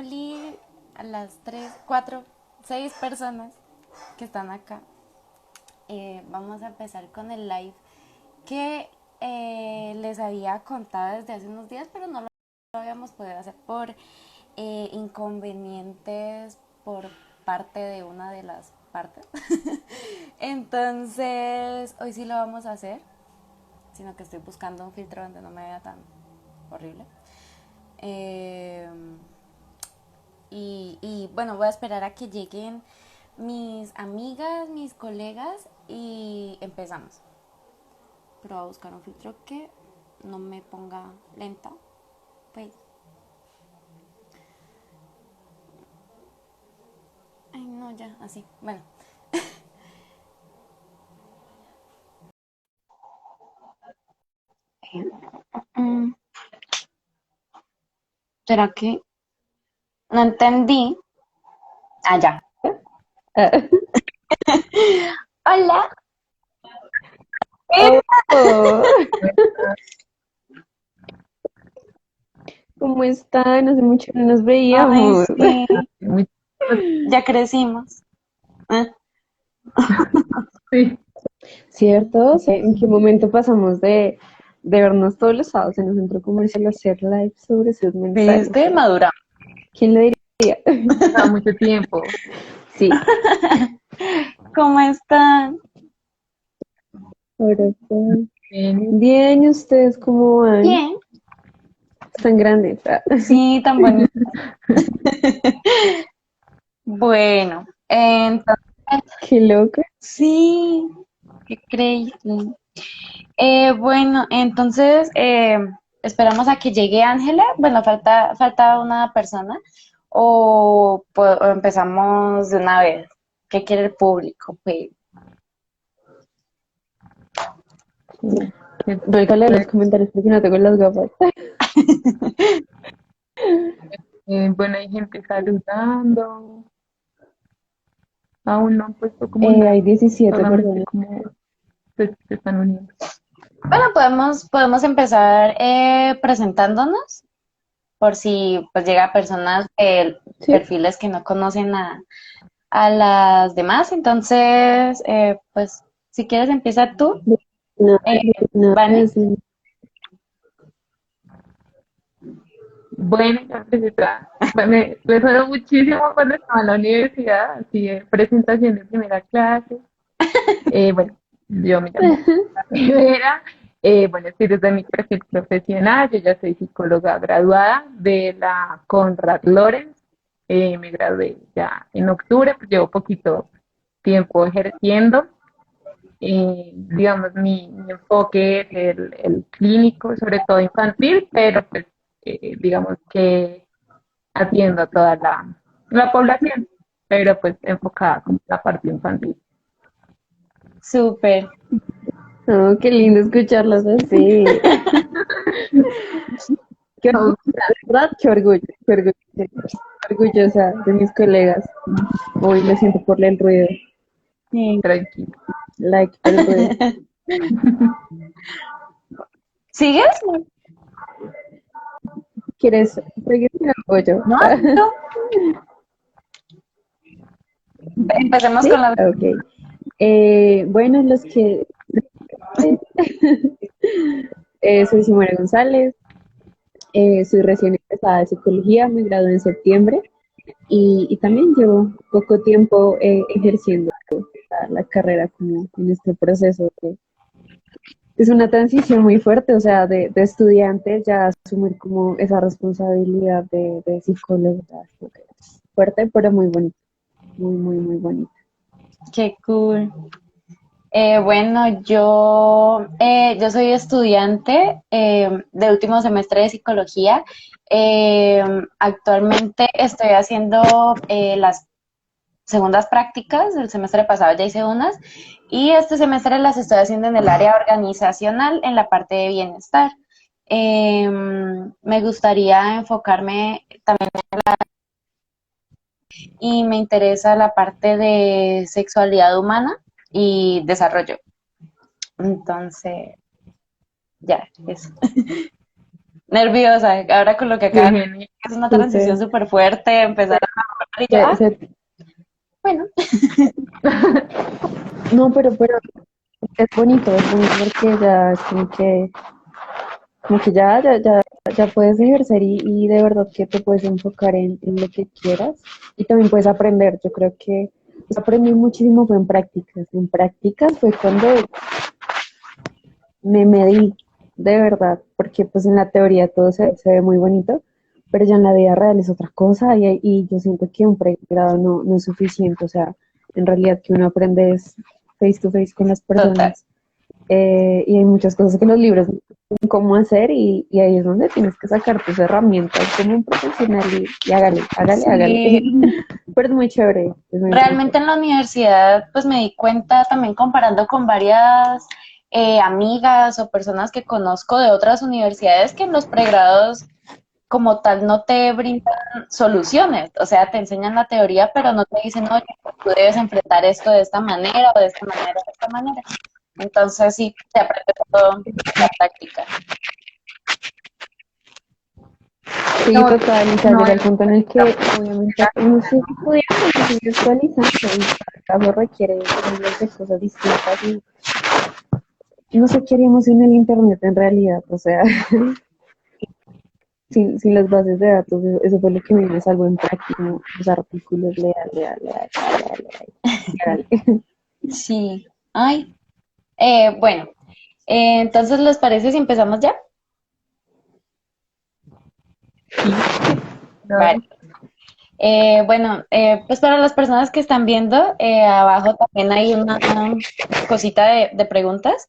Oli, a las 3, 4, 6 personas que están acá. Vamos a empezar con el live que les había contado desde hace unos días, pero no lo habíamos podido hacer por inconvenientes por parte de una de las partes. Entonces, hoy sí lo vamos a hacer, sino que estoy buscando un filtro donde no me vea tan horrible. Eh, y bueno, voy a esperar a que lleguen mis amigas, mis colegas y empezamos. Pero voy a buscar un filtro que no me ponga lenta. Pues. Ay, no, ya, así. Bueno. ¿Será que no entendí? Ah, ya. Ah, Hola. oh, ¿cómo están? Hace mucho no nos Ay, veíamos. sí. Muy- Ya crecimos. ¿Eh? Sí, ¿Cierto? ¿En qué momento pasamos de vernos todos los sábados en un centro comercial a hacer live sobre salud mental? ¿Viste? Maduramos. ¿Quién lo diría? pasaba mucho tiempo. Sí, ¿Cómo están? ahora sí. Bien, Bien, ¿y ustedes cómo van? Bien. Están grandes. Ah, Sí, tan bonito. Bueno, entonces, qué loco. sí, qué crazy. Bueno, entonces esperamos a que llegue Ángela. Bueno, falta una persona. O empezamos de una vez. ¿Qué quiere el público? Pues, que- Voy a leer los comentarios porque no tengo las gafas. bueno, hay gente saludando. Aún no han puesto como nada, Hay 17 solamente personas. como se están uniendo. bueno, podemos empezar presentándonos por si pues llega personas, ¿Sí? perfiles que no conocen a las demás. Entonces, pues, si quieres empieza tú, No, eh, no, Vane. Bueno, ya me recuerdo muchísimo cuando estaba en la universidad, así de presentación de primera clase. Bueno, yo me llamo Rivera. Bueno, estoy desde mi perfil profesional. Yo ya soy psicóloga graduada de la Conrad Lorenz. Me gradué ya en octubre, pues llevo poquito tiempo ejerciendo. Digamos, mi enfoque es el clínico, sobre todo infantil, pero pues digamos que atiendo a toda la población, pero pues enfocada como en la parte infantil. Súper. Oh, qué lindo escucharlos así. Qué orgullo, ¿verdad? Qué orgullo, orgullosa de mis colegas. Hoy lo siento por el ruido, Sí. Tranquilo. like por el ruido. ¿Sigues? ¿Quieres seguir con el pollo? No, no. Empecemos ¿Sí? con las... Ok. Bueno, los que... soy Simona González, soy recién egresada de psicología, me gradué en septiembre y también llevo poco tiempo ejerciendo la carrera como en este proceso. Es una transición muy fuerte, o sea, de estudiante ya asumir como esa responsabilidad de psicólogo, o sea, es como que es fuerte, pero muy bonito, muy, muy, muy bonito. Qué cool. Bueno, yo soy estudiante de último semestre de psicología. Actualmente estoy haciendo las segundas prácticas. El semestre pasado ya hice unas y este semestre las estoy haciendo en el área organizacional, en la parte de bienestar. Me gustaría enfocarme también y me interesa la parte de sexualidad humana y desarrollo. Entonces, ya, eso. nerviosa. Ahora con lo que Qué acaba de genial. es una transición Súper. súper fuerte, empezar a hablar y yo, Se- se- bueno. no, pero es bonito porque ya es como que ya puedes ejercer y de verdad que te puedes enfocar en lo que quieras y también puedes aprender. Yo creo que pues, aprendí muchísimo fue en prácticas. En prácticas fue cuando me medí, de verdad, porque pues en la teoría todo se ve muy bonito, pero ya en la vida real es otra cosa y yo siento que un pregrado no es suficiente, o sea, en realidad que uno aprende es face to face con las Total. personas y hay muchas cosas que los libros no dicen cómo hacer y ahí es donde tienes que sacar tus herramientas como un profesional y hágale. Sí, Pero es muy chévere, es muy bonito. realmente en la universidad pues me di cuenta también comparando con varias amigas o personas que conozco de otras universidades que en los pregrados como tal no te brindan soluciones, o sea, te enseñan la teoría, pero no te dicen, oye, tú debes enfrentar esto de esta manera o de esta manera, de esta manera. Entonces sí, se aprende todo en la práctica. Sí, No, total, y ya no llega el es punto en el que obviamente uno sigue estudiando y sigue actualizando y cada caso requiere miles de cosas distintas y no sé qué haríamos sin el internet en realidad, o sea, sin las bases de datos, eso fue lo que me salvó en práctica, ¿no? Los artículos, leal. Sí. Ay, bueno, entonces ¿les parece si empezamos ya? sí, Vale. no, Bueno, pues para las personas que están viendo, abajo también hay una cosita de preguntas.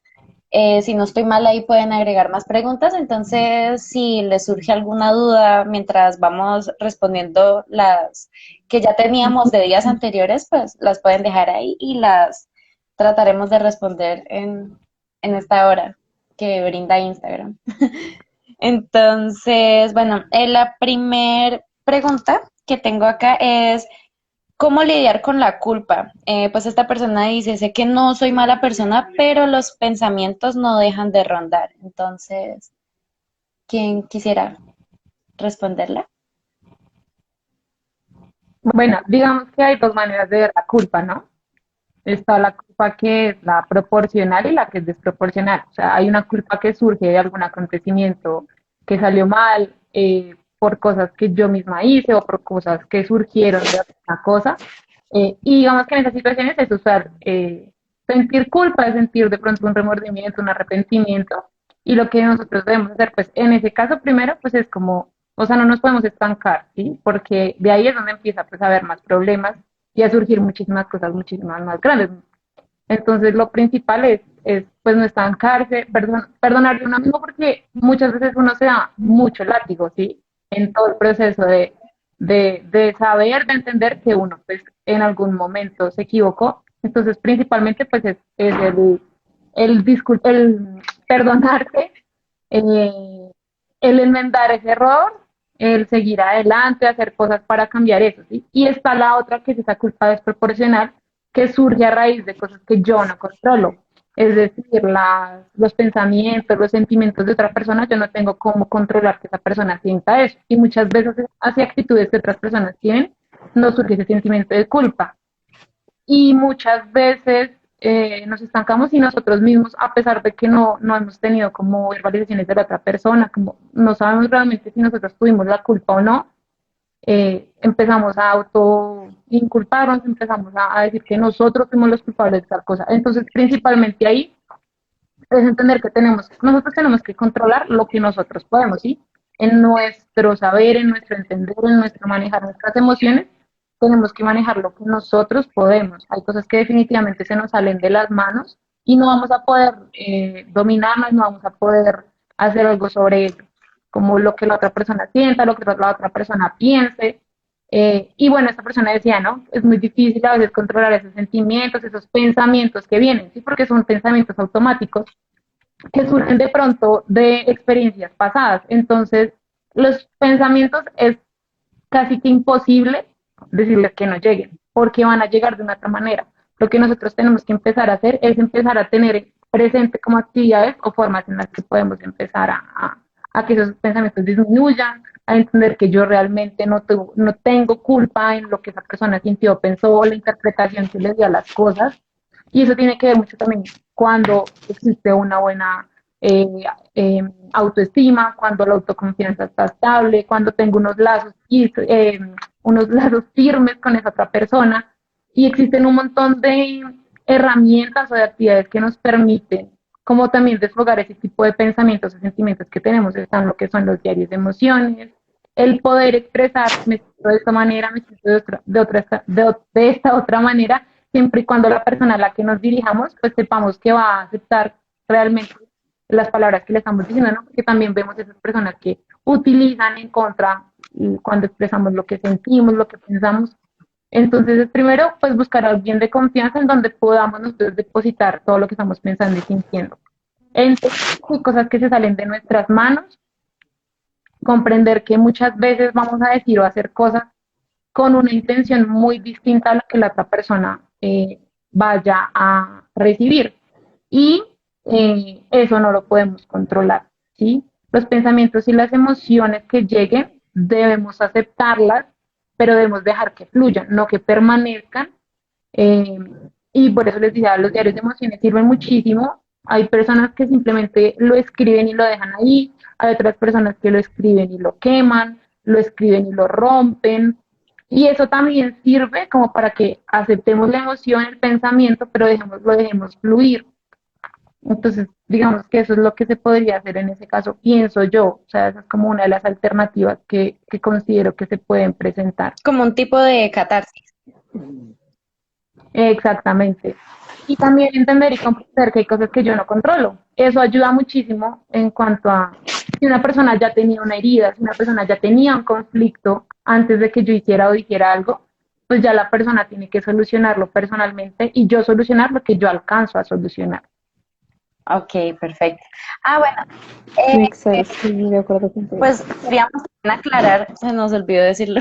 Si no estoy mal, ahí pueden agregar más preguntas. Entonces, si les surge alguna duda mientras vamos respondiendo las que ya teníamos de días anteriores, pues las pueden dejar ahí y las trataremos de responder en esta hora que brinda Instagram. Entonces, bueno, la primer pregunta que tengo acá es, ¿cómo lidiar con la culpa? Pues esta persona dice, sé que no soy mala persona, pero los pensamientos no dejan de rondar. Entonces, ¿quién quisiera responderla? bueno, digamos que hay dos maneras de ver la culpa, ¿no? Está la culpa que es la proporcional y la que es desproporcional. O sea, hay una culpa que surge de algún acontecimiento que salió mal, por cosas que yo misma hice o por cosas que surgieron de alguna cosa. Y digamos que en esas situaciones es usar, sentir culpa, es sentir de pronto un remordimiento, un arrepentimiento. Y lo que nosotros debemos hacer, pues en ese caso primero, pues es como, o sea, no nos podemos estancar, ¿sí? Porque de ahí es donde empieza pues a haber más problemas y a surgir muchísimas cosas muchísimas más grandes. Entonces, lo principal es pues no estancarse, perdonarle a uno mismo porque muchas veces uno se da mucho látigo, ¿sí? En todo el proceso de saber, de entender que uno pues en algún momento se equivocó. Entonces, principalmente pues es el perdonarse, eh, el enmendar ese error, el seguir adelante, hacer cosas para cambiar eso, ¿sí? Y está la otra que es esa culpa desproporcional que surge a raíz de cosas que yo no controlo. Es decir, los pensamientos, los sentimientos de otra persona, yo no tengo cómo controlar que esa persona sienta eso. Y muchas veces hacia actitudes que otras personas tienen, no surge ese sentimiento de culpa y muchas veces nos estancamos y nosotros mismos, a pesar de que no hemos tenido como verbalizaciones de la otra persona, como no sabemos realmente si nosotros tuvimos la culpa o no, empezamos a auto inculparnos, empezamos a decir que nosotros fuimos los culpables de tal cosa. Entonces, principalmente ahí es entender que nosotros tenemos que controlar lo que nosotros podemos, ¿sí? En nuestro saber, en nuestro entender, en nuestro manejar nuestras emociones, tenemos que manejar lo que nosotros podemos. Hay cosas que definitivamente se nos salen de las manos y no vamos a poder dominarlas, no vamos a poder hacer algo sobre ello, como lo que la otra persona sienta, lo que la otra persona piense. Y bueno, esta persona decía, ¿no? Es muy difícil a veces controlar esos sentimientos, esos pensamientos que vienen, ¿sí? Porque son pensamientos automáticos que surgen de pronto de experiencias pasadas. Entonces, los pensamientos es casi que imposible decirles que no lleguen, porque van a llegar de una otra manera. Lo que nosotros tenemos que empezar a hacer es empezar a tener presente como actividades o formas en las que podemos empezar a que esos pensamientos disminuyan, a entender que yo realmente no tengo culpa en lo que esa persona sintió, pensó, o la interpretación que le dio a las cosas. Y eso tiene que ver mucho también cuando existe una buena eh, autoestima, cuando la autoconfianza está estable, cuando tengo unos lazos firmes con esa otra persona. Y existen un montón de herramientas o de actividades que nos permiten como también desfogar ese tipo de pensamientos y sentimientos que tenemos. Están lo que son los diarios de emociones, el poder expresar, me siento de esta manera, me siento de esta otra manera, siempre y cuando la persona a la que nos dirijamos, pues sepamos que va a aceptar realmente las palabras que le estamos diciendo, ¿no? Porque también vemos esas personas que utilizan en contra cuando expresamos lo que sentimos, lo que pensamos. Entonces, primero, pues buscar a alguien de confianza en donde podamos nosotros depositar todo lo que estamos pensando y sintiendo. Entonces, hay cosas que se salen de nuestras manos, comprender que muchas veces vamos a decir o hacer cosas con una intención muy distinta a la que la otra persona vaya a recibir. Y eso no lo podemos controlar, ¿sí? Los pensamientos y las emociones que lleguen debemos aceptarlas, pero debemos dejar que fluyan, no que permanezcan. eh, y por eso les decía, los diarios de emociones sirven muchísimo. Hay personas que simplemente lo escriben y lo dejan ahí, hay otras personas que lo escriben y lo queman, lo escriben y lo rompen, y eso también sirve como para que aceptemos la emoción, el pensamiento, pero lo dejemos fluir. Entonces, digamos que eso es lo que se podría hacer en ese caso, pienso yo. O sea, esa es como una de las alternativas que considero que se pueden presentar. Como un tipo de catarsis. Exactamente. Y también entender y comprender que hay cosas que yo no controlo. Eso ayuda muchísimo en cuanto a si una persona ya tenía una herida, si una persona ya tenía un conflicto antes de que yo hiciera o dijera algo, pues ya la persona tiene que solucionarlo personalmente y yo solucionar lo que yo alcanzo a solucionar. Ok, perfecto. Ah, bueno, eh, Exacto, sí, de acuerdo contigo. pues queríamos también aclarar, se nos olvidó decirlo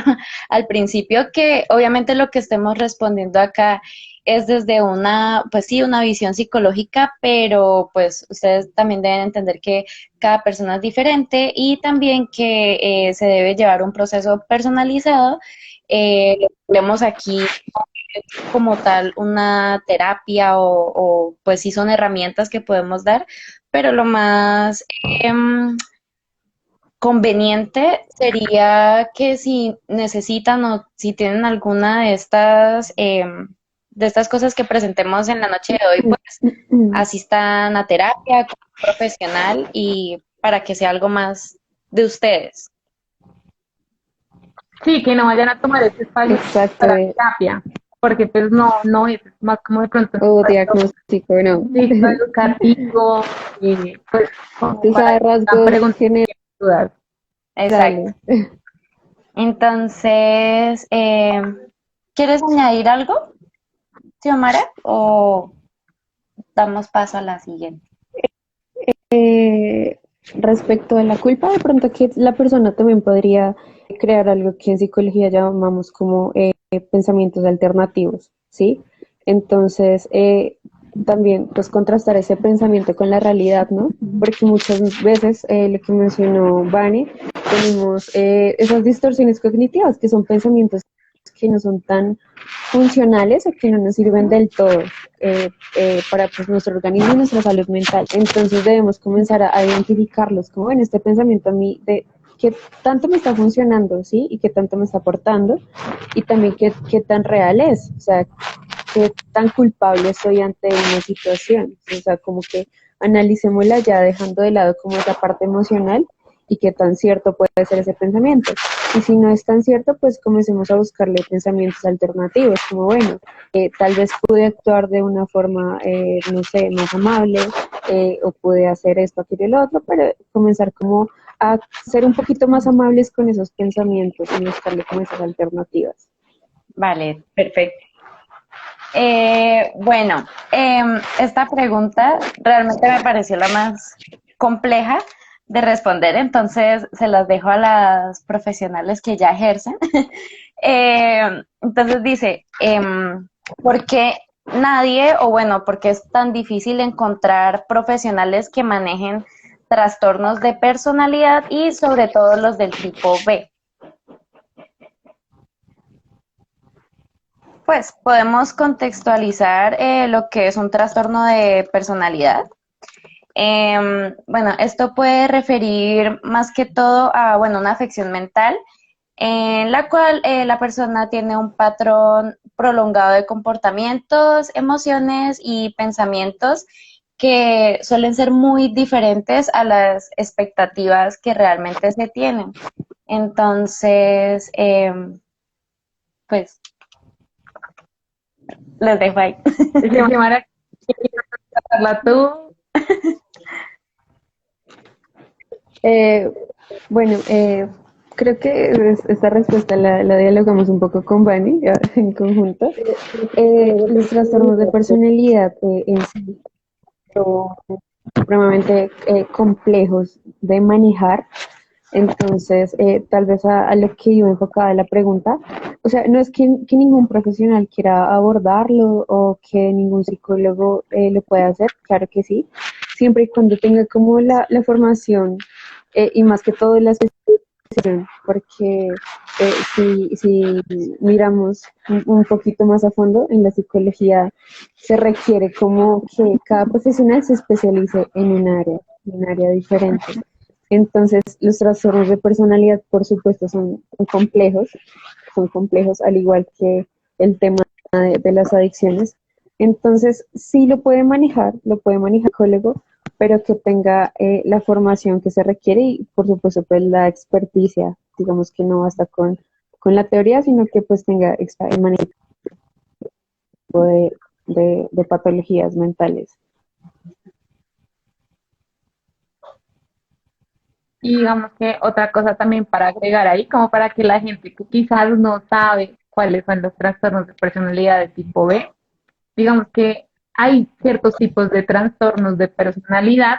al principio, que obviamente lo que estemos respondiendo acá es desde una, pues sí, una visión psicológica, pero pues ustedes también deben entender que cada persona es diferente y también que se debe llevar un proceso personalizado. Lo que vemos aquí como tal una terapia pues sí son herramientas que podemos dar, pero lo más conveniente sería que si necesitan o si tienen alguna de estas cosas que presentemos en la noche de hoy, pues asistan a terapia con un profesional y para que sea algo más de ustedes. Sí, que no vayan a tomar ese espacio Exacto, para terapia, porque pues no es más como de pronto un o espacio diagnóstico, no. educativo, pues como Tú para sabes que puedan rasgos preguntar dudas. Exacto. generales. Entonces, ¿quieres añadir algo, Xiomara? ¿O damos paso a la siguiente? Eh, Respecto a la culpa, de pronto que la persona también podría crear algo que en psicología llamamos como pensamientos alternativos, ¿sí? Entonces, también pues contrastar ese pensamiento con la realidad, ¿no? Porque muchas veces, lo que mencionó Vane, tenemos esas distorsiones cognitivas que son pensamientos que no son tan funcionales o que no nos sirven del todo para pues, nuestro organismo y nuestra salud mental. Entonces debemos comenzar a identificarlos como, bueno, este pensamiento a mí de qué tanto me está funcionando, ¿sí? Y qué tanto me está aportando y también qué tan real es, o sea, qué tan culpable soy ante una situación, o sea, como que analicémosla ya dejando de lado como esa parte emocional y qué tan cierto puede ser ese pensamiento. Y si no es tan cierto, pues comencemos a buscarle pensamientos alternativos, como bueno, tal vez pude actuar de una forma, no sé, más amable, o pude hacer esto, aquello y lo otro, pero comenzar como a ser un poquito más amables con esos pensamientos y buscarle como esas alternativas. Vale, perfecto. Bueno, esta pregunta realmente me pareció la más compleja de responder, entonces se las dejo a las profesionales que ya ejercen. Entonces dice, ¿por qué nadie, o bueno, por qué es tan difícil encontrar profesionales que manejen trastornos de personalidad y sobre todo los del tipo B. Pues podemos contextualizar lo que es un trastorno de personalidad. Bueno, esto puede referir más que todo a, bueno, una afección mental en la cual la persona tiene un patrón prolongado de comportamientos, emociones y pensamientos que suelen ser muy diferentes a las expectativas que realmente se tienen. Entonces, pues les dejo ahí. Xiomara, ¿quieres tratarla tú? Eh, bueno, creo que esta respuesta la dialogamos un poco con Vani en conjunto. Los trastornos de personalidad en sí son supremamente complejos de manejar. Entonces, tal vez a lo que iba enfocada la pregunta, o sea, no es que ningún profesional quiera abordarlo o que ningún psicólogo lo pueda hacer, claro que sí, siempre y cuando tenga como la formación y más que todo la especialización, porque si miramos un poquito más a fondo en la psicología, se requiere como que cada profesional se especialice en un área diferente. Entonces, los trastornos de personalidad, por supuesto, son complejos al igual que el tema de las adicciones. Entonces, sí lo puede manejar el psicólogo, pero que tenga la formación que se requiere y, por supuesto, pues la experticia, digamos que no basta con la teoría, sino que pues tenga el manejo de patologías mentales. Y digamos que otra cosa también para agregar ahí, como para que la gente que quizás no sabe cuáles son los trastornos de personalidad de tipo B, digamos que hay ciertos tipos de trastornos de personalidad,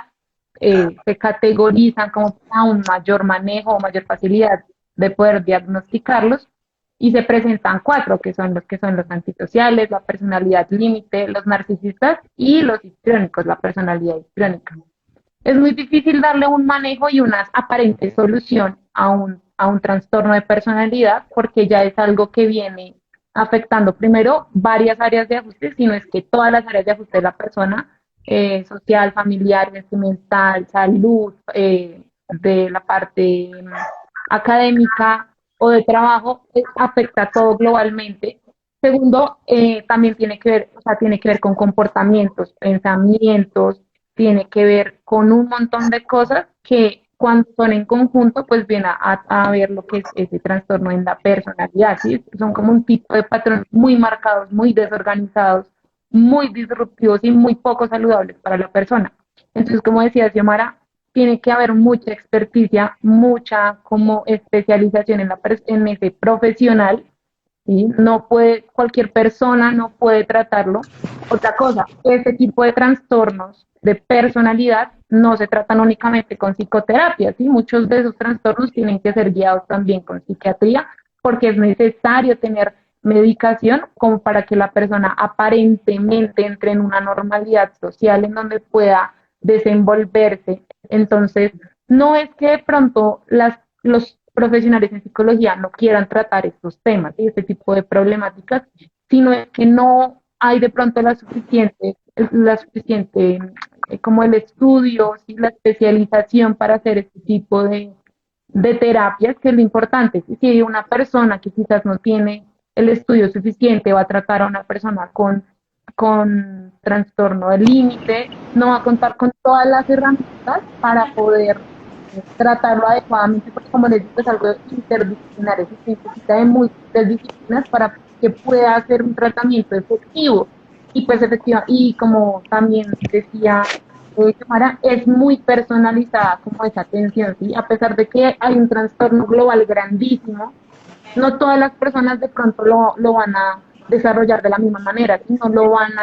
se categorizan como para un mayor manejo o mayor facilidad de poder diagnosticarlos y se presentan cuatro, que son los antisociales, la personalidad límite, los narcisistas y los histriónicos, la personalidad histriónica. Es muy difícil darle un manejo y una aparente solución a un trastorno de personalidad porque ya es algo que viene afectando primero varias áreas de ajuste, sino es que todas las áreas de ajuste de la persona, social, familiar, sentimental, salud, de la parte académica o de trabajo, afecta todo globalmente. Segundo, también tiene que ver, o sea, tiene que ver con comportamientos, pensamientos, tiene que ver con un montón de cosas que cuando son en conjunto, pues vienen a ver lo que es ese trastorno en la personalidad, ¿sí? Son como un tipo de patrones muy marcados, muy desorganizados, muy disruptivos y muy poco saludables para la persona. Entonces, como decía Xiomara, tiene que haber mucha experticia, mucha como especialización en ese profesional, ¿sí? No puede, cualquier persona no puede tratarlo. Otra cosa, este tipo de trastornos de personalidad no se tratan únicamente con psicoterapia, ¿sí? Muchos de esos trastornos tienen que ser guiados también con psiquiatría porque es necesario tener medicación como para que la persona aparentemente entre en una normalidad social en donde pueda desenvolverse. Entonces, no es que de pronto los profesionales en psicología no quieran tratar estos temas y este tipo de problemáticas, sino es que no hay de pronto la suficiente como el estudio y la especialización para hacer este tipo de terapias, que es lo importante. Si hay una persona que quizás no tiene el estudio suficiente va a tratar a una persona con trastorno del límite, no va a contar con todas las herramientas para poder tratarlo adecuadamente, porque como les digo, es algo interdisciplinario, se necesita de múltiples disciplinas para que pueda hacer un tratamiento efectivo. Y pues efectiva, y como también decía Xiomara, es muy personalizada como esa atención, ¿sí? A pesar de que hay un trastorno global grandísimo, no todas las personas de pronto lo van a desarrollar de la misma manera, ¿sí? No lo van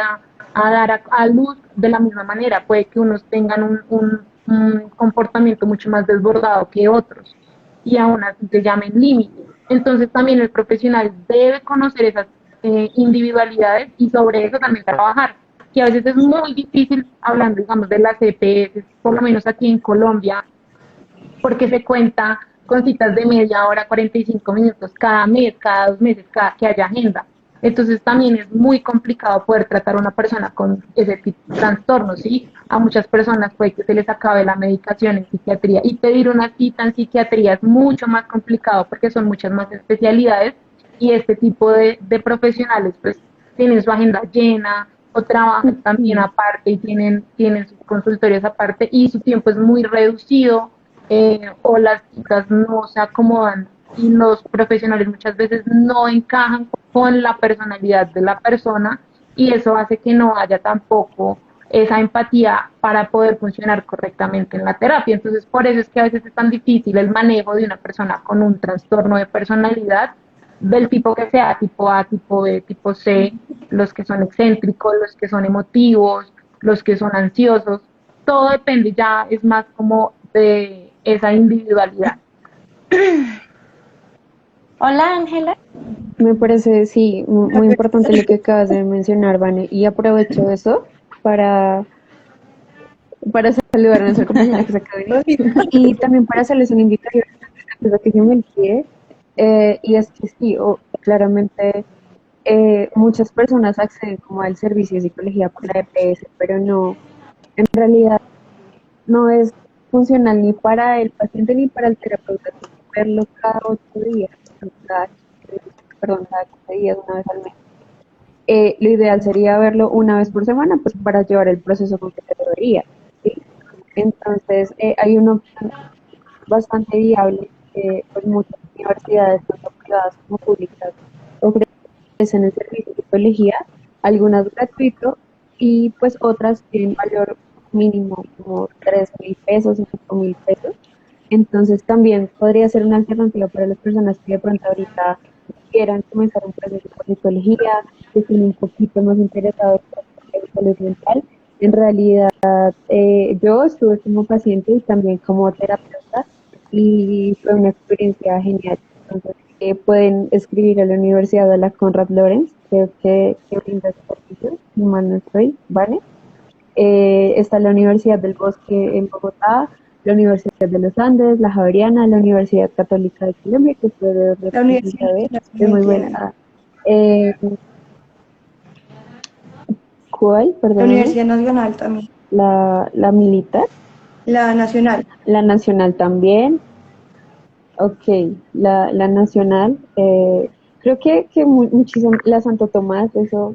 a dar a luz de la misma manera. Puede que unos tengan un comportamiento mucho más desbordado que otros y aún así se llamen límites. Entonces también el profesional debe conocer esas individualidades y sobre eso también trabajar. que a veces es muy difícil, hablando, digamos, de las EPS, por lo menos aquí en Colombia, porque se cuenta con citas de media hora, 45 minutos cada mes, cada 2 meses, cada que haya agenda. Entonces también es muy complicado poder tratar a una persona con ese tipo de trastornos, ¿sí? A muchas personas puede que se les acabe la medicación en psiquiatría y pedir una cita en psiquiatría es mucho más complicado porque son muchas más especialidades y este tipo de profesionales pues tienen su agenda llena o trabajan también aparte y tienen sus consultorios aparte y su tiempo es muy reducido, o las chicas no se acomodan y los profesionales muchas veces no encajan con la personalidad de la persona y eso hace que no haya tampoco esa empatía para poder funcionar correctamente en la terapia. Entonces, por eso es que a veces es tan difícil el manejo de una persona con un trastorno de personalidad del tipo que sea, tipo A, tipo B, tipo C, los que son excéntricos, los que son emotivos, los que son ansiosos, todo depende ya, es más como de esa individualidad. Hola, Ángela. Me parece, sí, muy importante lo que acabas de mencionar, Vane, y aprovecho eso para, para saludar a nuestra compañera que se acaba de venir y también para hacerles una invitación antes de que se me olvide, y es que sí, claramente muchas personas acceden como al servicio de psicología por la EPS, pero no, en realidad no es funcional ni para el paciente ni para el terapeuta, tiene que verlo cada 8 días, cada, cada 15 días, una vez al mes. Lo ideal sería verlo una vez por semana, pues para llevar el proceso con que se debería, ¿sí? Entonces, hay una opción bastante viable, pues muchas universidades, tanto privadas como públicas, ofrecen el servicio de psicología, algunas gratuito y pues otras tienen valor mínimo como 3.000 pesos, 5.000 pesos. Entonces también podría ser una alternativa para las personas que de pronto ahorita quieran comenzar un proceso con psicología, que estén un poquito más interesados en la salud mental. En realidad, yo estuve como paciente y también como terapeuta y fue una experiencia genial. Entonces, pueden escribir a la Universidad de la Conrad Lorenz, creo que brinda servicios, si mal no estoy, ¿vale? Está la Universidad del Bosque en Bogotá, la Universidad de los Andes, la Javeriana, la Universidad Católica de Colombia, que fue de La Universidad saber, es Nacional muy buena. tiene. Eh, ¿Cuál? La Perdóname. Universidad Nacional también. La militar, La Nacional. la nacional también. Ok, la nacional, creo que muchísimo, la Santo Tomás, eso,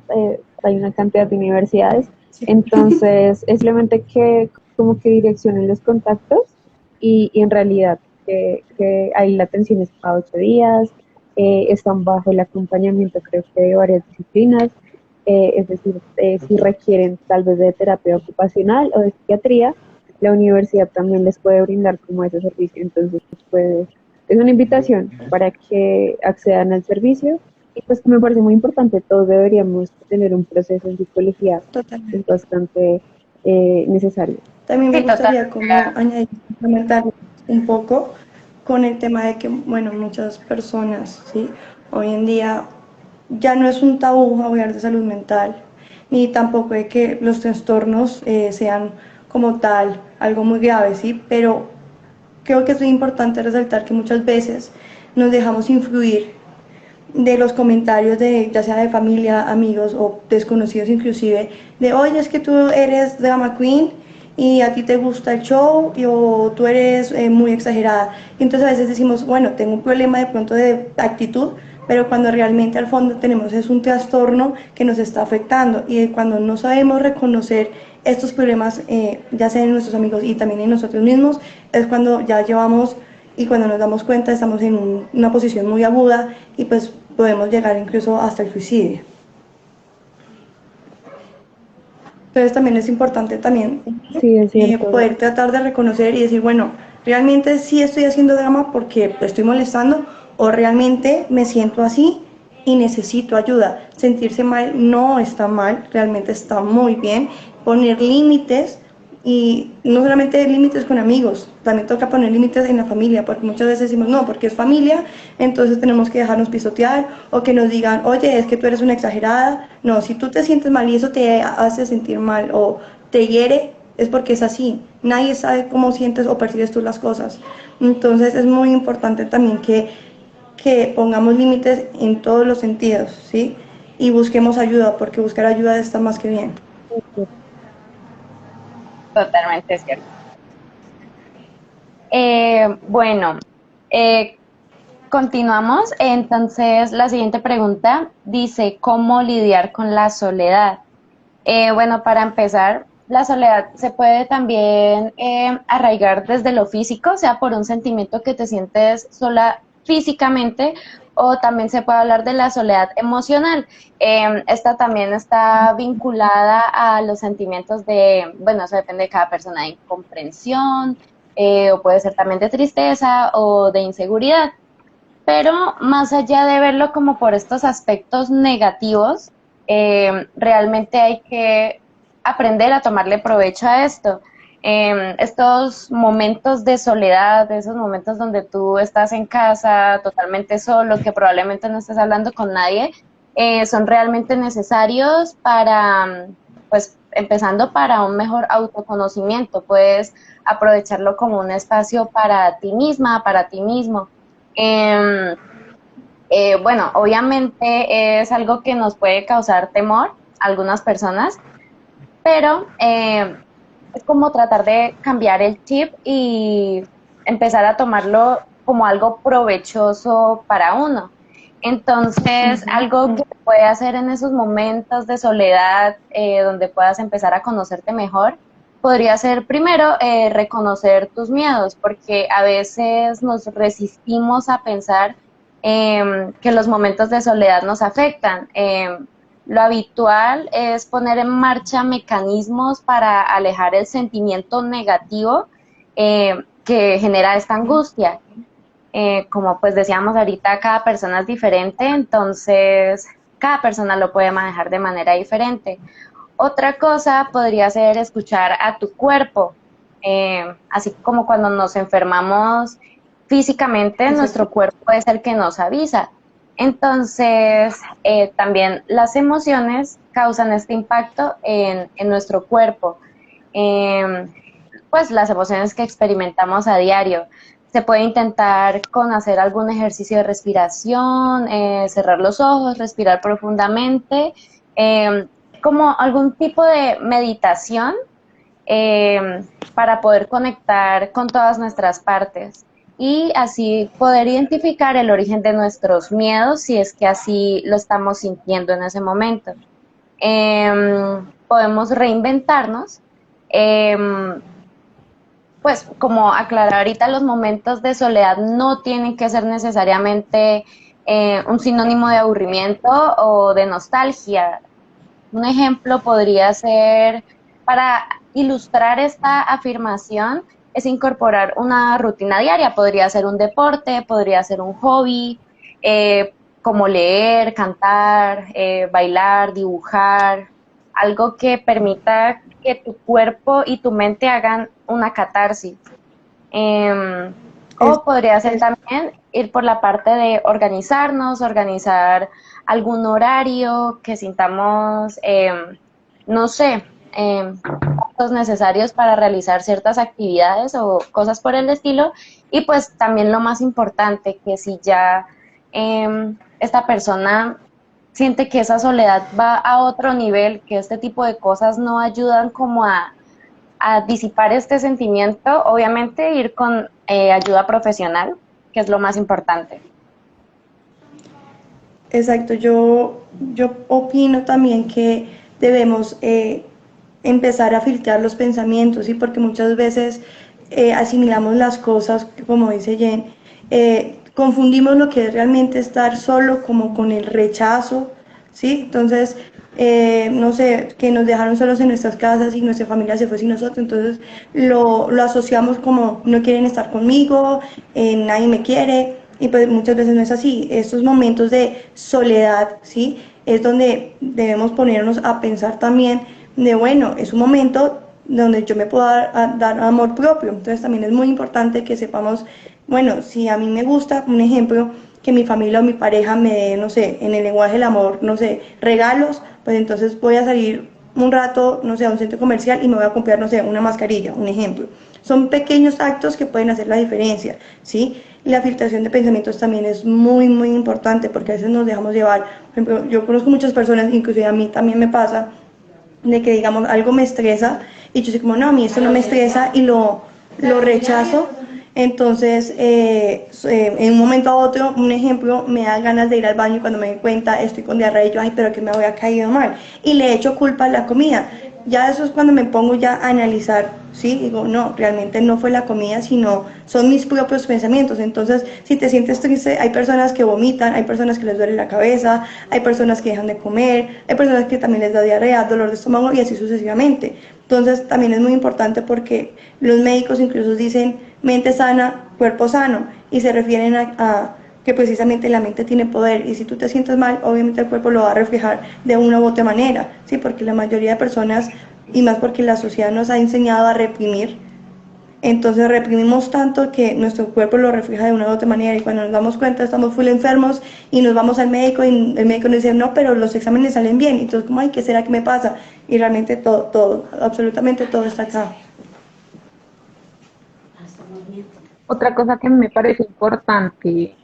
hay una cantidad de universidades, Sí. entonces es simplemente que como que direccionen los contactos y en realidad que ahí la atención es cada 8 días, están bajo el acompañamiento creo que de varias disciplinas, es decir, si requieren tal vez de terapia ocupacional o de psiquiatría, la universidad también les puede brindar como ese servicio, entonces puede es una invitación para que accedan al servicio y pues me parece muy importante, todos deberíamos tener un proceso en psicología, es Totalmente. bastante necesario. También me Sí, total. gustaría como añadir, comentar un poco con el tema de que, bueno, muchas personas, ¿sí? Hoy en día ya no es un tabú hablar de salud mental, ni tampoco de que los trastornos sean como tal algo muy grave, ¿sí? Pero creo que es muy importante resaltar que muchas veces nos dejamos influir de los comentarios de ya sea de familia, amigos o desconocidos inclusive, de oye es que tú eres drama queen y a ti te gusta el show o tú eres muy exagerada. Y entonces a veces decimos, bueno, tengo un problema de pronto de actitud, pero cuando realmente al fondo tenemos es un trastorno que nos está afectando y cuando no sabemos reconocer estos problemas, ya sea en nuestros amigos y también en nosotros mismos, es cuando ya llevamos y cuando nos damos cuenta estamos en una posición muy aguda y pues podemos llegar incluso hasta el suicidio. Entonces también es importante también Sí, es cierto. poder tratar de reconocer y decir, bueno, realmente sí estoy haciendo drama porque estoy molestando o realmente me siento así y necesito ayuda. Sentirse mal no está mal, realmente está muy bien. Poner límites Y no solamente límites con amigos, también toca poner límites en la familia, porque muchas veces decimos, no, porque es familia, entonces tenemos que dejarnos pisotear, o que nos digan, oye, es que tú eres una exagerada. No, si tú te sientes mal y eso te hace sentir mal o te hiere, es porque es así. Nadie sabe cómo sientes o percibes tú las cosas. Entonces es muy importante también que pongamos límites en todos los sentidos, ¿sí? Y busquemos ayuda, porque buscar ayuda está más que bien. Totalmente cierto. Bueno, eh, continuamos. Entonces, la siguiente pregunta dice, ¿cómo lidiar con la soledad? Bueno, para empezar, la soledad se puede también arraigar desde lo físico, o sea, por un sentimiento que te sientes sola físicamente, o también se puede hablar de la soledad emocional. Esta también está vinculada a los sentimientos de, bueno, eso depende de cada persona, de incomprensión, o puede ser también de tristeza o de inseguridad. Pero más allá de verlo como por estos aspectos negativos, realmente hay que aprender a tomarle provecho a esto. Estos momentos de soledad, esos momentos donde tú estás en casa totalmente solo, que probablemente no estés hablando con nadie, son realmente necesarios para, pues, empezando para un mejor autoconocimiento. Puedes aprovecharlo como un espacio para ti misma, para ti mismo. Eh, bueno, obviamente es algo que nos puede causar temor a algunas personas, pero es como tratar de cambiar el chip y empezar a tomarlo como algo provechoso para uno. Entonces, algo que puede hacer en esos momentos de soledad, donde puedas empezar a conocerte mejor, podría ser primero reconocer tus miedos, porque a veces nos resistimos a pensar que los momentos de soledad nos afectan. Lo habitual es poner en marcha mecanismos para alejar el sentimiento negativo que genera esta angustia. Como pues decíamos ahorita, cada persona es diferente, entonces cada persona lo puede manejar de manera diferente. Otra cosa podría ser escuchar a tu cuerpo, así como cuando nos enfermamos físicamente, nuestro cuerpo es el que nos avisa. Entonces, también las emociones causan este impacto en nuestro cuerpo. Eh, pues las emociones que experimentamos a diario. Se puede intentar con hacer algún ejercicio de respiración, cerrar los ojos, respirar profundamente, eh, como algún tipo de meditación para poder conectar con todas nuestras partes y así poder identificar el origen de nuestros miedos si es que así lo estamos sintiendo en ese momento. Podemos reinventarnos. Pues como aclarar ahorita, los momentos de soledad no tienen que ser necesariamente un sinónimo de aburrimiento o de nostalgia. Un ejemplo podría ser, para ilustrar esta afirmación, es incorporar una rutina diaria. Podría ser un deporte, podría ser un hobby, como leer, cantar, bailar, dibujar, algo que permita que tu cuerpo y tu mente hagan una catarsis. O podría ser también ir por la parte de organizarnos, organizar algún horario que sintamos, no sé, pasos necesarios para realizar ciertas actividades o cosas por el estilo. Y pues también lo más importante, que si ya esta persona siente que esa soledad va a otro nivel, que este tipo de cosas no ayudan como a disipar este sentimiento, obviamente ir con ayuda profesional, que es lo más importante. Exacto, yo opino también que debemos empezar a filtrar los pensamientos, ¿sí? Porque muchas veces asimilamos las cosas, como dice Jen, confundimos lo que es realmente estar solo como con el rechazo, ¿sí? Entonces, no sé, que nos dejaron solos en nuestras casas y nuestra familia se fue sin nosotros, entonces lo asociamos como no quieren estar conmigo, nadie me quiere, y pues muchas veces no es así. Estos momentos de soledad, ¿sí? Es donde debemos ponernos a pensar también de, bueno, es un momento donde yo me puedo dar amor propio. Entonces también es muy importante que sepamos, bueno, si a mí me gusta, un ejemplo, que mi familia o mi pareja me dé, no sé, en el lenguaje del amor, no sé, regalos, pues entonces voy a salir un rato, no sé, a un centro comercial y me voy a comprar, no sé, una mascarilla, un ejemplo. Son pequeños actos que pueden hacer la diferencia, ¿sí? Y la filtración de pensamientos también es muy, muy importante porque a veces nos dejamos llevar. Por ejemplo, yo conozco muchas personas, inclusive a mí también me pasa, de que digamos algo me estresa y yo soy como, no, a mí esto no me estresa y lo rechazo. Entonces, en un momento a otro, un ejemplo, me da ganas de ir al baño y cuando me doy cuenta estoy con diarrea y yo, ay, pero que me había caído mal. Y le echo culpa a la comida. Ya eso es cuando me pongo ya a analizar, ¿sí? Digo, no, realmente no fue la comida, sino son mis propios pensamientos. Entonces, si te sientes triste, hay personas que vomitan, hay personas que les duele la cabeza, hay personas que dejan de comer, hay personas que también les da diarrea, dolor de estómago y así sucesivamente. Entonces, también es muy importante porque los médicos incluso dicen mente sana, cuerpo sano, y se refieren a que precisamente la mente tiene poder y si tú te sientes mal, obviamente el cuerpo lo va a reflejar de una u otra manera, ¿sí? Porque la mayoría de personas, y más porque la sociedad nos ha enseñado a reprimir, entonces reprimimos tanto que nuestro cuerpo lo refleja de una u otra manera y cuando nos damos cuenta estamos full enfermos y nos vamos al médico y el médico nos dice, no, pero los exámenes salen bien, entonces como, ay, ¿qué será que me pasa? Y realmente todo, absolutamente todo está acá. Otra cosa que me parece importante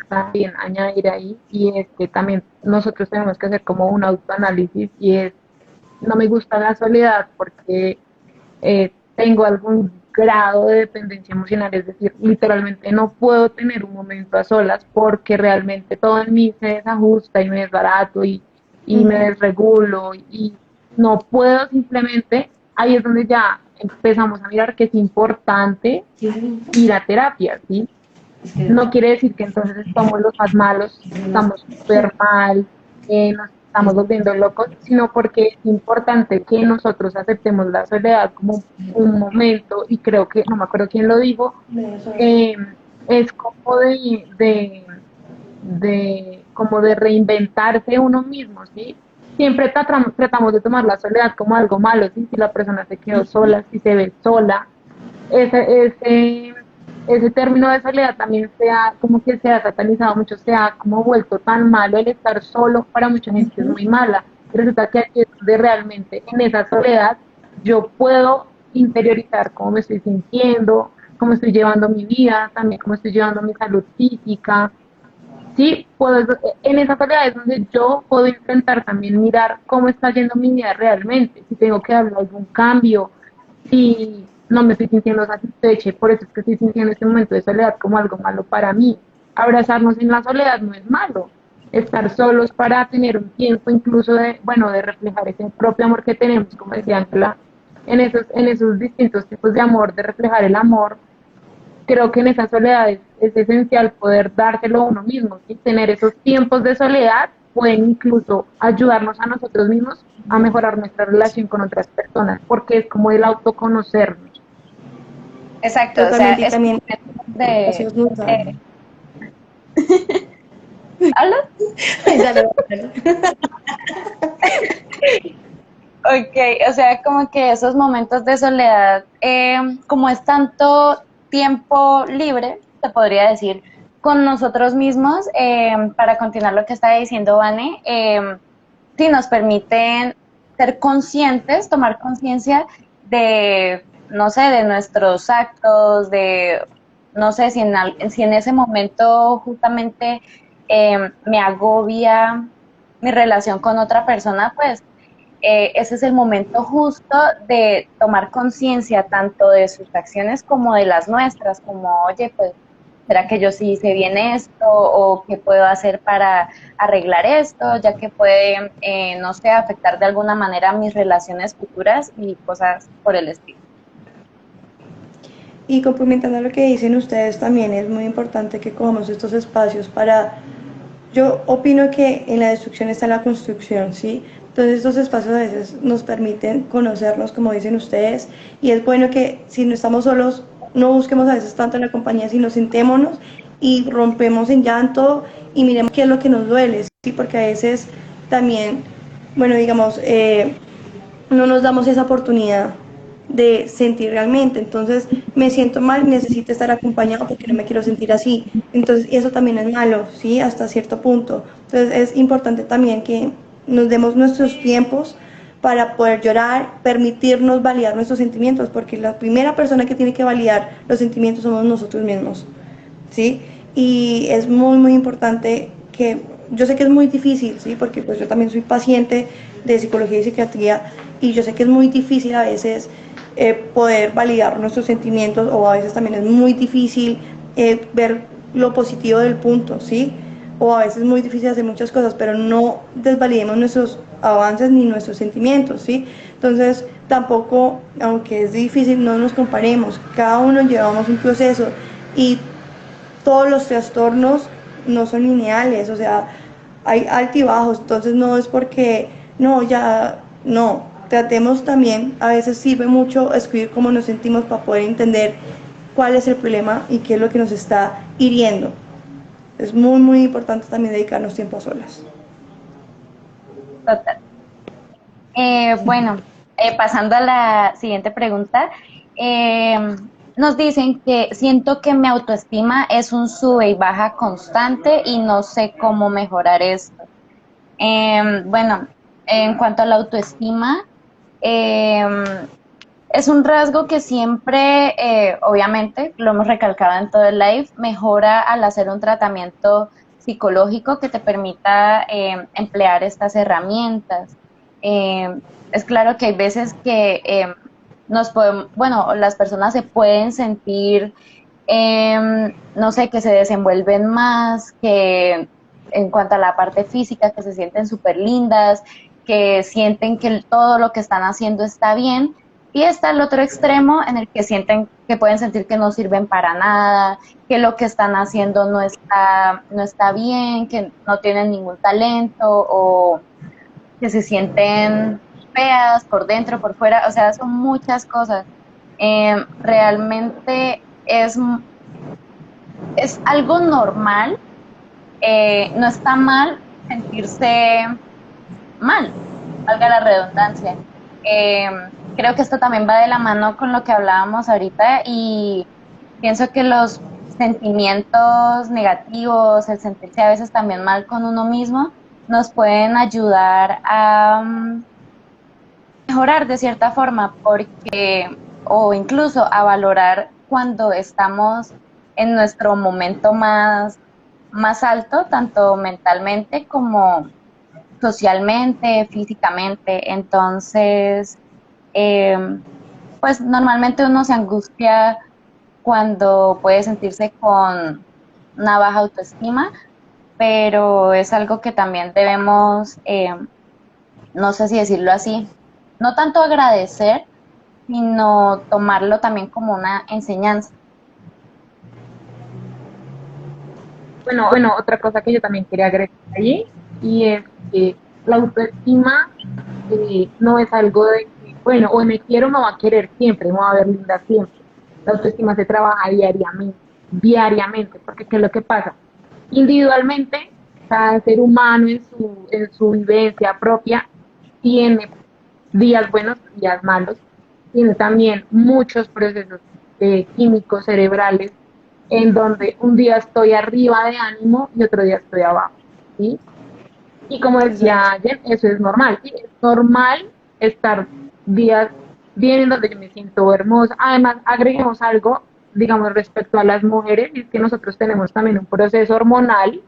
también añadir ahí, y es que también nosotros tenemos que hacer como un autoanálisis, y es, no me gusta la soledad porque tengo algún grado de dependencia emocional, es decir, literalmente no puedo tener un momento a solas porque realmente todo en mí se desajusta y me desbarato y me desregulo y no puedo simplemente, ahí es donde ya empezamos a mirar que es importante ir a terapia, ¿sí? No quiere decir que entonces somos los más malos, estamos súper mal, nos estamos volviendo locos, sino porque es importante que nosotros aceptemos la soledad como un momento, y creo que, no me acuerdo quién lo dijo, eh, es como como de reinventarse uno mismo, ¿sí? Siempre tratamos de tomar la soledad como algo malo, ¿sí? Si la persona se quedó sola, si se ve sola, ese término de soledad también como que se ha satanizado mucho, se ha como vuelto tan malo. El estar solo para mucha gente es muy mala. Resulta que aquí es donde realmente en esa soledad yo puedo interiorizar cómo me estoy sintiendo, cómo estoy llevando mi vida, también cómo estoy llevando mi salud física. Sí, en esa soledad es donde yo puedo intentar también mirar cómo está yendo mi vida realmente, si tengo que darle algún cambio, si no me estoy sintiendo satisfecha, por eso es que estoy sintiendo este momento de soledad como algo malo para mí. Abrazarnos en la soledad no es malo. Estar solos para tener un tiempo incluso de reflejar ese propio amor que tenemos, como decía Ángela, en esos distintos tipos de amor, de reflejar el amor. Creo que en esa soledad es esencial poder dárselo a uno mismo, y tener esos tiempos de soledad pueden incluso ayudarnos a nosotros mismos a mejorar nuestra relación con otras personas, porque es como el autoconocernos. Exacto, o sea, Totalmente, y es un también momento de... ¿Habla? Ay, dale, dale. Ok, o sea, como que esos momentos de soledad, como es tanto tiempo libre, te podría decir, con nosotros mismos, para continuar lo que estaba diciendo Vane, sí nos permiten ser conscientes, tomar conciencia de, no sé, de nuestros actos, de, no sé, si en ese momento justamente me agobia mi relación con otra persona, pues ese es el momento justo de tomar conciencia tanto de sus acciones como de las nuestras, como, oye, pues, ¿será que yo sí hice bien esto? ¿O qué puedo hacer para arreglar esto? Ya que puede, no sé, afectar de alguna manera mis relaciones futuras y cosas por el estilo. Y complementando lo que dicen ustedes también es muy importante que cojamos estos espacios para, yo opino que en la destrucción está la construcción, ¿sí? Entonces estos espacios a veces nos permiten conocernos, como dicen ustedes, y es bueno que si no estamos solos, no busquemos a veces tanto la compañía, sino sentémonos y rompemos en llanto y miremos qué es lo que nos duele, ¿sí? Porque a veces también, bueno, digamos, no nos damos esa oportunidad de sentir realmente. Entonces, me siento mal, necesito estar acompañado porque no me quiero sentir así. Entonces, eso también es malo, ¿sí? Hasta cierto punto. Entonces, es importante también que nos demos nuestros tiempos para poder llorar, permitirnos validar nuestros sentimientos, porque la primera persona que tiene que validar los sentimientos somos nosotros mismos, ¿sí? Y es muy, muy importante que, yo sé que es muy difícil, ¿sí? Porque pues yo también soy paciente de psicología y psiquiatría, y yo sé que es muy difícil a veces poder validar nuestros sentimientos, o a veces también es muy difícil ver lo positivo del punto, ¿sí? O a veces es muy difícil hacer muchas cosas, pero no desvalidemos nuestros avances ni nuestros sentimientos, ¿sí? Entonces, tampoco, aunque es difícil, no nos comparemos. Cada uno llevamos un proceso y todos los trastornos no son lineales, o sea, hay altibajos, entonces no es porque, no, ya, no. Tratemos también, a veces sirve mucho escribir cómo nos sentimos para poder entender cuál es el problema y qué es lo que nos está hiriendo. Es muy, muy importante también dedicarnos tiempo a solas. Total. Bueno, pasando a la siguiente pregunta, eh, nos dicen que siento que mi autoestima es un sube y baja constante y no sé cómo mejorar esto. Bueno, en cuanto a la autoestima, eh, es un rasgo que siempre, obviamente, lo hemos recalcado en todo el live, mejora al hacer un tratamiento psicológico que te permita emplear estas herramientas. Eh, es claro que hay veces que nos podemos, bueno, las personas se pueden sentir, no sé, que se desenvuelven más, que en cuanto a la parte física, que se sienten súper lindas, que sienten que todo lo que están haciendo está bien, y está el otro extremo en el que sienten que pueden sentir que no sirven para nada, que lo que están haciendo no está bien, que no tienen ningún talento o que se sienten feas por dentro, por fuera, o sea, son muchas cosas. Realmente es algo normal, no está mal sentirse mal, valga la redundancia. Eh, Creo que esto también va de la mano con lo que hablábamos ahorita y pienso que los sentimientos negativos, el sentirse a veces también mal con uno mismo, nos pueden ayudar a mejorar de cierta forma porque, o incluso a valorar cuando estamos en nuestro momento más alto, tanto mentalmente como socialmente, físicamente. Entonces, eh, pues normalmente uno se angustia cuando puede sentirse con una baja autoestima, pero es algo que también debemos, no sé si decirlo así, no tanto agradecer, sino tomarlo también como una enseñanza. Bueno, otra cosa que yo también quería agregar allí, y es que la autoestima no es algo de que, bueno, o me quiero, me va a querer siempre, me va a ver linda siempre. La autoestima se trabaja diariamente, porque ¿qué es lo que pasa? Individualmente, cada ser humano en su vivencia propia tiene días buenos, días malos, tiene también muchos procesos químicos cerebrales en donde un día estoy arriba de ánimo y otro día estoy abajo, ¿sí? Y como decía Jen, eso es normal, ¿sí? Es normal estar días bien en donde yo me siento hermosa. Además, agreguemos algo, digamos, respecto a las mujeres, y es que nosotros tenemos también un proceso hormonal,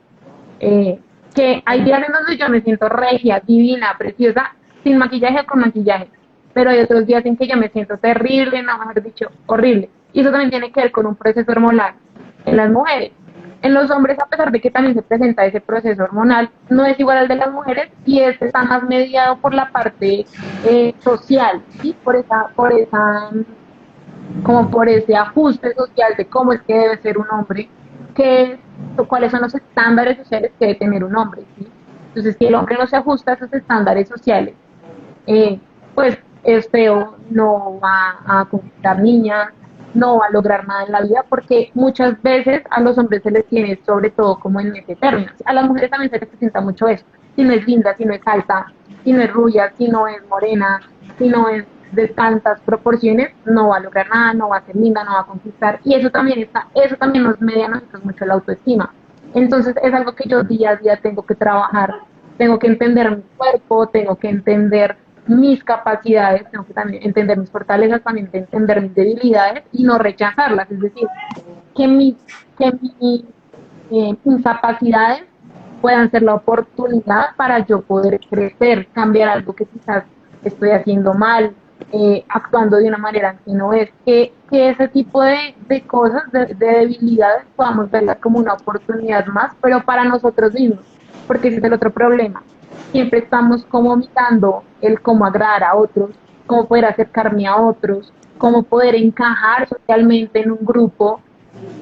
eh, que hay días en donde yo me siento regia, divina, preciosa, sin maquillaje o con maquillaje, pero hay otros días en que yo me siento terrible, no, mejor dicho, horrible. Y eso también tiene que ver con un proceso hormonal en las mujeres. En los hombres, a pesar de que también se presenta ese proceso hormonal, no es igual al de las mujeres y este está más mediado por la parte social, ¿sí? Como por ese ajuste social de cómo es que debe ser un hombre, qué es, cuáles son los estándares sociales que debe tener un hombre, ¿sí? Entonces, si el hombre no se ajusta a esos estándares sociales, eh, pues es feo, no va a conquistar niñas, no va a lograr nada en la vida, porque muchas veces a los hombres se les tiene sobre todo como en ese término. A las mujeres también se les presenta mucho eso. Si no es linda, si no es alta, si no es rubia, si no es morena, si no es de tantas proporciones, no va a lograr nada, no va a ser linda, no va a conquistar. Y eso también nos media a nosotros mucho la autoestima. Entonces es algo que yo día a día tengo que trabajar, tengo que entender mi cuerpo, tengo que entender mis capacidades, tengo que también entender mis fortalezas, también entender mis debilidades y no rechazarlas. Es decir, que mis incapacidades puedan ser la oportunidad para yo poder crecer, cambiar algo que quizás estoy haciendo mal, actuando de una manera que no es, que ese tipo de cosas, de debilidades, podamos verlas como una oportunidad más, pero para nosotros mismos, porque ese es el otro problema. Siempre estamos como mirando el cómo agradar a otros, cómo poder acercarme a otros, cómo poder encajar socialmente en un grupo,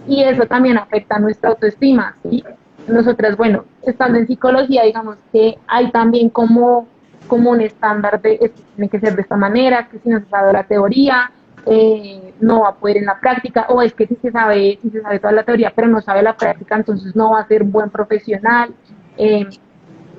y eso también afecta a nuestra autoestima, ¿sí? Nosotras, bueno, estando en psicología, digamos que hay también como un estándar de esto tiene que ser de esta manera, que si no se sabe la teoría, no va a poder en la práctica, o es que si se sabe toda la teoría, pero no sabe la práctica, entonces no va a ser buen profesional. Eh,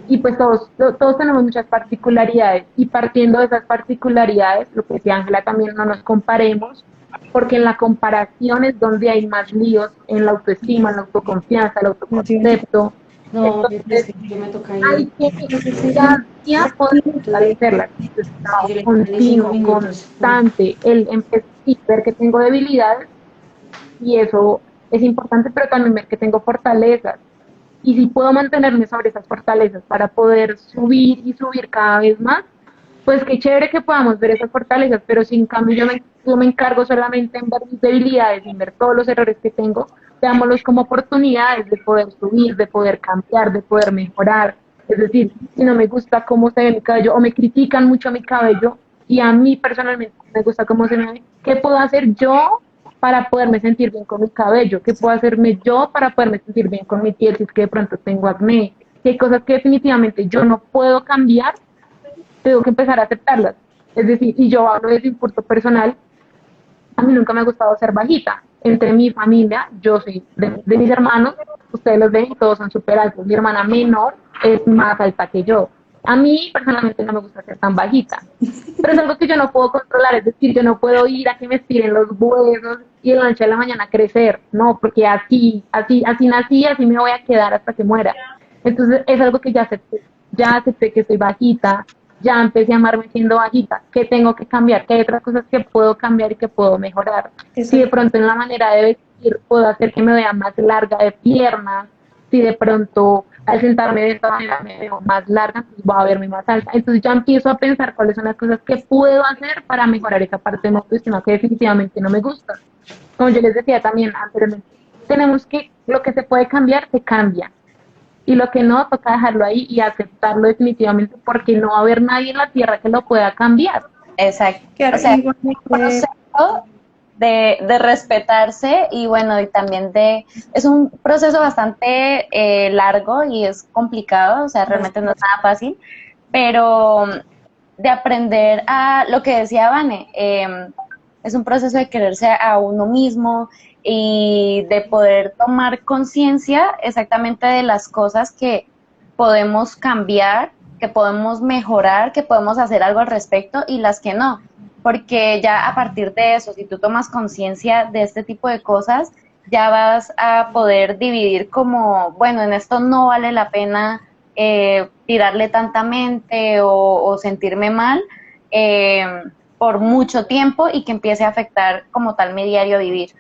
y pues todos tenemos muchas particularidades y partiendo de esas particularidades, lo que decía Ángela también, no nos comparemos, porque en la comparación es donde hay más líos en la autoestima, en la autoconfianza, el autoconcepto. No, es Entonces que yo me toca hay ir. que No sé si cada día poder minutos. fortalecerlas, el trabajo Yo le gané 5 continuo, minutos. No. constante, el empezar y ver que tengo debilidades y eso es importante, pero también ver que tengo fortalezas y si puedo mantenerme sobre esas fortalezas para poder subir y subir cada vez más, pues qué chévere que podamos ver esas fortalezas, pero si en cambio yo me encargo solamente en ver mis debilidades, en ver todos los errores que tengo, veámoslos como oportunidades de poder subir, de poder cambiar, de poder mejorar. Es decir, si no me gusta cómo se ve mi cabello o me critican mucho mi cabello y a mí personalmente me gusta cómo se me ve, ¿qué puedo hacer yo para poderme sentir bien con mi cabello? ¿Qué puedo hacerme yo para poderme sentir bien con mi piel si es que de pronto tengo acné? Si hay cosas que definitivamente yo no puedo cambiar, tengo que empezar a aceptarlas. Es decir, y yo hablo desde un punto personal, a mí nunca me ha gustado ser bajita. Entre mi familia, yo soy de mis hermanos, ustedes los ven y todos son súper altos. Mi hermana menor es más alta que yo. A mí personalmente no me gusta ser tan bajita, pero es algo que yo no puedo controlar, es decir, yo no puedo ir a que me estiren los huesos y en la noche de la mañana crecer, no, porque así nací, así me voy a quedar hasta que muera. Entonces es algo que ya acepté que soy bajita, ya empecé a amarme siendo bajita, que tengo que cambiar, que hay otras cosas que puedo cambiar y que puedo mejorar. Si de Exacto. pronto en la manera de vestir puedo hacer que me vea más larga de piernas, si de pronto al sentarme de esta manera me veo más larga, pues voy a verme más alta. Entonces ya empiezo a pensar cuáles son las cosas que puedo hacer para mejorar esa parte de mi autoestima que definitivamente no me gusta. Como yo les decía también anteriormente, tenemos que, lo que se puede cambiar, se cambia y lo que no, toca dejarlo ahí y aceptarlo definitivamente porque no va a haber nadie en la tierra que lo pueda cambiar. Exacto. O Claro, sea, un igualmente, proceso de respetarse y bueno, y también es un proceso bastante largo y es complicado, o sea, realmente no es nada fácil, pero de aprender a lo que decía Vane, es un proceso de quererse a uno mismo y de poder tomar conciencia exactamente de las cosas que podemos cambiar, que podemos mejorar, que podemos hacer algo al respecto y las que no. Porque ya a partir de eso, si tú tomas conciencia de este tipo de cosas, ya vas a poder dividir como, bueno, en esto no vale la pena tirarle tanta mente o sentirme mal eh, por mucho tiempo y que empiece a afectar como tal mi diario vivir.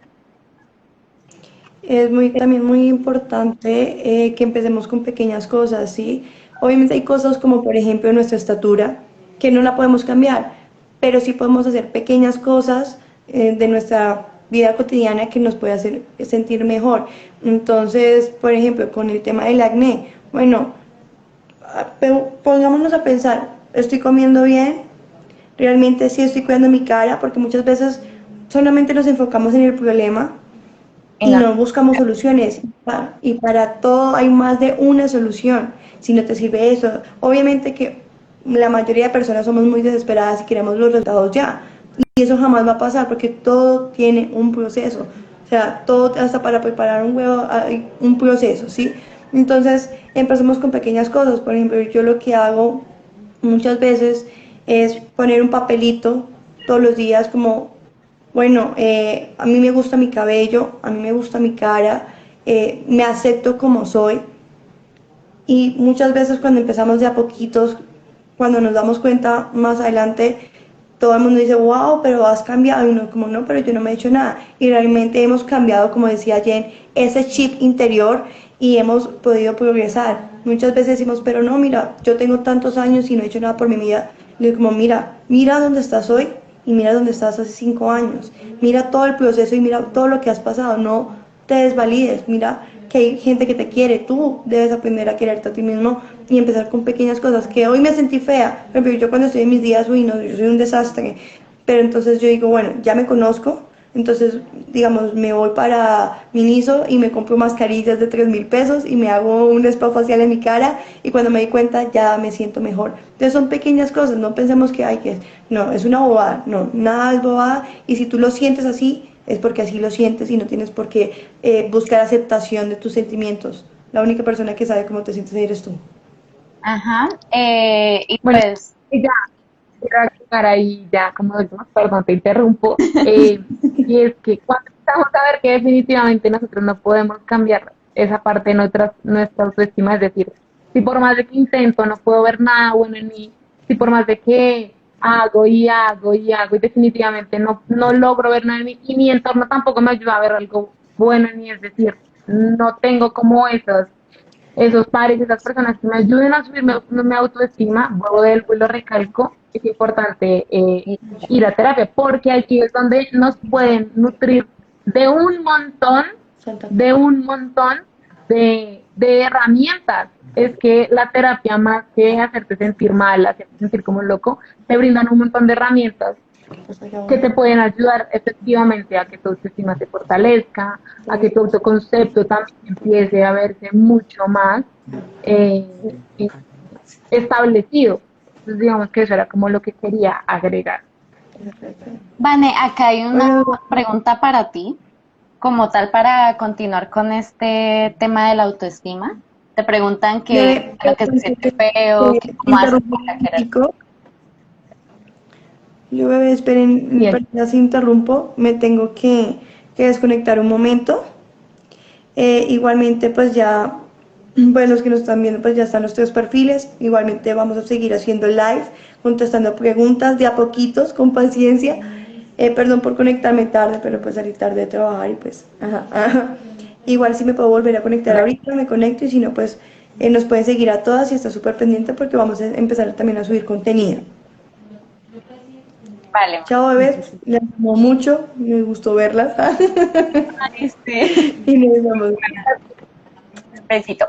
es también muy importante que empecemos con pequeñas cosas, ¿sí? Obviamente hay cosas como por ejemplo nuestra estatura, que no la podemos cambiar, pero sí podemos hacer pequeñas cosas de nuestra vida cotidiana que nos puede hacer sentir mejor. Entonces, por ejemplo, con el tema del acné, bueno, pero pongámonos a pensar, ¿estoy comiendo bien? ¿Realmente sí estoy cuidando mi cara? Porque muchas veces solamente nos enfocamos en el problema y no buscamos soluciones. Y para todo hay más de una solución. Si no te sirve eso, obviamente que la mayoría de personas somos muy desesperadas y queremos los resultados ya. Y eso jamás va a pasar porque todo tiene un proceso. O sea, todo, hasta para preparar un huevo hay un proceso, ¿sí? Entonces, empecemos con pequeñas cosas. Por ejemplo, yo lo que hago muchas veces es poner un papelito todos los días como, bueno, a mí me gusta mi cabello, a mí me gusta mi cara, me acepto como soy. Y muchas veces cuando empezamos de a poquitos, cuando nos damos cuenta más adelante, todo el mundo dice, wow, pero has cambiado. Y uno como, no, pero yo no me he hecho nada. Y realmente hemos cambiado, como decía Jen, ese chip interior y hemos podido progresar. Muchas veces decimos, pero no, mira, yo tengo tantos años y no he hecho nada por mi vida. Y digo como, mira dónde estás hoy y mira dónde estás hace 5 años. Mira todo el proceso y mira todo lo que has pasado. No te desvalides, mira que hay gente que te quiere, tú debes aprender a quererte a ti mismo y empezar con pequeñas cosas, que hoy me sentí fea, por ejemplo, yo cuando estoy en mis días, uy, no, yo soy un desastre, pero entonces yo digo, bueno, ya me conozco, entonces, digamos, me voy para Miniso y me compro mascarillas de 3.000 pesos y me hago un spa facial en mi cara y cuando me di cuenta ya me siento mejor. Entonces son pequeñas cosas, no pensemos que hay que, no, es una bobada, no, nada es bobada y si tú lo sientes así, es porque así lo sientes y no tienes por qué buscar aceptación de tus sentimientos. La única persona que sabe cómo te sientes eres tú. Ajá. Y Bueno, pues, y ya, quiero agregar ahí ya como último, perdón, te interrumpo, y es que cuando empezamos a ver que definitivamente nosotros no podemos cambiar esa parte de nuestra autoestima, es decir, si por más de que intento no puedo ver nada bueno en mí, si por más de que hago y hago y hago y definitivamente no logro ver nada en mí y mi entorno tampoco me ayuda a ver algo bueno en mí, es decir, no tengo como esos pares, esas personas que me ayuden a subir mi autoestima, vuelvo y lo recalco, es importante ir a terapia, porque aquí es donde nos pueden nutrir de un montón, Santa de un montón de herramientas. Es que la terapia, más que hacerte sentir mal, hacerte sentir como loco, te brindan un montón de herramientas que te pueden ayudar efectivamente a que tu autoestima se fortalezca, a que tu autoconcepto también empiece a verse mucho más eh, establecido. Entonces, digamos que eso era como lo que quería agregar. Vane, acá hay una Bueno, pregunta para ti, como tal para continuar con este tema de la autoestima. Te preguntan bebé, que lo que se perdón, siente feo, que te cómo haces interrumpo un para querer. momentico. Yo, bebé, esperen, Bien, perdón, ya se interrumpo, me tengo que desconectar un momento. Igualmente, pues ya, pues los que nos están viendo, pues ya están los tres perfiles. Igualmente vamos a seguir haciendo live, contestando preguntas de a poquitos, con paciencia. Perdón por conectarme tarde, pero pues salí tarde de trabajar y pues, ajá, ajá. Igual si me puedo volver a conectar ahorita, me conecto y si no, pues nos pueden seguir a todas y está súper pendiente porque vamos a empezar también a subir contenido. Vale, Chao, bebés, les amo mucho, me gustó verlas este, y nos vemos. besito.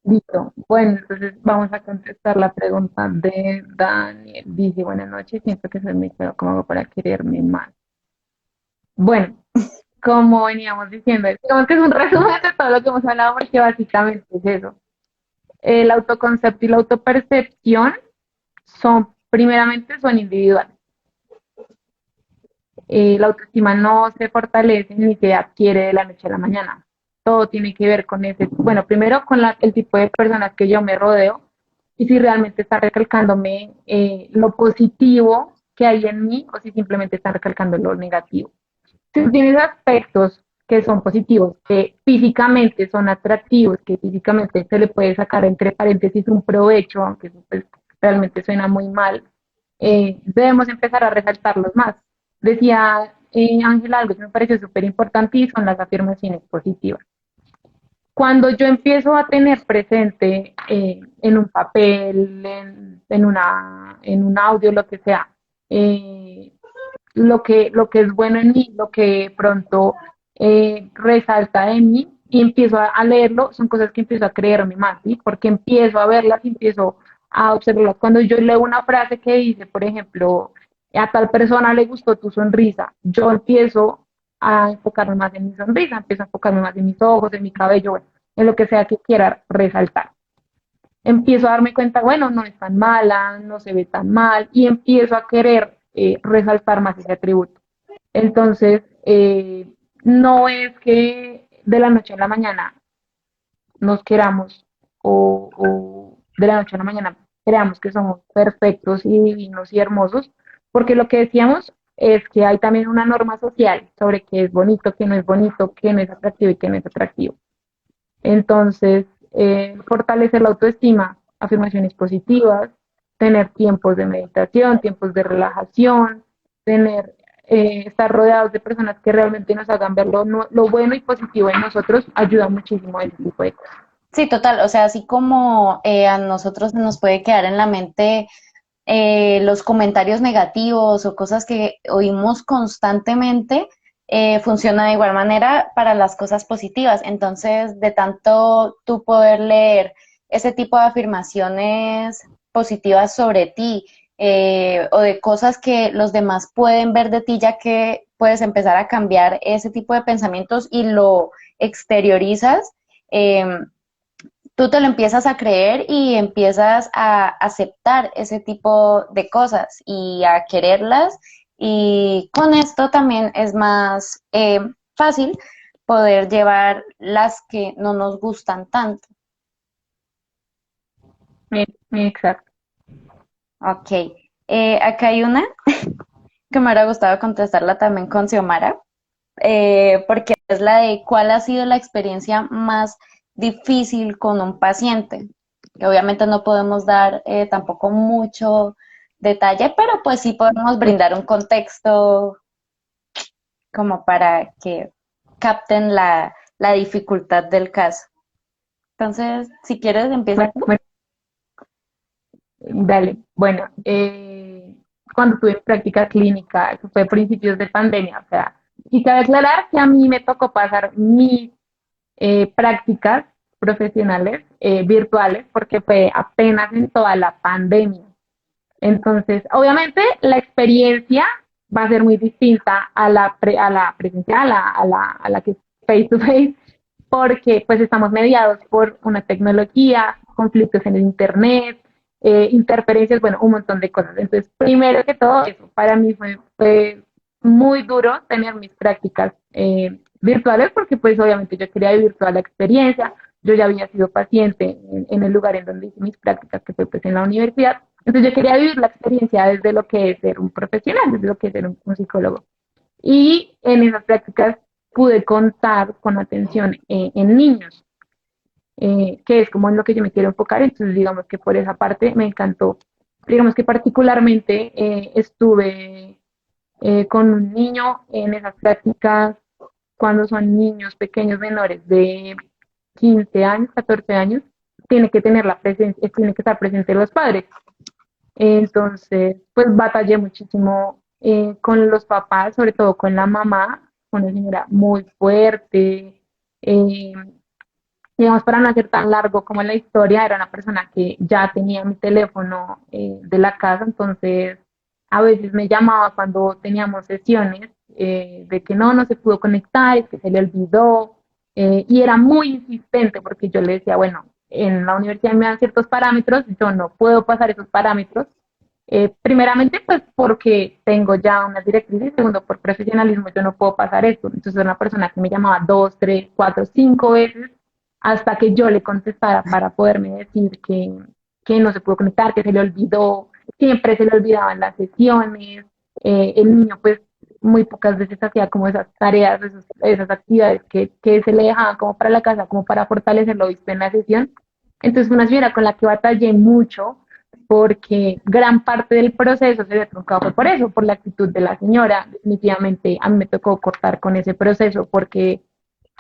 listo. Bueno, entonces vamos a contestar la pregunta de Daniel. Dice, buenas noches, siento que soy muy feo, ¿cómo hago para quererme más? Bueno, como veníamos diciendo, digamos que es un resumen de todo lo que hemos hablado, porque básicamente es eso. El autoconcepto y la autopercepción son individuales. La autoestima no se fortalece ni se adquiere de la noche a la mañana. Todo tiene que ver con ese, bueno, primero con el tipo de personas que yo me rodeo y si realmente está recalcándome lo positivo que hay en mí o si simplemente están recalcando lo negativo. Si tienes aspectos que son positivos, que físicamente son atractivos, que físicamente se le puede sacar entre paréntesis un provecho, aunque eso pues, realmente suena muy mal, debemos empezar a resaltarlos más. Decía Ángela algo que me pareció súper importante y son las afirmaciones positivas. Cuando yo empiezo a tener presente en un papel, en un audio, lo que sea, eh, lo que es bueno en mí, lo que pronto resalta de mí y empiezo a leerlo, son cosas que empiezo a creerme más, ¿sí? Porque empiezo a verlas y empiezo a observarlas. Cuando yo leo una frase que dice, por ejemplo, a tal persona le gustó tu sonrisa, yo empiezo a enfocarme más en mi sonrisa, empiezo a enfocarme más en mis ojos, en mi cabello, bueno, en lo que sea que quiera resaltar. Empiezo a darme cuenta, bueno, no es tan mala, no se ve tan mal, y empiezo a querer resaltar más ese atributo. Entonces, no es que de la noche a la mañana nos queramos o de la noche a la mañana creamos que somos perfectos y divinos y hermosos, porque lo que decíamos es que hay también una norma social sobre qué es bonito, qué no es bonito, qué no es atractivo y qué no es atractivo. Entonces, fortalecer la autoestima, afirmaciones positivas, tener tiempos de meditación, tiempos de relajación, tener, estar rodeados de personas que realmente nos hagan ver lo bueno y positivo en nosotros, ayuda muchísimo a ese tipo de cosas. Sí, total. O sea, así como a nosotros nos puede quedar en la mente los comentarios negativos o cosas que oímos constantemente, funciona de igual manera para las cosas positivas. Entonces, de tanto tú poder leer ese tipo de afirmaciones positivas sobre ti, o de cosas que los demás pueden ver de ti, ya que puedes empezar a cambiar ese tipo de pensamientos y lo exteriorizas. Tú te lo empiezas a creer y empiezas a aceptar ese tipo de cosas y a quererlas, y con esto también es más fácil poder llevar las que no nos gustan tanto. Exacto. Ok, acá hay una que me hubiera gustado contestarla también con Xiomara, porque es la de cuál ha sido la experiencia más difícil con un paciente. Que obviamente no podemos dar tampoco mucho detalle, pero pues sí podemos brindar un contexto como para que capten la dificultad del caso. Entonces, si quieres, empieza Bueno, tú. bueno, dale. Bueno, cuando tuve práctica clínica, eso fue a principios de pandemia, o sea, y cabe aclarar que a mí me tocó pasar mis prácticas profesionales virtuales porque fue apenas en toda la pandemia. Entonces, obviamente, la experiencia va a ser muy distinta a la presencial, a la que es face to face, porque pues estamos mediados por una tecnología, conflictos en el internet, interferencias, bueno, un montón de cosas. Entonces, primero que todo, eso para mí fue muy duro tener mis prácticas virtuales porque pues obviamente yo quería vivir toda la experiencia, yo ya había sido paciente en el lugar en donde hice mis prácticas, que fue pues en la universidad, entonces yo quería vivir la experiencia desde lo que es ser un profesional, desde lo que es ser un psicólogo. Y en esas prácticas pude contar con atención en niños, que es como en lo que yo me quiero enfocar, entonces digamos que por esa parte me encantó. Digamos que particularmente estuve con un niño en esas prácticas cuando son niños pequeños menores de 15 años, 14 años, tiene que tener la presencia, tiene que estar presente los padres. Entonces, pues batallé muchísimo con los papás, sobre todo con la mamá, una señora muy fuerte. eh, digamos, para no hacer tan largo como la historia, era una persona que ya tenía mi teléfono de la casa, entonces a veces me llamaba cuando teníamos sesiones de que no se pudo conectar, es que se le olvidó, y era muy insistente porque yo le decía, bueno, en la universidad me dan ciertos parámetros, yo no puedo pasar esos parámetros, primeramente, pues porque tengo ya unas directrices, segundo, por profesionalismo, yo no puedo pasar esto. Entonces, era una persona que me llamaba 2, 3, 4, 5 veces hasta que yo le contestara para poderme decir que no se pudo conectar, que se le olvidó, siempre se le olvidaban las sesiones. El niño, pues, muy pocas veces hacía como esas tareas, esas actividades que se le dejaban como para la casa, como para fortalecer lo visto en la sesión. Entonces, fue una señora con la que batallé mucho porque gran parte del proceso se ve truncado fue por eso, por la actitud de la señora. Definitivamente a mí me tocó cortar con ese proceso porque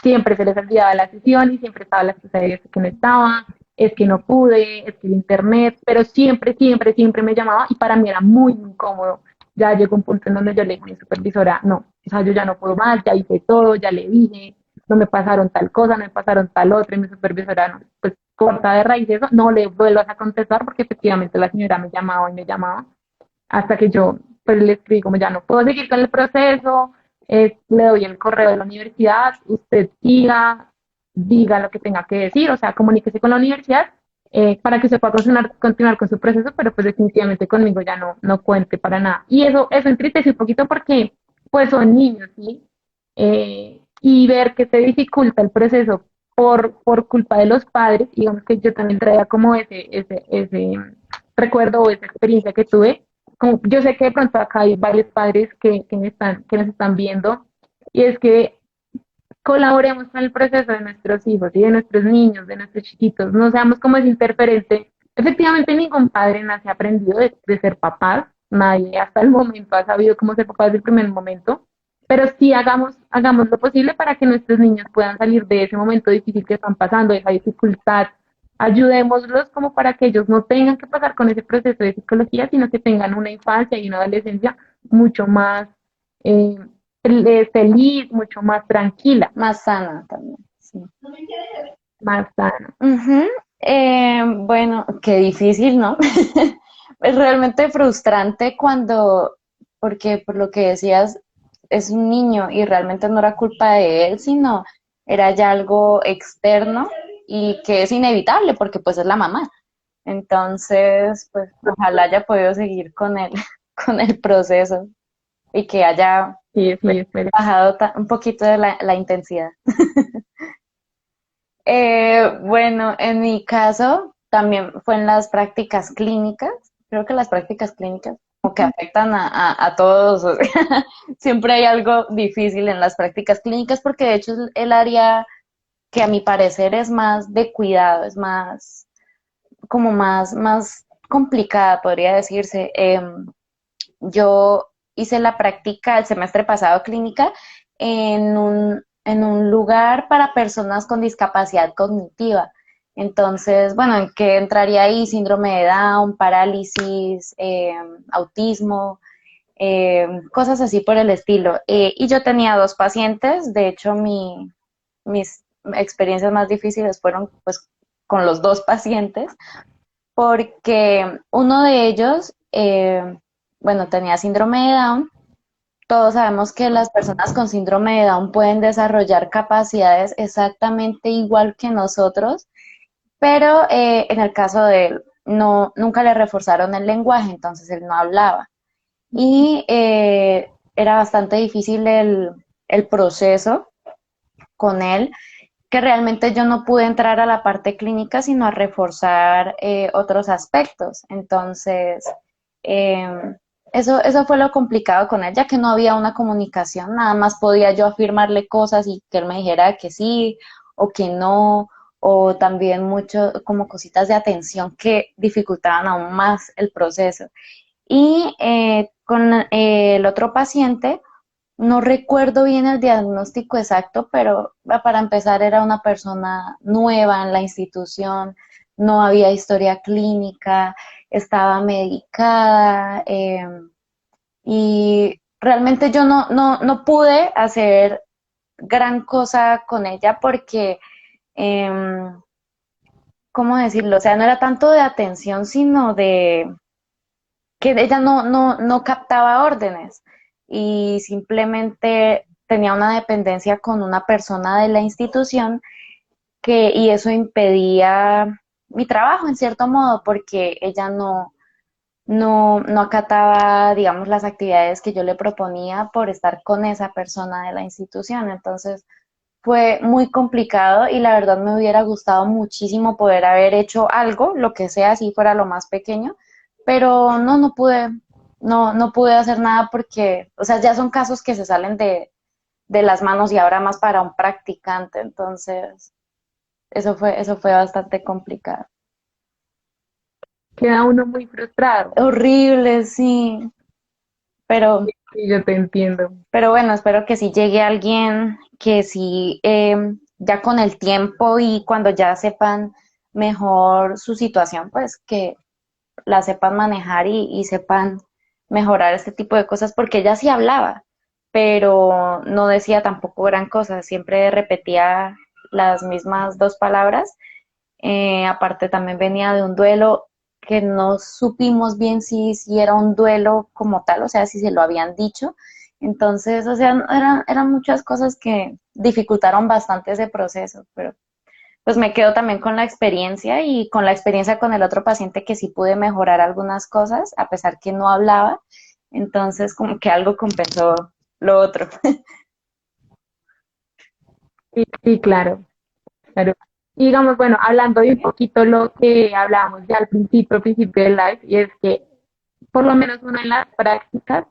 siempre se les olvidaba la sesión y siempre estaba la excusa de que no estaba, es que no pude, es que el internet, pero siempre, siempre, siempre me llamaba y para mí era muy incómodo. Ya llegó un punto en donde yo le dije a mi supervisora, no, o sea, yo ya no puedo más, ya hice todo, ya le dije, no me pasaron tal cosa, no me pasaron tal otra, y mi supervisora, no, pues corta de raíz eso, no le vuelvas a contestar porque efectivamente la señora me llamaba y me llamaba hasta que yo pues le escribí como ya no puedo seguir con el proceso, le doy el correo de la universidad, usted siga, diga lo que tenga que decir, o sea, comuníquese con la universidad para que se pueda continuar con su proceso, pero pues definitivamente conmigo ya no cuente para nada. Y eso entristece un poquito porque pues son niños, ¿sí? Y ver que se dificulta el proceso por culpa de los padres, digamos que yo también traía como ese recuerdo o esa experiencia que tuve. Como, yo sé que de pronto acá hay varios padres que nos están viendo, y es que colaboremos con el proceso de nuestros hijos y de nuestros niños, de nuestros chiquitos, no seamos como ese interferente. Efectivamente, ningún padre nace aprendido de ser papás, nadie hasta el momento ha sabido cómo ser papás del primer momento, pero sí hagamos lo posible para que nuestros niños puedan salir de ese momento difícil que están pasando, de esa dificultad. Ayudémoslos como para que ellos no tengan que pasar con ese proceso de psicología, sino que tengan una infancia y una adolescencia mucho más eh, feliz, mucho más tranquila, Más sana también, sí. más sana. Ujú. Bueno, qué difícil, ¿no? Es realmente frustrante porque por lo que decías, es un niño y realmente no era culpa de él, sino era ya algo externo y que es inevitable porque pues es la mamá. Entonces, pues ojalá haya podido seguir con con el proceso y que haya Sí, sí, espero. bajado un poquito de la intensidad. Bueno, en mi caso también fue en las prácticas clínicas. Creo que las prácticas clínicas como que afectan a todos. O sea, siempre hay algo difícil en las prácticas clínicas porque de hecho es el área que a mi parecer es más de cuidado, es más como más complicada, podría decirse. Yo hice la práctica el semestre pasado clínica en un lugar para personas con discapacidad cognitiva. Entonces, bueno, ¿en qué entraría ahí? Síndrome de Down, parálisis, autismo, cosas así por el estilo. Y yo tenía dos pacientes, de hecho mis experiencias más difíciles fueron pues con los dos pacientes, porque uno de ellos, bueno, tenía síndrome de Down. Todos sabemos que las personas con síndrome de Down pueden desarrollar capacidades exactamente igual que nosotros, pero en el caso de él, no, nunca le reforzaron el lenguaje, entonces él no hablaba. Y era bastante difícil el proceso con él, que realmente yo no pude entrar a la parte clínica, sino a reforzar otros aspectos. Entonces, eh, eso fue lo complicado con él, ya que no había una comunicación, nada más podía yo afirmarle cosas y que él me dijera que sí o que no, o también mucho como cositas de atención que dificultaban aún más el proceso. Y con el otro paciente, no recuerdo bien el diagnóstico exacto, pero para empezar era una persona nueva en la institución, no había historia clínica, estaba medicada, y realmente yo no pude hacer gran cosa con ella porque, em, ¿cómo decirlo? O sea, no era tanto de atención, sino de que ella no captaba órdenes y simplemente tenía una dependencia con una persona de la institución y eso impedía mi trabajo en cierto modo porque ella no acataba, digamos, las actividades que yo le proponía por estar con esa persona de la institución. Entonces fue muy complicado y la verdad me hubiera gustado muchísimo poder haber hecho algo, lo que sea, si fuera lo más pequeño, pero no pude, no pude hacer nada porque, o sea, ya son casos que se salen de las manos y ahora más para un practicante, entonces eso fue bastante complicado. Queda uno muy frustrado. Horrible, sí, pero Y yo te entiendo. Pero bueno, espero que sí llegue alguien que sí, ya con el tiempo y cuando ya sepan mejor su situación, pues que la sepan manejar y sepan mejorar este tipo de cosas, porque ella sí hablaba, pero no decía tampoco gran cosa, siempre repetía las mismas dos palabras. Aparte también venía de un duelo que no supimos bien si era un duelo como tal, o sea, si se lo habían dicho. Entonces, o sea, eran muchas cosas que dificultaron bastante ese proceso, pero pues me quedo también con la experiencia y con la experiencia con el otro paciente que sí pude mejorar algunas cosas, a pesar que no hablaba. Entonces, como que algo compensó lo otro. Sí, sí, claro, claro. Y digamos, bueno, hablando de un poquito lo que hablábamos ya al principio del live, y es que por lo menos uno en las prácticas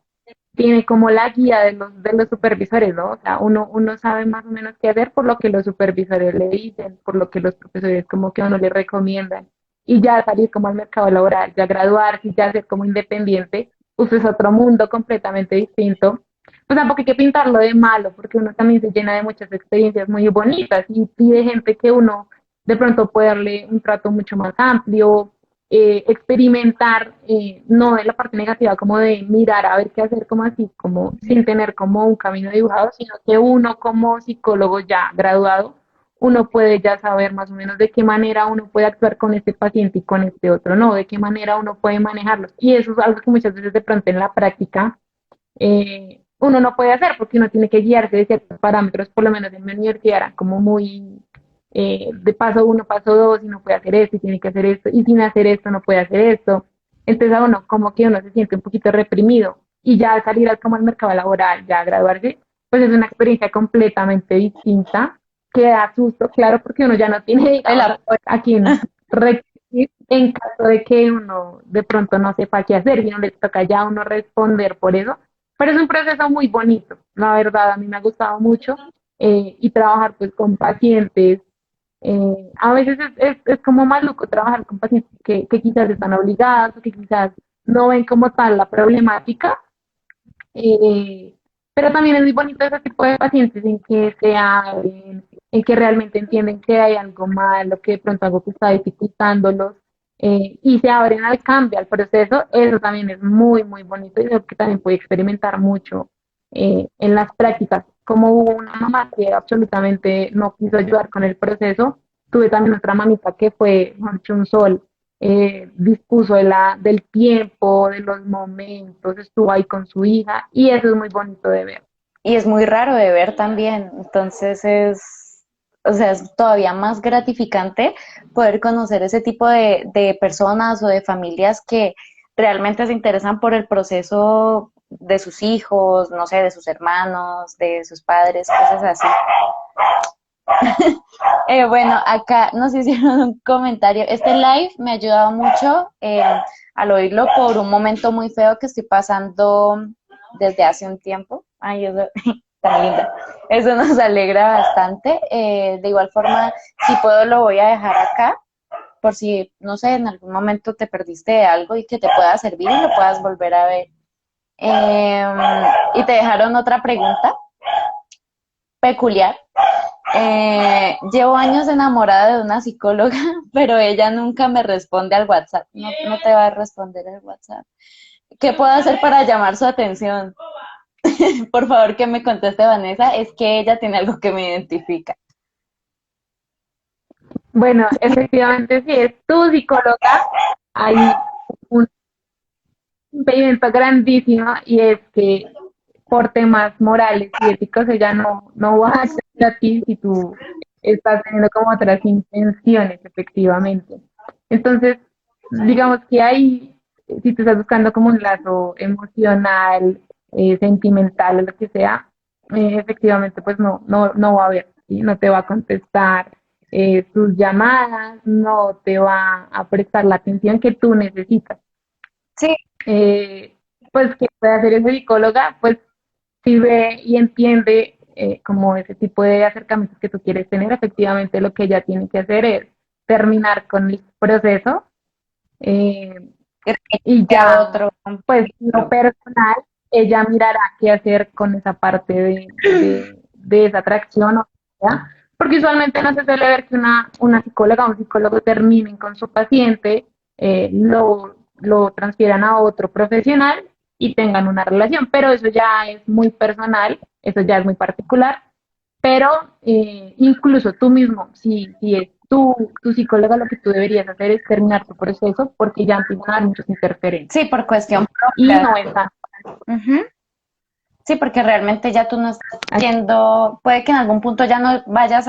tiene como la guía de los supervisores, ¿no? O sea, uno sabe más o menos qué hacer por lo que los supervisores le dicen, por lo que los profesores como que a uno le recomiendan. Y ya salir como al mercado laboral, ya graduarse, ya ser como independiente, pues es otro mundo completamente distinto. Pues tampoco hay que pintarlo de malo, porque uno también se llena de muchas experiencias muy bonitas y de gente que uno de pronto puede darle un trato mucho más amplio, experimentar, no de la parte negativa, como de mirar a ver qué hacer, como así, como sin tener como un camino dibujado, sino que uno como psicólogo ya graduado, uno puede ya saber más o menos de qué manera uno puede actuar con este paciente y con este otro, no, de qué manera uno puede manejarlos. Y eso es algo que muchas veces de pronto en la práctica uno no puede hacer porque uno tiene que guiarse de ciertos parámetros, por lo menos en mi universidad era como muy de paso uno, paso dos, y no puede hacer esto, y tiene que hacer esto, y sin hacer esto no puede hacer esto. Entonces a uno como que uno se siente un poquito reprimido y ya al salir como al mercado laboral, ya graduarse, pues es una experiencia completamente distinta, que da susto, claro, porque uno ya no tiene, El digamos, apoyo. a quien recurrir en caso de que uno de pronto no sepa qué hacer y no le toca ya a uno responder por eso, pero es un proceso muy bonito, la verdad, a mí me ha gustado mucho y trabajar pues con pacientes. A veces es como maluco trabajar con pacientes que quizás están obligados o que quizás no ven como tal la problemática, eh, pero también es muy bonito ese tipo de pacientes en que se abren, en que realmente entienden que hay algo malo, que de pronto algo que está dificultándolos y se abren al cambio, al proceso. Eso también es muy, muy bonito y creo que también puede experimentar mucho en las prácticas. Como hubo una mamá que absolutamente no quiso ayudar con el proceso, tuve también otra mamita que fue, mejor dicho, un sol, dispuso del tiempo, de los momentos, estuvo ahí con su hija y eso es muy bonito de ver. Y es muy raro de ver también, entonces o sea, es todavía más gratificante poder conocer ese tipo de personas o de familias que realmente se interesan por el proceso de sus hijos, no sé, de sus hermanos, de sus padres, cosas así. Bueno, acá nos hicieron un comentario. Este live me ha ayudado mucho al oírlo por un momento muy feo que estoy pasando desde hace un tiempo. Ay, eso, tan linda. Eso nos alegra bastante. De igual forma, si puedo, lo voy a dejar acá por si, no sé, en algún momento te perdiste de algo y que te pueda servir y lo puedas volver a ver. Y te dejaron otra pregunta peculiar. Llevo años enamorada de una psicóloga, pero ella nunca me responde al WhatsApp. No, no te va a responder el WhatsApp. ¿Qué puedo hacer para llamar su atención? Por favor, que me conteste Vanessa. Es que ella tiene algo que me identifica. Bueno, efectivamente, si es tu psicóloga, hay un impedimento grandísimo y es que por temas morales y éticos ella no va a acceder a ti si tú estás teniendo como otras intenciones, efectivamente. Entonces, digamos que hay, si tú estás buscando como un lazo emocional, sentimental o lo que sea, efectivamente pues no va a haber, ¿sí? No te va a contestar tus llamadas, no te va a prestar la atención que tú necesitas. Sí, Eh, pues, ¿qué puede hacer esa psicóloga? Pues si ve y entiende como ese tipo de acercamientos que tú quieres tener, efectivamente lo que ella tiene que hacer es terminar con el proceso eh, y a ya, otro. pues lo personal, ella mirará qué hacer con esa parte de esa atracción, o sea, porque usualmente no se suele ver que una psicóloga o un psicólogo terminen con su paciente, lo transfieran a otro profesional y tengan una relación, pero eso ya es muy personal, eso ya es muy particular, pero incluso tú mismo, si es tu psicóloga, lo que tú deberías hacer es terminar tu proceso porque ya empiezan a haber muchas interferencias Sí, por cuestión y propia. no es tan Ujú. Sí, porque realmente ya tú no estás así. yendo, puede que en algún punto ya no vayas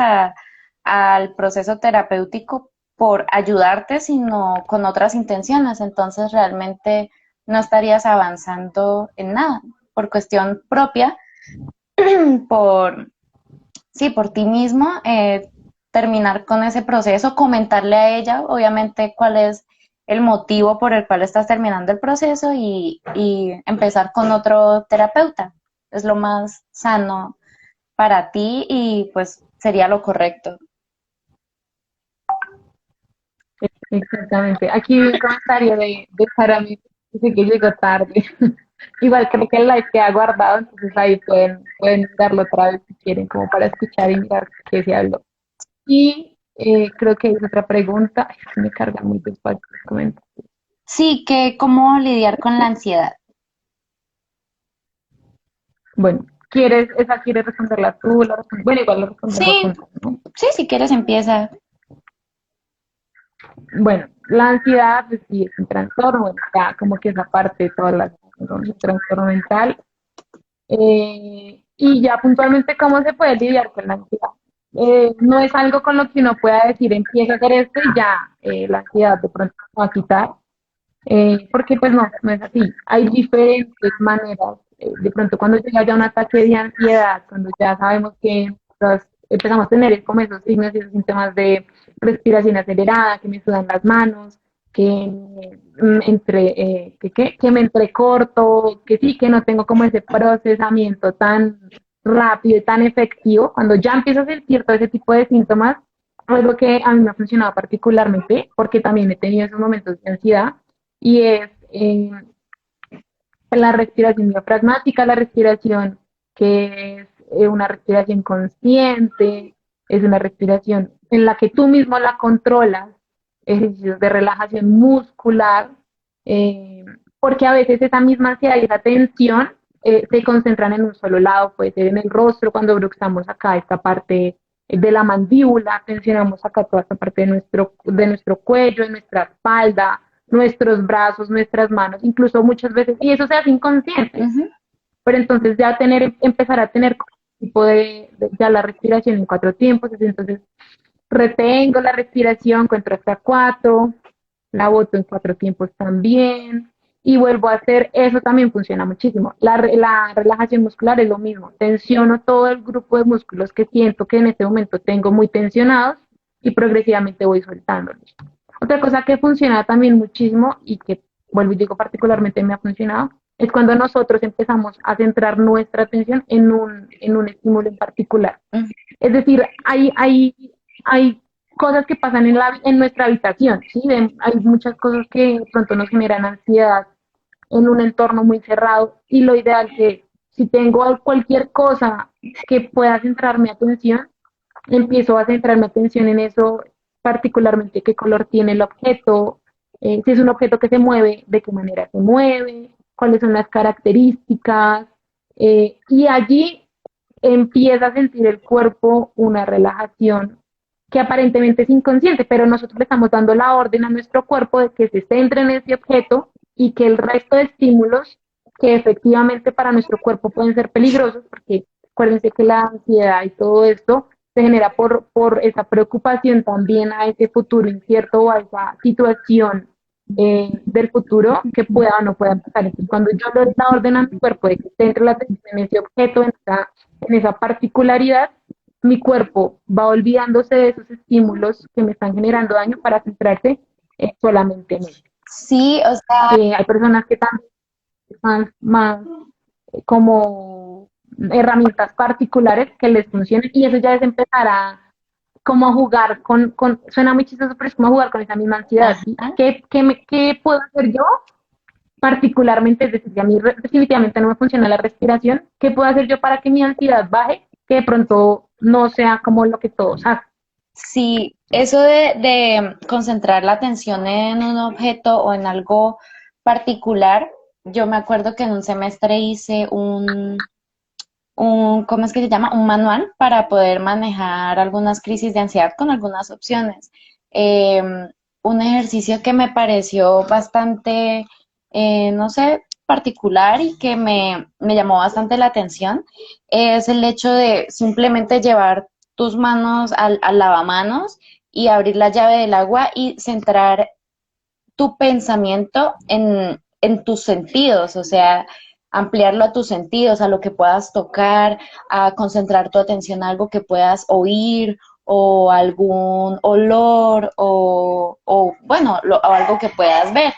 al proceso terapéutico por ayudarte, sino con otras intenciones. Entonces realmente no estarías avanzando en nada por cuestión propia, por, sí, por ti mismo. terminar con ese proceso, comentarle a ella, obviamente, cuál es el motivo por el cual estás terminando el proceso y empezar con otro terapeuta. Es lo más sano para ti y pues sería lo correcto. Exactamente. Aquí vi un comentario de Sarami, dice que llegó tarde. Igual creo que el live queda guardado, entonces ahí pueden darlo otra vez si quieren, como para escuchar y mirar qué se habló. Y creo que hay otra pregunta. Ay, es que me cargan muy despacio los comentarios. Sí, que cómo lidiar con la ansiedad. Bueno, quieres responderla tú? Bueno, igual lo respondemos Sí, juntas, ¿no? sí, si quieres empieza. Bueno, la ansiedad, pues sí, es un trastorno, bueno, ya como que esa parte de todas las, ¿no? Un trastorno mental. Y ya puntualmente, ¿cómo se puede lidiar con la ansiedad? No es algo con lo que uno pueda decir, empieza a hacer esto y ya la ansiedad de pronto se va a quitar, porque pues no es así. Hay diferentes maneras. De pronto cuando llega ya un ataque de ansiedad, cuando ya sabemos que empezamos a tener como esos signos y esos síntomas de respiración acelerada, que me sudan las manos, que que me entrecorto, que sí, que no tengo como ese procesamiento tan rápido y tan efectivo, cuando ya empiezo a sentir todo ese tipo de síntomas, algo que a mí me ha funcionado particularmente, porque también he tenido esos momentos de ansiedad, y es la respiración diafragmática, la respiración que es una respiración consciente, es una respiración en la que tú mismo la controlas, ejercicios de relajación muscular, eh, porque a veces esa misma ansiedad y esa tensión se concentran en un solo lado, puede ser en el rostro, cuando bruxamos acá esta parte de la mandíbula, tensionamos acá toda esta parte de nuestro cuello, de nuestra espalda, nuestros brazos, nuestras manos, incluso muchas veces, y eso se hace inconsciente, Ujú. pero entonces ya empezar a tener tipo ya la respiración en 4 tiempos, entonces retengo la respiración, cuento hasta 4, la boto en 4 tiempos también, y vuelvo a hacer, eso también funciona muchísimo. La relajación muscular es lo mismo, tensiono todo el grupo de músculos que siento que en este momento tengo muy tensionados y progresivamente voy soltándolos. Otra cosa que funciona también muchísimo y que, vuelvo y digo, particularmente me ha funcionado, es cuando nosotros empezamos a centrar nuestra atención en un estímulo en particular. Ujú. Es decir, hay cosas que pasan en nuestra habitación, ¿sí? Hay muchas cosas que de pronto nos generan ansiedad en un entorno muy cerrado y lo ideal que si tengo cualquier cosa que pueda centrar mi atención, empiezo a centrar mi atención en eso, particularmente qué color tiene el objeto, si es un objeto que se mueve, de qué manera se mueve, cuáles son las características, y allí empieza a sentir el cuerpo una relajación que aparentemente es inconsciente, pero nosotros le estamos dando la orden a nuestro cuerpo de que se centre en ese objeto y que el resto de estímulos que efectivamente para nuestro cuerpo pueden ser peligrosos, porque acuérdense que la ansiedad y todo esto se genera por esa preocupación también a ese futuro incierto o a esa situación del futuro que pueda o no pueda pasar. Entonces, cuando yo le doy la orden a mi cuerpo de que centre la atención en ese objeto, en esa particularidad, mi cuerpo va olvidándose de esos estímulos que me están generando daño para centrarse solamente en él. Sí, o sea, Hay personas que también más como herramientas particulares que les funcionen y eso ya es empezar a como a jugar suena muy chistoso, pero es como jugar con esa misma ansiedad, ¿sí? ajá. ¿Qué puedo hacer yo particularmente? Es decir, si a mí definitivamente no me funciona la respiración, ¿qué puedo hacer yo para que mi ansiedad baje? Que de pronto no sea como lo que todos hacen. Sí, eso de concentrar la atención en un objeto o en algo particular, yo me acuerdo que en un semestre hice ¿cómo es que se llama? Un manual para poder manejar algunas crisis de ansiedad con algunas opciones. Un ejercicio que me pareció bastante, no sé, particular y que me llamó bastante la atención es el hecho de simplemente llevar tus manos al lavamanos y abrir la llave del agua y centrar tu pensamiento en tus sentidos, o sea, ampliarlo a tus sentidos, a lo que puedas tocar, a concentrar tu atención a algo que puedas oír o algún olor o bueno, o algo que puedas ver.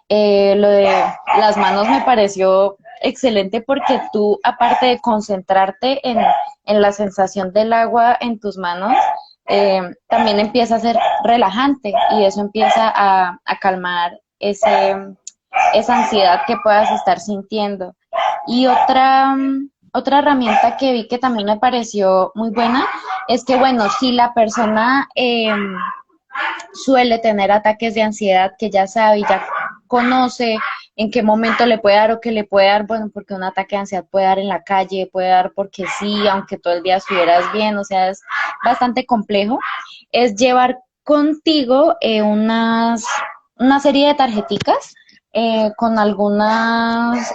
Lo de las manos me pareció excelente porque tú, aparte de concentrarte en la sensación del agua en tus manos, también empieza a ser relajante y eso empieza a calmar esa ansiedad que puedas estar sintiendo. Y otra herramienta que vi que también me pareció muy buena es que, bueno, si la persona suele tener ataques de ansiedad, que ya sabe y ya conoce en qué momento le puede dar o qué le puede dar, bueno, porque un ataque de ansiedad puede dar en la calle, puede dar porque sí, aunque todo el día estuvieras bien, o sea, es bastante complejo, es llevar contigo una serie de tarjeticas con algunas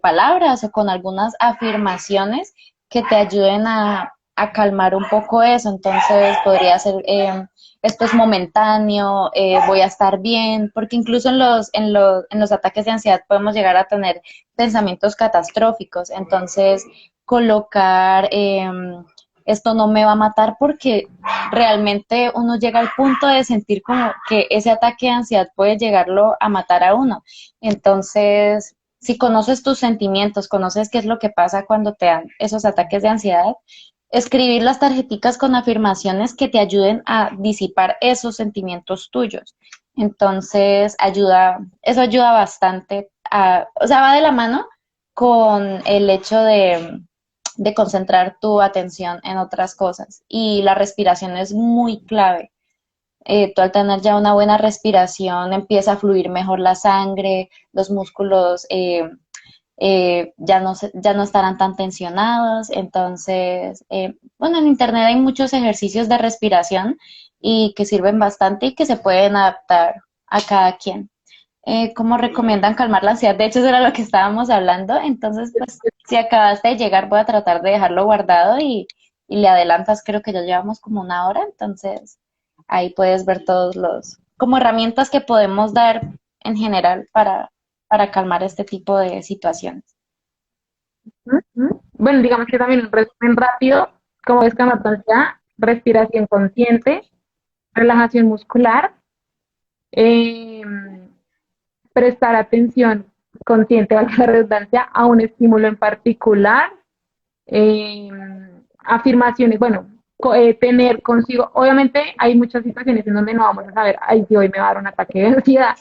palabras o con algunas afirmaciones que te ayuden a calmar un poco eso. Entonces podría ser esto es momentáneo, voy a estar bien, porque incluso en los ataques de ansiedad podemos llegar a tener pensamientos catastróficos. Entonces, colocar esto no me va a matar porque realmente uno llega al punto de sentir como que ese ataque de ansiedad puede llegarlo a matar a uno. Entonces, si conoces tus sentimientos, conoces qué es lo que pasa cuando te dan esos ataques de ansiedad, escribir las tarjeticas con afirmaciones que te ayuden a disipar esos sentimientos tuyos. Entonces, eso ayuda bastante o sea, va de la mano con el hecho de concentrar tu atención en otras cosas. Y la respiración es muy clave. Tú al tener ya una buena respiración empieza a fluir mejor la sangre, los músculos ya no estarán tan tensionados. Entonces, bueno, en internet hay muchos ejercicios de respiración y que sirven bastante y que se pueden adaptar a cada quien. ¿Cómo recomiendan calmar la ansiedad? De hecho, eso era lo que estábamos hablando. Entonces, pues, si acabaste de llegar, voy a tratar de dejarlo guardado y le adelantas, creo que ya llevamos como una hora. Entonces, ahí puedes ver como herramientas que podemos dar en general para calmar este tipo de situaciones. Ujú. Bueno, digamos que también un resumen rápido, como es calmar tu ansiedad, respiración consciente, relajación muscular, eh, prestar atención consciente, valga la redundancia, a un estímulo en particular, eh, afirmaciones, bueno, tener consigo, obviamente hay muchas situaciones en donde no vamos a saber, ay, si hoy me va a dar un ataque de ansiedad,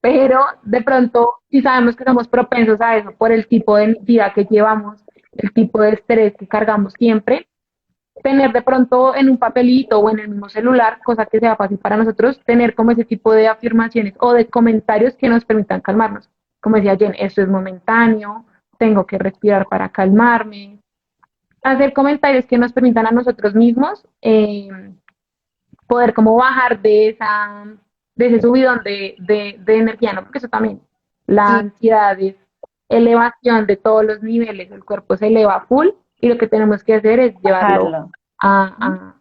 pero de pronto, si sabemos que somos propensos a eso por el tipo de vida que llevamos, el tipo de estrés que cargamos siempre, tener de pronto en un papelito o en el mismo celular, cosa que sea fácil para nosotros, tener como ese tipo de afirmaciones o de comentarios que nos permitan calmarnos. Como decía Jen, esto es momentáneo, tengo que respirar para calmarme. Hacer comentarios que nos permitan a nosotros mismos poder como bajar de ese subidón de energía, ¿no? Porque eso también, la Sí, ansiedad es elevación de todos los niveles, el cuerpo se eleva full y lo que tenemos que hacer es llevarlo bajarlo. a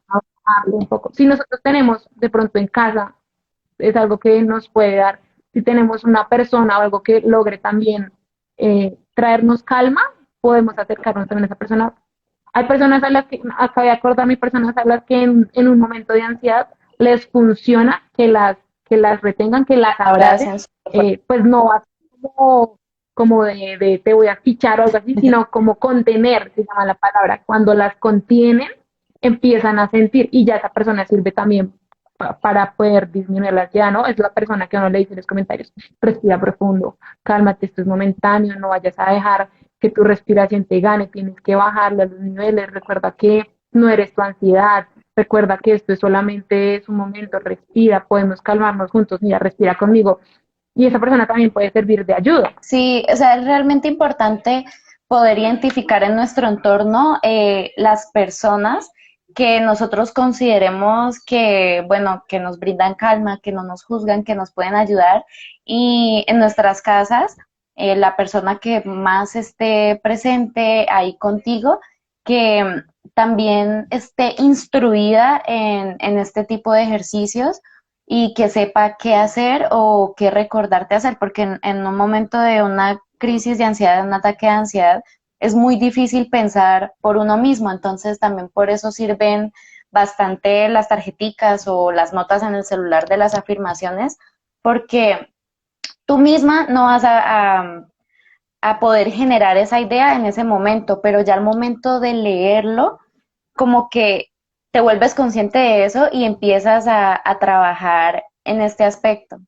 bajarlo un poco. Si nosotros tenemos de pronto en casa, es algo que nos puede dar, si tenemos una persona o algo que logre también traernos calma, podemos acercarnos también a esa persona. Hay personas a las que, acabé de acordarme, personas a las que en un momento de ansiedad les funciona que las retengan, que las abracen, Abracen. pues no va como, como de te voy a fichar o algo así, sino como contener, se llama la palabra. Cuando las contienen, empiezan a sentir y ya esa persona sirve también para poder disminuir la ansiedad, ¿no? Es la persona que uno le dice en los comentarios, respira profundo, cálmate, esto es momentáneo, no vayas a dejar que tu respiración te gane, tienes que bajarle a los niveles, recuerda que no eres tu ansiedad, recuerda que esto es solamente es un momento, respira, podemos calmarnos juntos, mira, respira conmigo. Y esa persona también puede servir de ayuda. Sí, o sea, es realmente importante poder identificar en nuestro entorno las personas que nosotros consideremos que, bueno, que nos brindan calma, que no nos juzgan, que nos pueden ayudar. Y en nuestras casas, la persona que más esté presente ahí contigo, que también esté instruida en este tipo de ejercicios y que sepa qué hacer o qué recordarte hacer, porque en un momento de una crisis de ansiedad, de un ataque de ansiedad, es muy difícil pensar por uno mismo, entonces también por eso sirven bastante las tarjeticas o las notas en el celular de las afirmaciones, porque tú misma no vas a poder generar esa idea en ese momento, pero ya al momento de leerlo, como que te vuelves consciente de eso y empiezas a trabajar en este aspecto.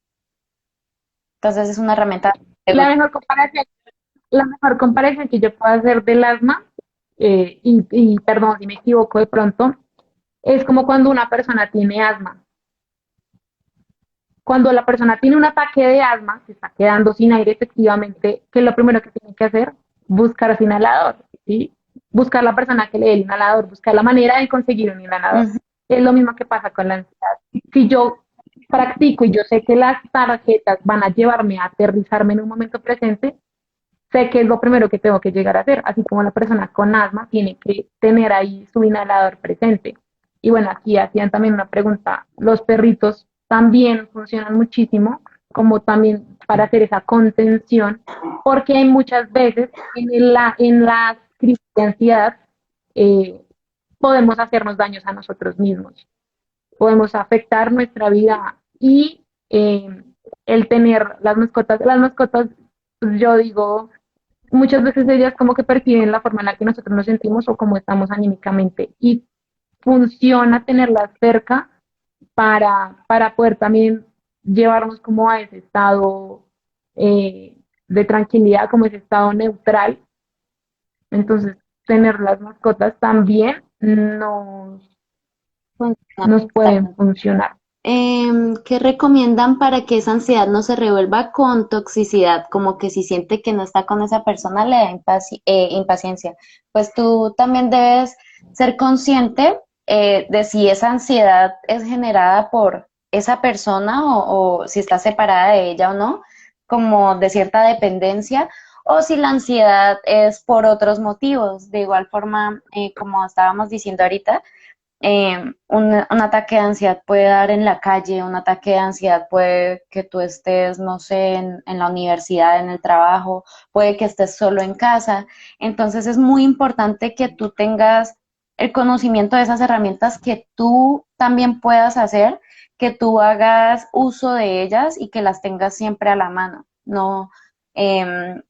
Entonces es una herramienta La útil. mejor comparación, la mejor comparación que yo puedo hacer del asma, y perdón si me equivoco de pronto, es como cuando una persona tiene asma. Cuando la persona tiene un ataque de asma, se está quedando sin aire efectivamente, ¿qué es lo primero que tiene que hacer? Buscar su inhalador, ¿sí? Buscar la persona que le dé el inhalador, buscar la manera de conseguir un inhalador. Ujú. Es lo mismo que pasa con la ansiedad. Si yo practico y yo sé que las tarjetas van a llevarme a aterrizarme en un momento presente, sé que es lo primero que tengo que llegar a hacer, así como la persona con asma tiene que tener ahí su inhalador presente. Y bueno, aquí hacían también una pregunta, los perritos también funcionan muchísimo, como también para hacer esa contención, porque hay muchas veces en la crisis de ansiedad eh, podemos hacernos daños a nosotros mismos, podemos afectar nuestra vida y el tener las mascotas, pues yo digo, muchas veces ellas como que perciben la forma en la que nosotros nos sentimos o cómo estamos anímicamente y funciona tenerlas cerca para poder también llevarnos como a ese estado de tranquilidad, como ese estado neutral. Entonces, tener las mascotas también Funciona nos pueden bastante. funcionar. ¿Qué recomiendan para que esa ansiedad no se revuelva con toxicidad? Como que si siente que no está con esa persona, le da impaciencia. Pues tú también debes ser consciente de si esa ansiedad es generada por esa persona o si está separada de ella o no, como de cierta dependencia, o si la ansiedad es por otros motivos. De igual forma, como estábamos diciendo ahorita, un ataque de ansiedad puede dar en la calle, un ataque de ansiedad puede que tú estés, no sé, en la universidad, en el trabajo, puede que estés solo en casa. Entonces es muy importante que tú tengas el conocimiento de esas herramientas que tú también puedas hacer, que tú hagas uso de ellas y que las tengas siempre a la mano. No,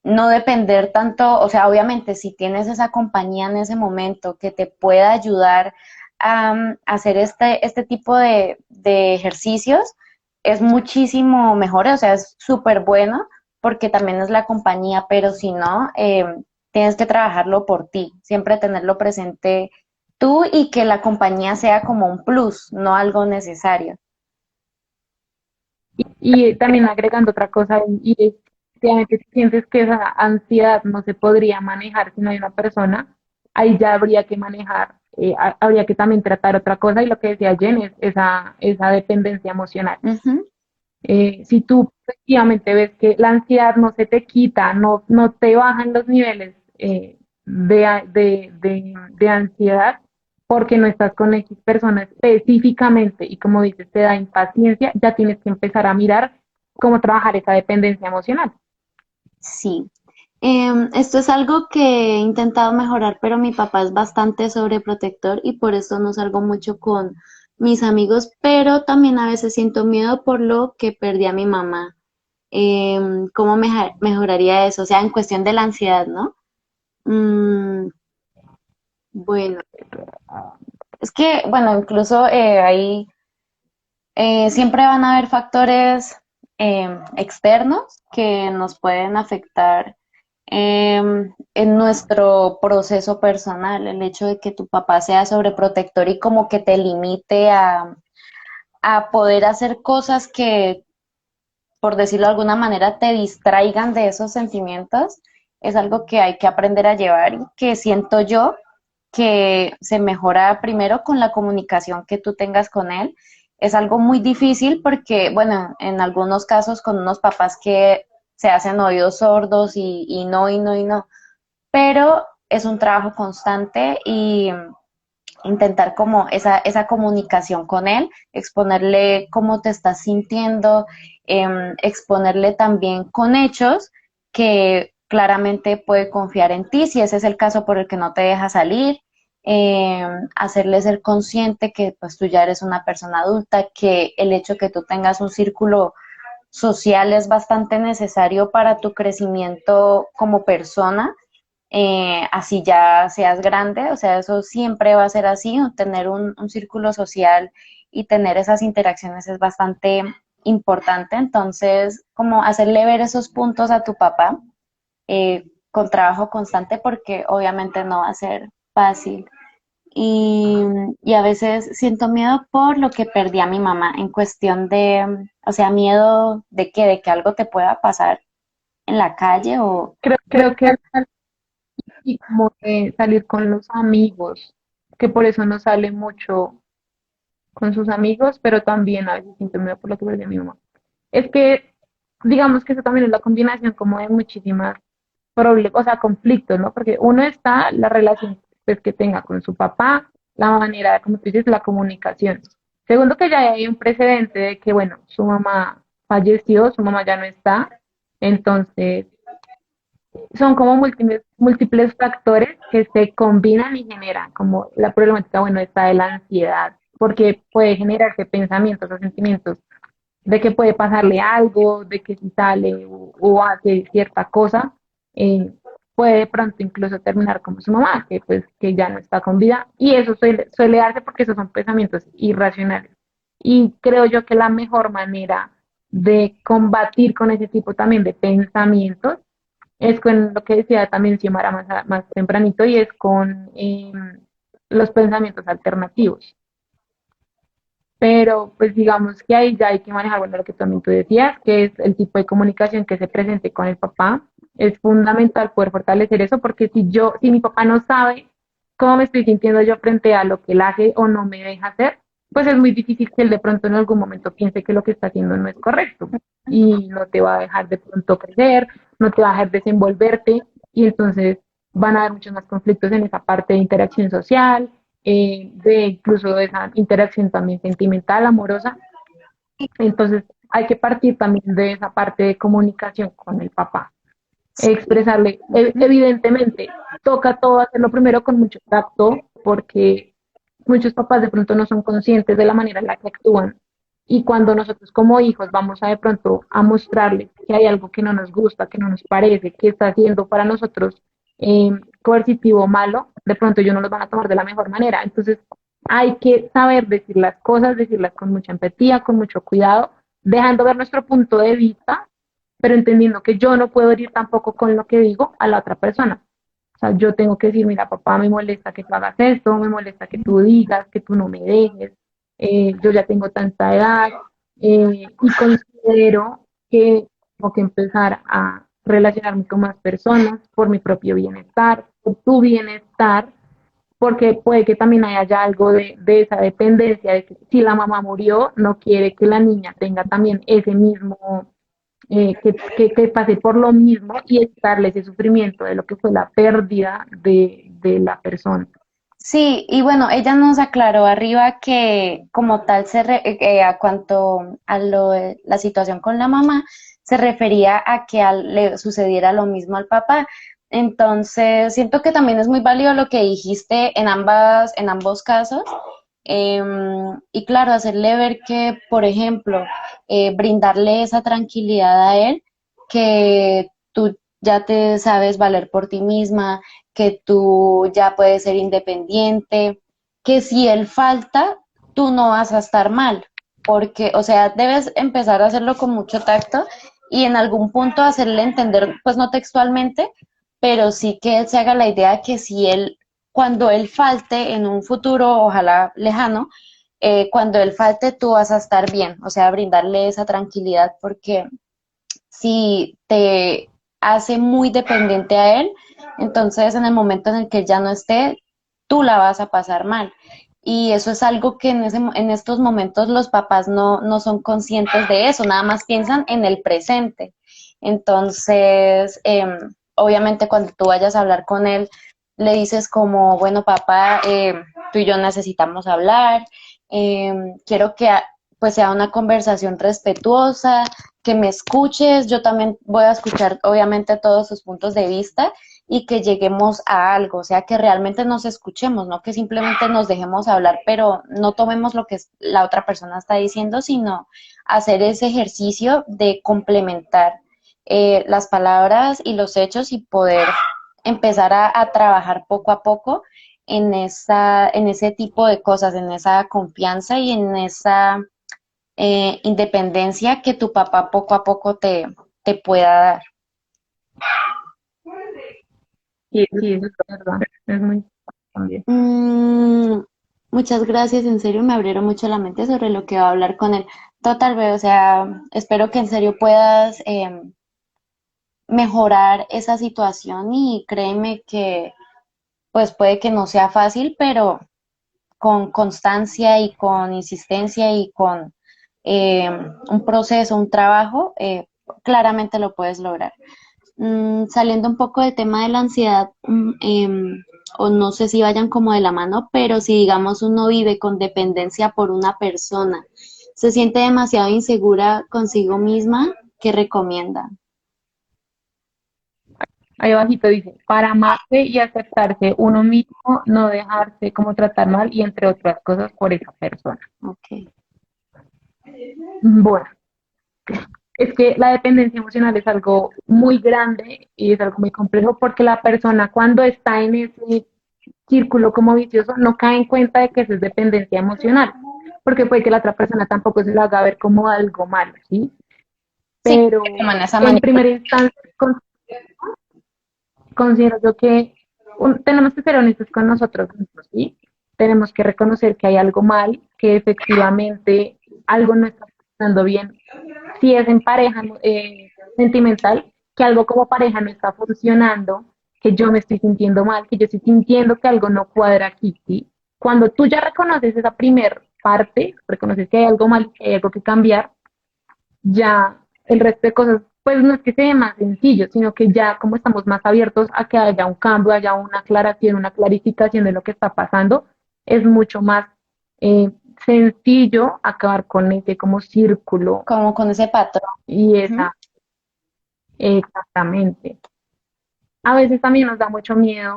no depender tanto, o sea, obviamente si tienes esa compañía en ese momento que te pueda ayudar a hacer este tipo de ejercicios es muchísimo mejor, o sea, es súper bueno porque también es la compañía, pero si no, tienes que trabajarlo por ti, siempre tenerlo presente tú y que la compañía sea como un plus, no algo necesario. Y también agregando otra cosa, y es, efectivamente, si sientes que esa ansiedad no se podría manejar si no hay una persona, ahí ya habría que manejar, habría que también tratar otra cosa, y lo que decía Jen es esa dependencia emocional. Ujú. Si tú efectivamente ves que la ansiedad no se te quita, no te bajan los niveles de ansiedad, porque no estás con X persona específicamente y como dices, te da impaciencia, ya tienes que empezar a mirar cómo trabajar esa dependencia emocional. Sí. Esto es algo que he intentado mejorar, pero mi papá es bastante sobreprotector y por eso no salgo mucho con mis amigos, pero también a veces siento miedo por lo que perdí a mi mamá. ¿Cómo mejoraría eso? O sea, en cuestión de la ansiedad, ¿no? Mm, bueno, es que, bueno, incluso ahí siempre van a haber factores externos que nos pueden afectar en nuestro proceso personal. El hecho de que tu papá sea sobreprotector y como que te limite a poder hacer cosas que, por decirlo de alguna manera, te distraigan de esos sentimientos, es algo que hay que aprender a llevar y que siento yo que se mejora primero con la comunicación que tú tengas con él. Es algo muy difícil porque, bueno, en algunos casos con unos papás que se hacen oídos sordos y no, y no, y no, pero es un trabajo constante y intentar como esa comunicación con él, exponerle cómo te estás sintiendo, exponerle también con hechos que claramente puede confiar en ti, si ese es el caso por el que no te deja salir, hacerle ser consciente que pues tú ya eres una persona adulta, que el hecho que tú tengas un círculo social es bastante necesario para tu crecimiento como persona, así ya seas grande, o sea, eso siempre va a ser así, tener un círculo social y tener esas interacciones es bastante importante, entonces como hacerle ver esos puntos a tu papá con trabajo constante porque obviamente no va a ser fácil. Y, y a veces siento miedo por lo que perdí a mi mamá en cuestión de, o sea, miedo de que algo te pueda pasar en la calle o Creo que y como de salir con los amigos, que por eso no sale mucho con sus amigos, pero también a veces siento miedo por lo que perdí a mi mamá. Es que, digamos que eso también es la combinación como de muchísimas problemas, o sea, conflictos, ¿no? Porque uno está la relación pues, que tenga con su papá, la manera, como tú dices, la comunicación. Segundo, que ya hay un precedente de que, bueno, su mamá falleció, su mamá ya no está, entonces son como múltiples factores que se combinan y generan como la problemática, bueno, está de la ansiedad, porque puede generarse pensamientos o sentimientos de que puede pasarle algo, de que si sale o hace cierta cosa, eh, puede de pronto incluso terminar como su mamá, que pues que ya no está con vida, y eso suele darse porque esos son pensamientos irracionales. Y creo yo que la mejor manera de combatir con ese tipo también de pensamientos es con lo que decía también Xiomara más tempranito, y es con los pensamientos alternativos. Pero pues digamos que ahí ya hay que manejar, bueno, lo que también tú decías, que es el tipo de comunicación que se presente con el papá. Es fundamental poder fortalecer eso, porque si mi papá no sabe cómo me estoy sintiendo yo frente a lo que él hace o no me deja hacer, pues es muy difícil que él de pronto en algún momento piense que lo que está haciendo no es correcto y no te va a dejar de pronto crecer, no te va a dejar desenvolverte, y entonces van a haber muchos más conflictos en esa parte de interacción social, de incluso de esa interacción también sentimental, amorosa. Entonces hay que partir también de esa parte de comunicación con el papá, expresarle, evidentemente, toca todo hacerlo primero con mucho tacto, porque muchos papás de pronto no son conscientes de la manera en la que actúan. Y cuando nosotros como hijos vamos a de pronto a mostrarles que hay algo que no nos gusta, que no nos parece, que está haciendo para nosotros eh, coercitivo o malo, de pronto ellos no los van a tomar de la mejor manera. Entonces hay que saber decir las cosas, decirlas con mucha empatía, con mucho cuidado, dejando ver nuestro punto de vista, pero entendiendo que yo no puedo ir tampoco con lo que digo a la otra persona. O sea, yo tengo que decir, mira, papá, me molesta que tú hagas esto, me molesta que tú digas, que tú no me dejes, yo ya tengo tanta edad, y considero que tengo que empezar a relacionarme con más personas por mi propio bienestar, por tu bienestar, porque puede que también haya ya algo de esa dependencia, de que si la mamá murió, no quiere que la niña tenga también ese mismo, que pase por lo mismo y evitarle ese sufrimiento de lo que fue la pérdida de la persona. sí, y bueno, ella nos aclaró arriba que como tal a cuanto a la situación con la mamá, se refería a que le sucediera lo mismo al papá. Entonces, siento que también es muy válido lo que dijiste en ambos casos. Y claro, hacerle ver que, por ejemplo, brindarle esa tranquilidad a él, que tú ya te sabes valer por ti misma, que tú ya puedes ser independiente, que si él falta, tú no vas a estar mal, porque, o sea, debes empezar a hacerlo con mucho tacto y en algún punto hacerle entender, pues no textualmente, pero sí que él se haga la idea de que si él, cuando él falte en un futuro, ojalá lejano, cuando él falte, tú vas a estar bien, o sea, brindarle esa tranquilidad, porque si te hace muy dependiente a él, entonces en el momento en el que él ya no esté, tú la vas a pasar mal. Y eso es algo que en estos momentos los papás no son conscientes de eso, nada más piensan en el presente. Entonces, obviamente cuando tú vayas a hablar con él, le dices como, bueno, papá, tú y yo necesitamos hablar, quiero que pues sea una conversación respetuosa, que me escuches, yo también voy a escuchar obviamente todos sus puntos de vista y que lleguemos a algo, o sea, que realmente nos escuchemos, no que simplemente nos dejemos hablar, pero no tomemos lo que la otra persona está diciendo, sino hacer ese ejercicio de complementar las palabras y los hechos y poder empezar a trabajar poco a poco en ese tipo de cosas, en esa confianza y en esa independencia que tu papá poco a poco te pueda dar. Sí, sí, eso es verdad. Es muy importante también. Mm, muchas gracias, en serio me abrieron mucho la mente sobre lo que va a hablar con él. Total, veo, o sea, espero que en serio puedas mejorar esa situación y créeme que pues puede que no sea fácil, pero con constancia y con insistencia y con eh, un proceso, un trabajo, claramente lo puedes lograr. Saliendo un poco del tema de la ansiedad, o no sé si vayan como de la mano, pero si digamos uno vive con dependencia por una persona, se siente demasiado insegura consigo misma, ¿qué recomienda? Ahí abajito dice, para amarse y aceptarse uno mismo, no dejarse como tratar mal y entre otras cosas por esa persona. Ok. Bueno, es que la dependencia emocional es algo muy grande y es algo muy complejo porque la persona cuando está en ese círculo como vicioso no cae en cuenta de que eso es dependencia emocional, porque puede que la otra persona tampoco se lo haga ver como algo malo, ¿sí? Sí, Pero como en esa en manipulación. primera instancia considero yo que tenemos que ser honestos con nosotros mismos, ¿sí? Tenemos que reconocer que hay algo mal, que efectivamente algo no está funcionando bien. Si es en pareja sentimental, que algo como pareja no está funcionando, que yo me estoy sintiendo mal, que yo estoy sintiendo que algo no cuadra aquí, ¿sí? Cuando tú ya reconoces esa primer parte, reconoces que hay algo mal, que hay algo que cambiar, ya el resto de cosas, pues no es que sea más sencillo, sino que ya como estamos más abiertos a que haya un cambio, haya una aclaración, una clarificación de lo que está pasando, es mucho más eh, sencillo acabar con ese como círculo Como con ese patrón. y Ujú. esa, exactamente. A veces también nos da mucho miedo.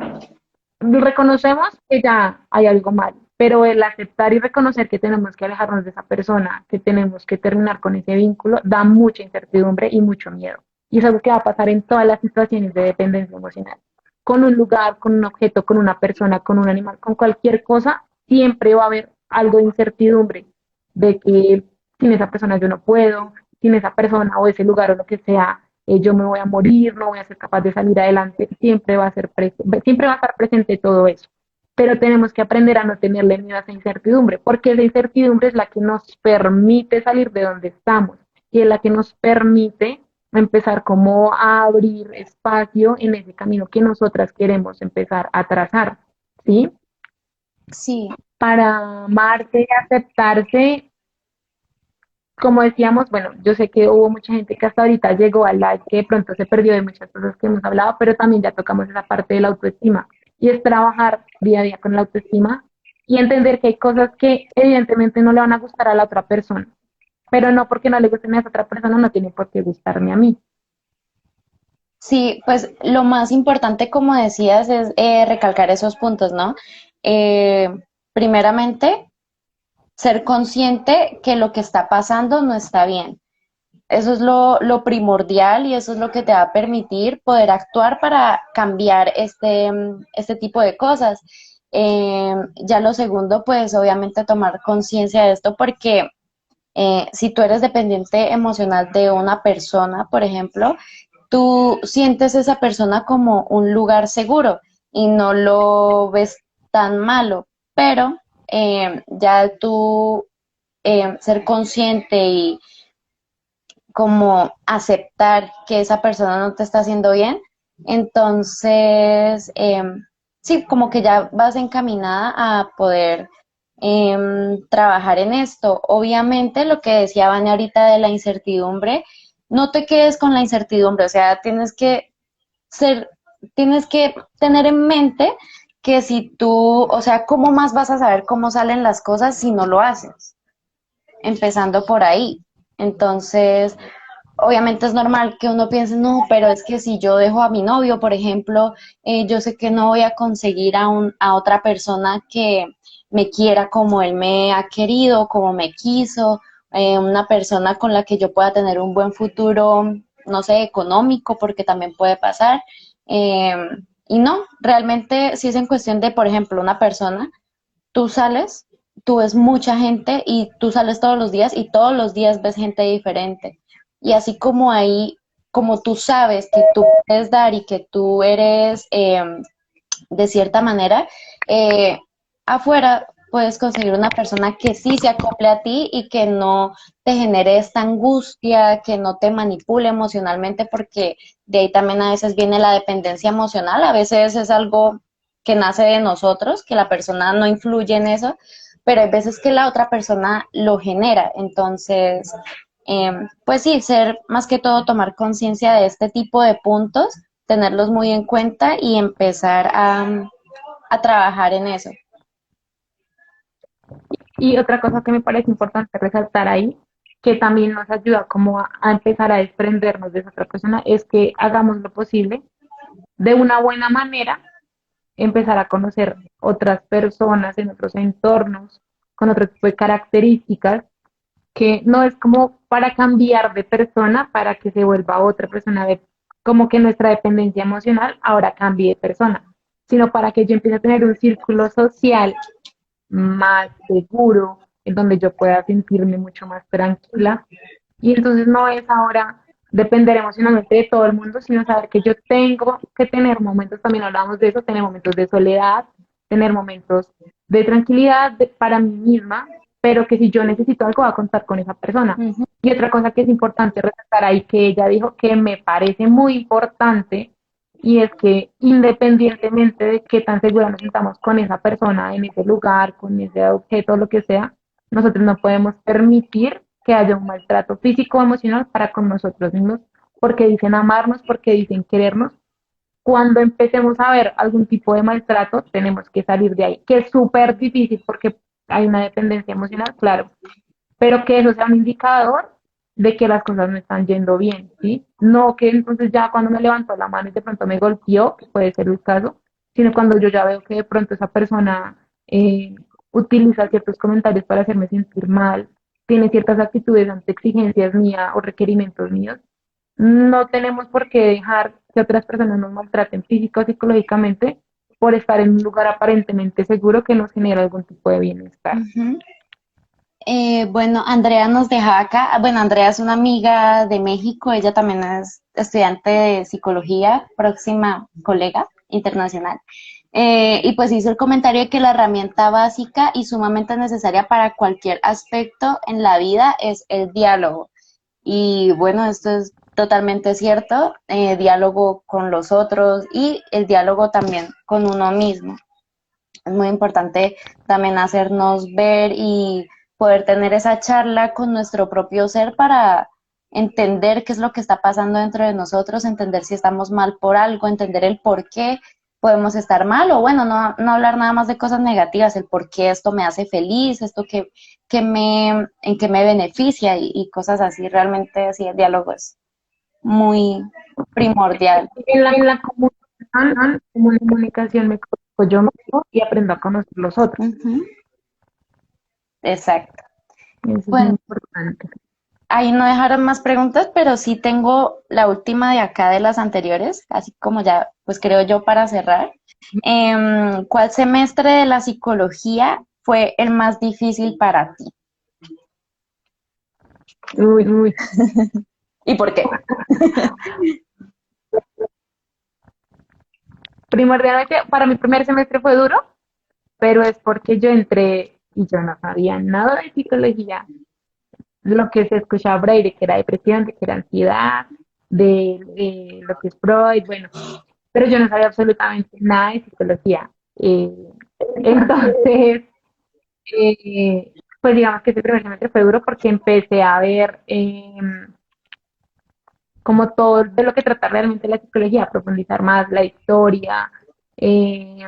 Reconocemos que ya hay algo mal, pero el aceptar y reconocer que tenemos que alejarnos de esa persona, que tenemos que terminar con ese vínculo, da mucha incertidumbre y mucho miedo. Y es algo que va a pasar en todas las situaciones de dependencia emocional. Con un lugar, con un objeto, con una persona, con un animal, con cualquier cosa, siempre va a haber algo de incertidumbre de que sin esa persona yo no puedo, sin esa persona o ese lugar o lo que sea, yo me voy a morir, no voy a ser capaz de salir adelante, siempre va a estar presente todo eso. Pero tenemos que aprender a no tenerle miedo a esa incertidumbre, porque esa incertidumbre es la que nos permite salir de donde estamos y es la que nos permite empezar como a abrir espacio en ese camino que nosotras queremos empezar a trazar, ¿sí? Sí, Para amarse y aceptarse, como decíamos, bueno, yo sé que hubo mucha gente que hasta ahorita llegó al live que de pronto se perdió de muchas cosas que hemos hablado, pero también ya tocamos esa parte de la autoestima y es trabajar día a día con la autoestima y entender que hay cosas que evidentemente no le van a gustar a la otra persona, pero no porque no le gusten a esa otra persona no tiene por qué gustarme a mí. sí, pues lo más importante, como decías, es recalcar esos puntos, ¿no? Primeramente, ser consciente que lo que está pasando no está bien. Eso es lo primordial y eso es lo que te va a permitir poder actuar para cambiar este tipo de cosas. Ya lo segundo, pues obviamente tomar conciencia de esto porque si tú eres dependiente emocional de una persona, por ejemplo, tú sientes esa persona como un lugar seguro y no lo ves tan malo, pero ya tú ser consciente y como aceptar que esa persona no te está haciendo bien, entonces sí, como que ya vas encaminada a poder trabajar en esto. Obviamente, lo que decía Vania ahorita de la incertidumbre, no te quedes con la incertidumbre, o sea, ser, tienes que tener en mente que si tú, o sea, ¿cómo más vas a saber cómo salen las cosas si no lo haces? Empezando por ahí. Entonces, obviamente es normal que uno piense, no, pero es que si yo dejo a mi novio, por ejemplo, yo sé que no voy a conseguir a otra persona que me quiera como él me ha querido, como me quiso, una persona con la que yo pueda tener un buen futuro, no sé, económico, porque también puede pasar. Eh, y no, realmente si es en cuestión de, por ejemplo, una persona, tú sales, tú ves mucha gente y tú sales todos los días y todos los días ves gente diferente. Y así como ahí, como tú sabes que tú puedes dar y que tú eres de cierta manera, eh, afuera puedes conseguir una persona que sí se acople a ti y que no te genere esta angustia, que no te manipule emocionalmente, porque de ahí también a veces viene la dependencia emocional, a veces es algo que nace de nosotros, que la persona no influye en eso, pero hay veces que la otra persona lo genera. Entonces, pues sí, ser más que todo tomar conciencia de este tipo de puntos, tenerlos muy en cuenta y empezar a trabajar en eso. Y otra cosa que me parece importante resaltar ahí, que también nos ayuda como a empezar a desprendernos de esa otra persona, es que hagamos lo posible de una buena manera, empezar a conocer otras personas en otros entornos, con otro tipo de características, que no es como para cambiar de persona, para que se vuelva otra persona, como que nuestra dependencia emocional ahora cambie de persona, sino para que yo empiece a tener un círculo social más seguro, en donde yo pueda sentirme mucho más tranquila. Y entonces no es ahora depender emocionalmente de todo el mundo, sino saber que yo tengo que tener momentos, también hablamos de eso, tener momentos de soledad, tener momentos de tranquilidad para mí misma, pero que si yo necesito algo, voy a contar con esa persona. Ujú, Y otra cosa que es importante resaltar ahí, que ella dijo que me parece muy importante, y es que independientemente de qué tan segura nos sintamos con esa persona, en ese lugar, con ese objeto, lo que sea, nosotros no podemos permitir que haya un maltrato físico o emocional para con nosotros mismos, porque dicen amarnos, porque dicen querernos. Cuando empecemos a ver algún tipo de maltrato, tenemos que salir de ahí, que es súper difícil porque hay una dependencia emocional, claro, pero que eso sea un indicador de que las cosas no están yendo bien, ¿sí? No que entonces ya cuando me levantó la mano y de pronto me golpeó, que puede ser el caso, sino cuando yo ya veo que de pronto esa persona utiliza ciertos comentarios para hacerme sentir mal, tiene ciertas actitudes ante exigencias mías o requerimientos míos, no tenemos por qué dejar que otras personas nos maltraten físico o psicológicamente por estar en un lugar aparentemente seguro que nos genera algún tipo de bienestar. ujú. Bueno, Andrea nos deja acá. Bueno, Andrea es una amiga de México, ella también es estudiante de psicología, próxima colega internacional. Y pues hizo el comentario de que la herramienta básica y sumamente necesaria para cualquier aspecto en la vida es el diálogo. Y bueno, esto es totalmente cierto, diálogo con los otros y el diálogo también con uno mismo. Es muy importante también hacernos ver y poder tener esa charla con nuestro propio ser para entender qué es lo que está pasando dentro de nosotros, entender si estamos mal por algo, entender el por qué podemos estar mal o bueno, no hablar nada más de cosas negativas, el por qué esto me hace feliz, esto en qué me beneficia y cosas así. Realmente así el diálogo es muy primordial. En la comunicación me conozco yo mismo y aprendo a conocer los otros. Ujú, exacto. Eso es muy Bueno, importante. ahí no dejaron más preguntas, pero sí tengo la última de acá de las anteriores, así como ya, pues creo yo para cerrar. ¿Cuál semestre de la psicología fue el más difícil para ti? Uy, uy. ¿Y por qué? Primordialmente, para mi primer semestre fue duro, pero es porque yo entré y yo no sabía nada de psicología. Lo que se escuchaba por ahí de que era depresión, de que era ansiedad, de lo que es Freud, bueno, pero yo no sabía absolutamente nada de psicología. Entonces, pues digamos que ese primer semestre fue duro porque empecé a ver como todo de lo que trata realmente la psicología, profundizar más la historia, eh,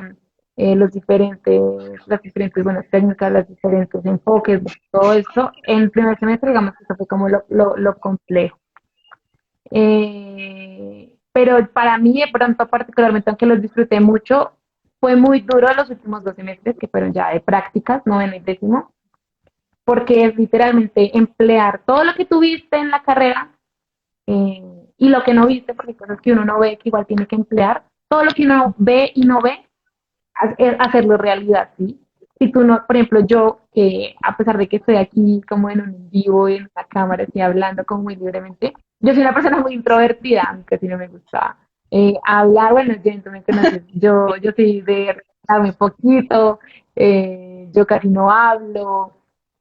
las diferentes buenas técnicas, los diferentes enfoques, todo esto. En primer semestre, digamos que eso fue como lo complejo. Pero para mí, de pronto, particularmente, aunque los disfruté mucho, fue muy duro los últimos 2 semestres, que fueron ya de prácticas, noveno y décimo, porque es literalmente emplear todo lo que tuviste en la carrera eh, y lo que no viste, porque hay cosas que uno no ve que igual tiene que emplear, todo lo que uno ve y no ve, hacerlo realidad, ¿sí? Si tú no, por ejemplo, yo, que a pesar de que estoy aquí como en un vivo, en una cámara, estoy hablando como muy libremente, yo soy una persona muy introvertida, aunque si no me gusta hablar, bueno, ya tú me conoces, yo soy de hablar muy poquito, yo casi no hablo,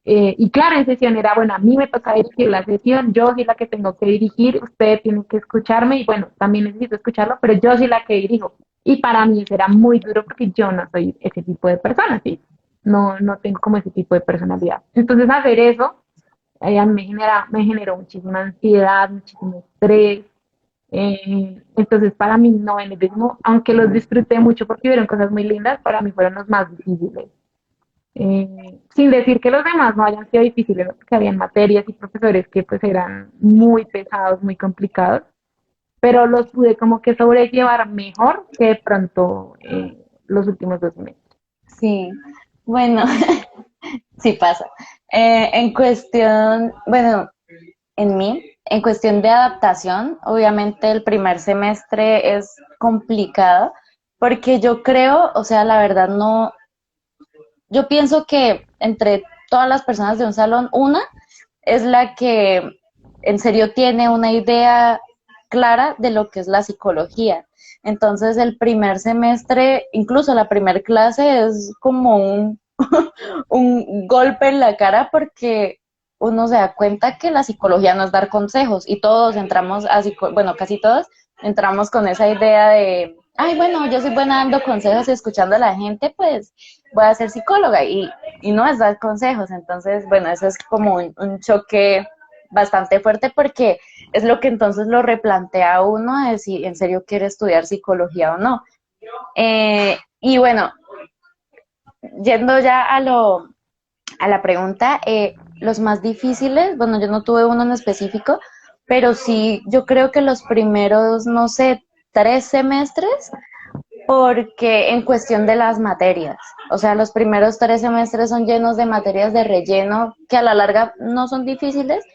y claro, en sesión era, bueno, a mí me toca dirigir la sesión, yo soy la que tengo que dirigir, usted tiene que escucharme, y bueno, también necesito escucharlo, pero yo soy la que dirijo. Y para mí eso era muy duro porque yo no soy ese tipo de persona, ¿sí? No tengo como ese tipo de personalidad. Entonces hacer eso a mí me generó muchísima ansiedad, muchísimo estrés. Entonces para mí no en el décimo, aunque los disfruté mucho porque vieron cosas muy lindas, para mí fueron los más difíciles. Sin decir que los demás no hayan sido difíciles, ¿no? Porque habían materias y profesores que pues eran muy pesados, muy complicados, pero los pude como que sobrellevar mejor que de pronto los últimos 2 meses. Sí, bueno, sí pasa. En cuestión, bueno, en cuestión de adaptación, obviamente el primer semestre es complicado porque yo creo, o sea, la verdad no, yo pienso que entre todas las personas de un salón, una es la que en serio tiene una idea clara de lo que es la psicología. Entonces el primer semestre, incluso la primera clase es como un golpe en la cara porque uno se da cuenta que la psicología no es dar consejos y todos entramos a bueno, casi todos entramos con esa idea de, ay, bueno, yo soy buena dando consejos y escuchando a la gente, pues voy a ser psicóloga y no es dar consejos. Entonces, bueno, eso es como un choque bastante fuerte porque es lo que entonces lo replantea a uno de si en serio quiere estudiar psicología o no. Y bueno, yendo ya a la pregunta, los más difíciles, bueno, yo no tuve uno en específico, pero sí, yo creo que los primeros, no sé, 3 semestres, porque en cuestión de las materias, o sea, los primeros 3 semestres son llenos de materias de relleno que a la larga no son difíciles,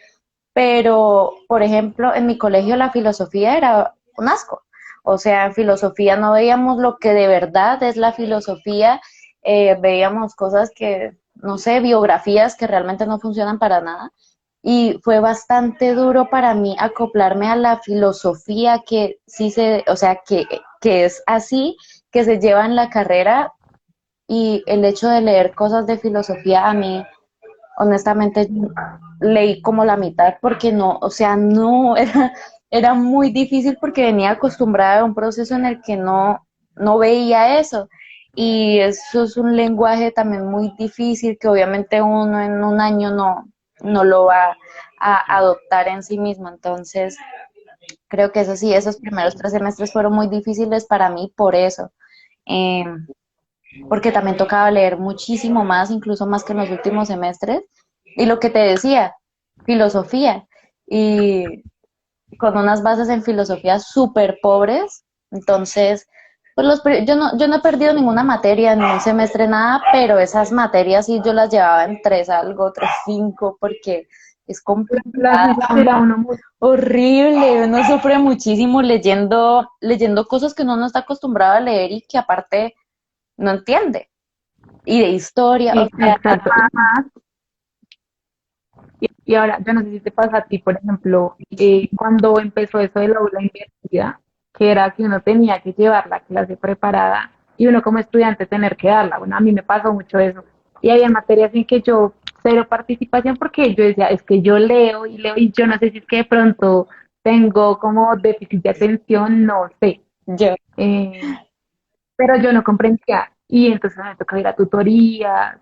pero, por ejemplo, en mi colegio la filosofía era un asco. O sea, en filosofía no veíamos lo que de verdad es la filosofía, veíamos cosas que, no sé, biografías que realmente no funcionan para nada. Y fue bastante duro para mí acoplarme a la filosofía que sí o sea, que es así, que se lleva en la carrera y el hecho de leer cosas de filosofía a mí honestamente leí como la mitad porque no, o sea, no, era muy difícil porque venía acostumbrada a un proceso en el que no veía eso. Y eso es un lenguaje también muy difícil que obviamente uno en un año no lo va a adoptar en sí mismo. Entonces, creo que eso sí, esos primeros 3 semestres fueron muy difíciles para mí por eso. Eh, Porque también tocaba leer muchísimo más, incluso más que en los últimos semestres. Y lo que te decía, filosofía. Y con unas bases en filosofía súper pobres. Entonces, pues yo no he perdido ninguna materia en un semestre, nada, pero esas materias sí yo las llevaba en 3 algo, 3,5, porque es La complicado, censura uno mucho. horrible. Uno sufre muchísimo leyendo cosas que uno no está acostumbrado a leer y que aparte no entiende. Y de historia, o sea, Exacto. Y ahora, yo no sé si te pasa a ti, por ejemplo, cuando empezó eso de la aula invertida, que era que uno tenía que llevar la clase preparada y uno como estudiante tener que darla. Bueno, a mí me pasó mucho eso. Y había materias en que yo cero participación porque yo decía, es que yo leo y leo y yo no sé si es que de pronto tengo como déficit de atención, no sé. yo, Eh, pero yo no comprendía. Y entonces me tocaba ir a tutorías.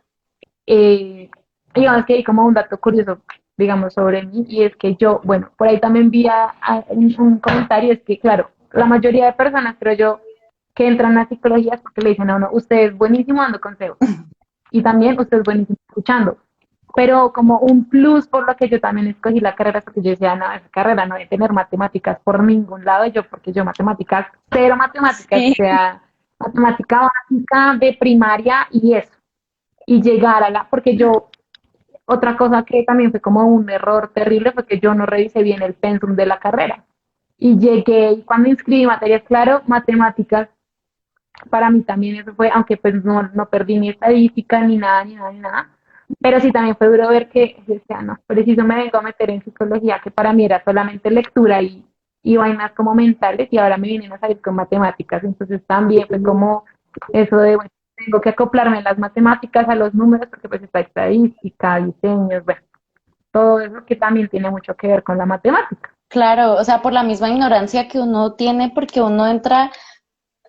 Eh, digamos que hay como un dato curioso, digamos, sobre mí, y es que yo, bueno, por ahí también vi un comentario, es que, claro, la mayoría de personas, creo yo, que entran a psicología es porque le dicen a uno, usted es buenísimo dando consejos, y también usted es buenísimo escuchando. pero como un plus por lo que yo también escogí la carrera, porque yo decía, no, esa carrera no debe tener matemáticas por ningún lado, y yo, porque yo matemáticas, cero matemáticas, o Sí, sea, matemática básica de primaria y eso, y llegar a la, porque yo, otra cosa que también fue como un error terrible fue que yo no revisé bien el pensum de la carrera, y llegué, y cuando inscribí materias, claro, matemáticas, para mí también eso fue, aunque pues no perdí ni estadística, ni nada, ni nada, ni nada, pero sí también fue duro ver que, decía, no, preciso me vengo a meter en psicología, que para mí era solamente lectura y vainas como mentales, y ahora me vienen a salir con matemáticas, entonces también fue como eso de, bueno, tengo que acoplarme las matemáticas a los números, porque pues está estadística, diseños, bueno, todo eso que también tiene mucho que ver con la matemática. claro, o sea, por la misma ignorancia que uno tiene, porque uno entra,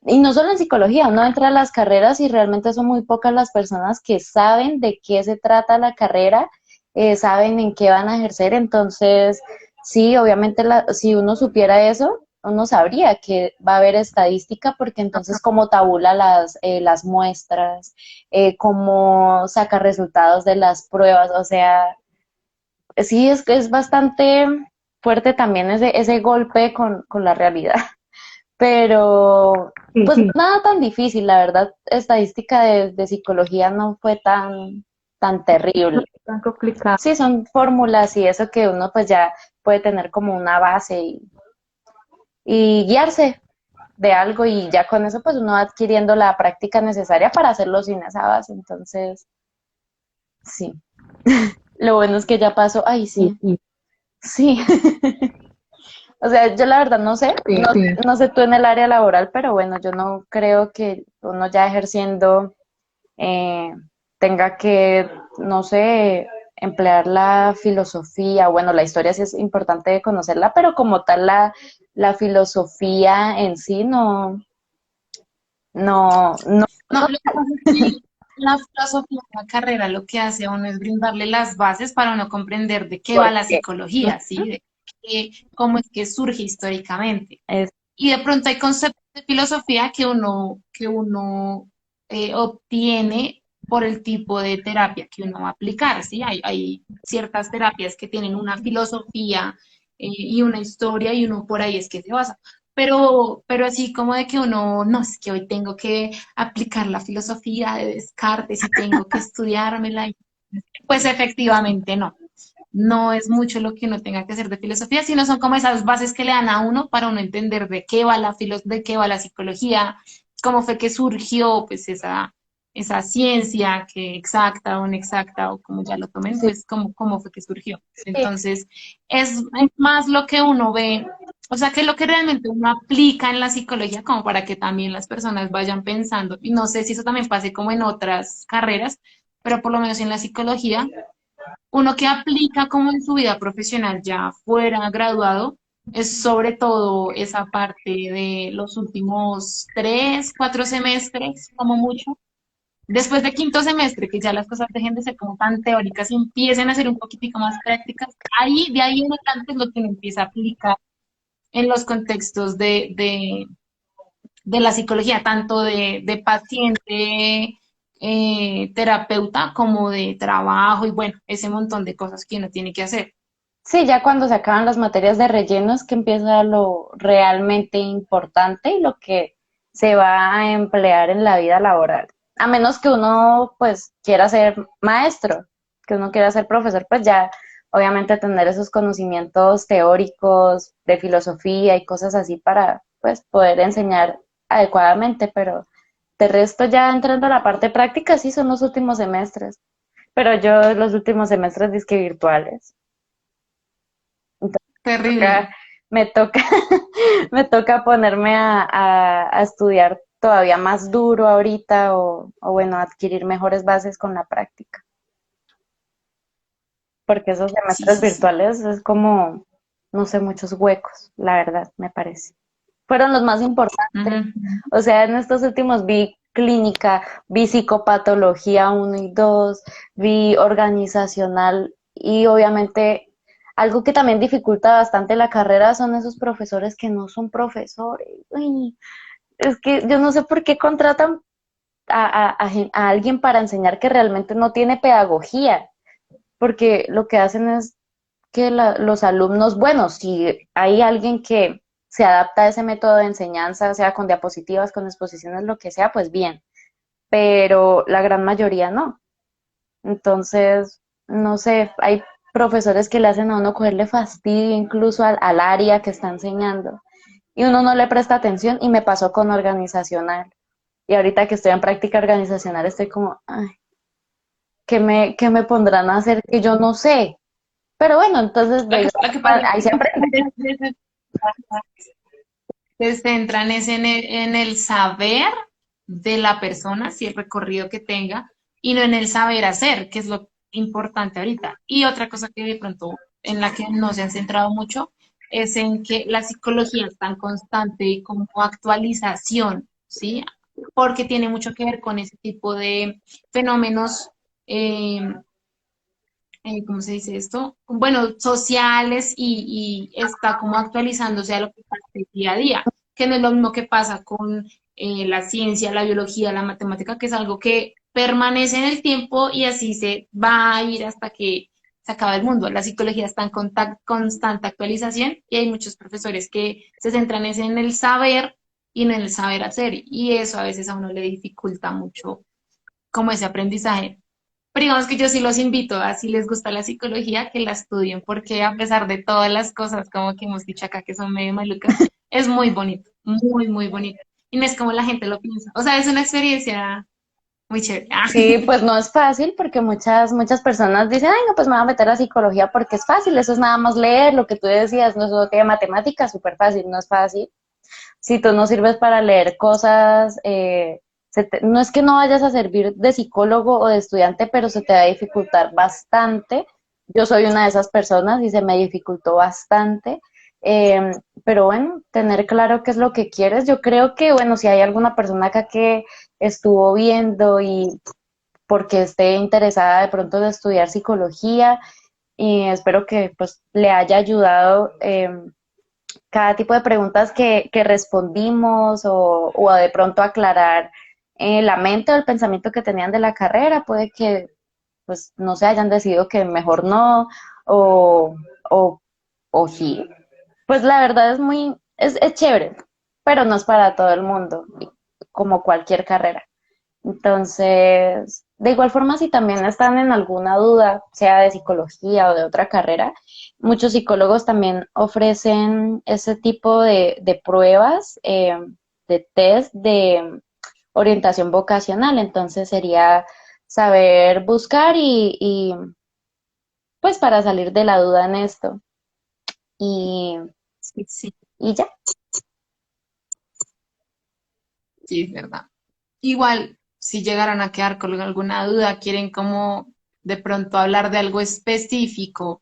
y no solo en psicología, uno entra a las carreras y realmente son muy pocas las personas que saben de qué se trata la carrera, saben en qué van a ejercer, entonces, sí, obviamente si uno supiera eso, uno sabría que va a haber estadística, porque entonces cómo tabula las muestras, cómo saca resultados de las pruebas, o sea, sí, es bastante fuerte también ese golpe con la realidad. Pero, Sí, pues sí, nada tan difícil, la verdad, estadística de psicología no fue tan no terrible. es tan complicado. Sí, son fórmulas y eso que uno pues ya puede tener como una base y guiarse de algo y ya con eso pues uno va adquiriendo la práctica necesaria para hacerlo sin esa base. Entonces, sí, lo bueno es que ya pasó. Ay, Sí, sí, sí, sí. O sea, yo la verdad no sé, sí, sí. no sé tú en el área laboral, pero bueno, yo no creo que uno ya ejerciendo eh, tenga que, no sé, emplear la filosofía, bueno, la historia sí es importante conocerla, pero como tal la filosofía en sí no, No, lo que pasa es que la filosofía de la carrera lo que hace a uno es brindarle las bases para uno comprender de qué va ¿por la qué? psicología, ¿sí? Cómo es que surge históricamente. Es, Y de pronto hay conceptos de filosofía que uno obtiene por el tipo de terapia que uno va a aplicar, ¿sí? Hay ciertas terapias que tienen una filosofía y una historia y uno por ahí es que se basa. Pero así como de que uno, no, es que hoy tengo que aplicar la filosofía de Descartes y tengo que estudiármela, pues efectivamente no. No es mucho lo que uno tenga que hacer de filosofía, sino son como esas bases que le dan a uno para uno entender de qué va de qué va la psicología, cómo fue que surgió pues esa ciencia que exacta o no exacta o como ya lo tomen, sí, pues cómo fue que surgió. sí, Entonces, es más lo que uno ve, o sea, que lo que realmente uno aplica en la psicología como para que también las personas vayan pensando, y no sé si eso también pase como en otras carreras, pero por lo menos en la psicología uno que aplica como en su vida profesional ya fuera graduado, es sobre todo esa parte de los últimos 3, 4 semestres, como mucho. Después de quinto semestre, que ya las cosas dejen de ser como tan teóricas y empiecen a ser un poquitico más prácticas, de ahí en adelante es lo que uno empieza a aplicar en los contextos de la psicología, tanto de paciente, terapeuta, como de trabajo y bueno, ese montón de cosas que uno tiene que hacer. sí, ya cuando se acaban las materias de relleno es que empieza lo realmente importante y lo que se va a emplear en la vida laboral. A menos que uno pues quiera ser maestro, que uno quiera ser profesor, pues ya obviamente tener esos conocimientos teóricos de filosofía y cosas así para pues poder enseñar adecuadamente, pero de resto ya entrando a la parte práctica sí son los últimos semestres, pero yo los últimos semestres disque virtuales Terrible. toca, me toca, me toca ponerme a estudiar todavía más duro ahorita o bueno, adquirir mejores bases con la práctica, porque esos Sí, semestres sí, sí. virtuales es como, no sé, muchos huecos, la verdad, me parece. Fueron los más importantes, Ujú. o sea, en estos últimos vi clínica, vi psicopatología 1 y 2, vi organizacional y obviamente algo que también dificulta bastante la carrera son esos profesores que no son profesores. Uy, es que yo no sé por qué contratan a alguien para enseñar que realmente no tiene pedagogía. porque lo que hacen es que los alumnos, bueno, si hay alguien que se adapta a ese método de enseñanza, sea con diapositivas, con exposiciones, lo que sea, pues bien, pero la gran mayoría no. Entonces, no sé, hay profesores que le hacen a uno cogerle fastidio incluso al área que está enseñando y uno no le presta atención y me pasó con organizacional. Y ahorita que estoy en práctica organizacional estoy como, ay, qué me pondrán a hacer que yo no sé? Pero bueno, entonces de igual Lo que pasa forma, es ahí se aprende. que se centran es en el saber de la persona, si el recorrido que tenga, y no en el saber hacer, que es lo importante ahorita. Y otra cosa que de pronto en la que no se han centrado mucho es en que la psicología es tan constante como actualización, ¿sí? Porque tiene mucho que ver con ese tipo de fenómenos eh, ¿cómo se dice esto? Bueno, sociales y está como actualizándose a lo que pasa día a día, que no es lo mismo que pasa con la ciencia, la biología, la matemática, que es algo que permanece en el tiempo y así se va a ir hasta que se acabe el mundo. La psicología está en constante actualización y hay muchos profesores que se centran es en el saber y no en el saber hacer y eso a veces a uno le dificulta mucho como ese aprendizaje. Pero digamos que yo sí los invito a si les gusta la psicología, que la estudien, porque a pesar de todas las cosas como que hemos dicho acá que son medio malucas, es muy bonito, muy, muy bonito. Y no es como la gente lo piensa. O sea, es una experiencia muy chévere. Ah, Sí, pues no es fácil porque muchas personas dicen, ay, no, pues me voy a meter a psicología porque es fácil, eso es nada más leer lo que tú decías, no es lo que matemáticas, súper fácil, no es fácil. Si tú no sirves para leer cosas, no es que no vayas a servir de psicólogo o de estudiante, pero se te va a dificultar bastante. Yo soy una de esas personas y se me dificultó bastante. Eh, pero bueno, tener claro qué es lo que quieres. Yo creo que, bueno, si hay alguna persona acá que estuvo viendo y porque esté interesada de pronto de estudiar psicología, y espero que pues le haya ayudado cada tipo de preguntas que respondimos o de pronto aclarar la mente o el pensamiento que tenían de la carrera, puede que pues no se hayan decidido que mejor no o, o, o sí. Pues la verdad es chévere, pero no es para todo el mundo, como cualquier carrera. Entonces, de igual forma, si también están en alguna duda, sea de psicología o de otra carrera, muchos psicólogos también ofrecen ese tipo de pruebas, de test de orientación vocacional. Entonces, sería saber buscar pues para salir de la duda en esto. Y, sí, sí, y ya. sí, es verdad. Igual, si llegaran a quedar con alguna duda, quieren como de pronto hablar de algo específico,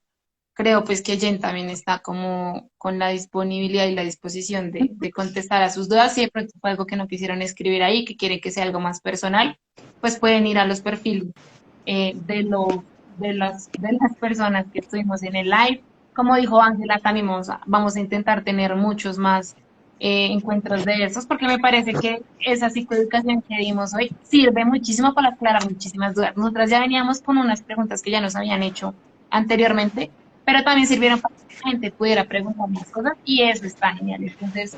creo pues que Jen también está como con la disponibilidad y la disposición de contestar a sus dudas. Si de pronto fue algo que no quisieron escribir ahí, que quieren que sea algo más personal, pues pueden ir a los perfiles de las personas que estuvimos en el live. Como dijo Ángela, también vamos a intentar tener muchos más encuentros de esos, porque me parece que esa psicoeducación que dimos hoy sirve muchísimo para aclarar muchísimas dudas. Nosotras ya veníamos con unas preguntas que ya nos habían hecho anteriormente, pero también sirvieron para que la gente pudiera preguntar más cosas y eso está genial. Entonces,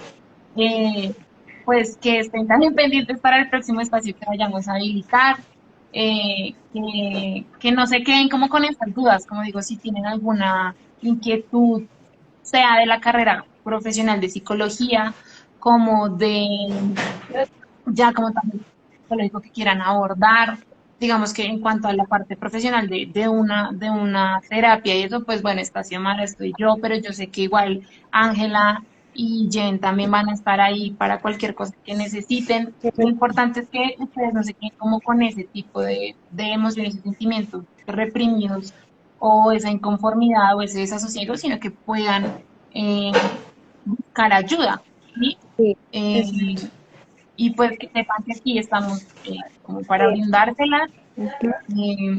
eh, pues que estén también pendientes para el próximo espacio que vayamos a habilitar, que no se queden como con esas dudas, como digo, si tienen alguna inquietud, sea de la carrera profesional de psicología, como de ya como también psicológico que quieran abordar, digamos que en cuanto a la parte profesional de una terapia y eso, pues bueno, está Xiomara, estoy yo, pero yo sé que igual Ángela y Jen también van a estar ahí para cualquier cosa que necesiten. Lo importante es que ustedes no se queden como con ese tipo de emociones y sentimientos reprimidos o esa inconformidad o ese desasosiego, sino que puedan buscar ayuda, ¿sí? Sí, Eh, y pues que sepan que aquí estamos como para brindárselas. ujú,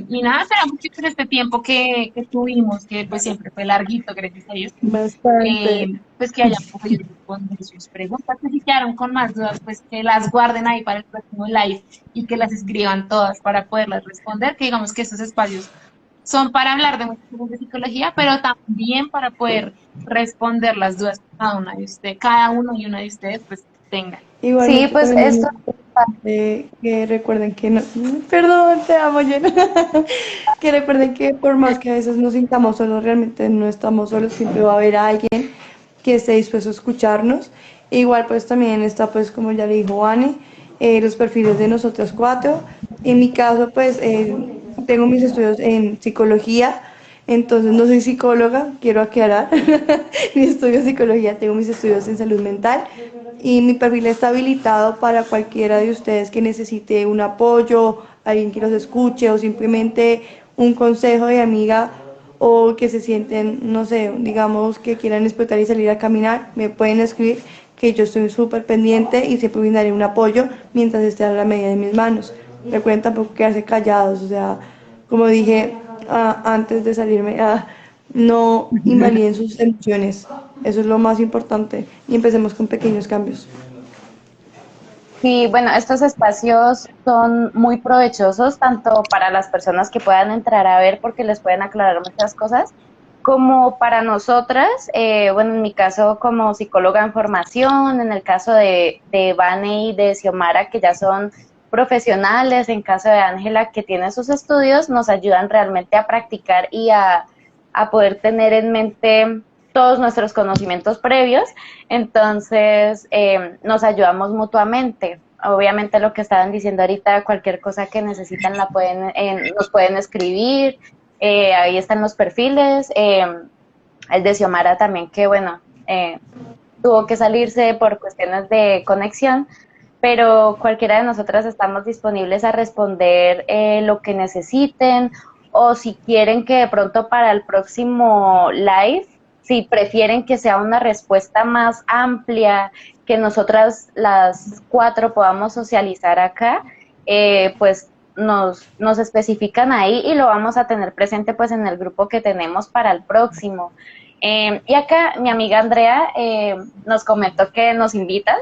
Y nada, será mucho por este tiempo que tuvimos, que pues siempre fue larguito, gracias a Dios. bastante. Pues que hayan podido responder sus preguntas, que si quedaron con más dudas, pues que las guarden ahí para el próximo live y que las escriban todas para poderlas responder, que digamos que estos espacios son para hablar de muchas cosas de psicología, pero también para poder responder las dudas que cada uno y una de ustedes pues tengan. Sí, Igualmente pues también es muy esto, importante que recuerden que no, perdón, te amo, Jenna. Que recuerden que por más que a veces nos sintamos solos, realmente no estamos solos, siempre va a haber alguien que esté dispuesto a escucharnos. Igual pues también está pues como ya le dijo Anne, los perfiles de nosotros cuatro. En mi caso pues tengo mis estudios en psicología, entonces no soy psicóloga, quiero aclarar. Mi estudio de psicología, tengo mis estudios en salud mental y mi perfil está habilitado para cualquiera de ustedes que necesite un apoyo, alguien que los escuche o simplemente un consejo de amiga o que se sienten, no sé, digamos que quieran explotar y salir a caminar, me pueden escribir que yo estoy súper pendiente y siempre brindaré un apoyo mientras esté a la medida de mis manos. Recuerden tampoco quedarse callados, o sea, como dije antes de salirme, no invaliden sus emociones, eso es lo más importante y empecemos con pequeños cambios. sí, bueno, estos espacios son muy provechosos tanto para las personas que puedan entrar a ver porque les pueden aclarar muchas cosas, como para nosotras, bueno, en mi caso como psicóloga en formación, en el caso de Vane y de Xiomara, que ya son profesionales, en caso de Ángela, que tiene sus estudios, nos ayudan realmente a practicar y a poder tener en mente todos nuestros conocimientos previos, entonces nos ayudamos mutuamente. Obviamente lo que estaban diciendo ahorita, cualquier cosa que necesitan nos pueden escribir, ahí están los perfiles, el de Xiomara también, que bueno, tuvo que salirse por cuestiones de conexión, pero cualquiera de nosotras estamos disponibles a responder lo que necesiten o si quieren que de pronto para el próximo live, si prefieren que sea una respuesta más amplia, que nosotras las cuatro podamos socializar acá, pues nos especifican ahí y lo vamos a tener presente pues en el grupo que tenemos para el próximo. Y acá mi amiga Andrea nos comentó que nos invitan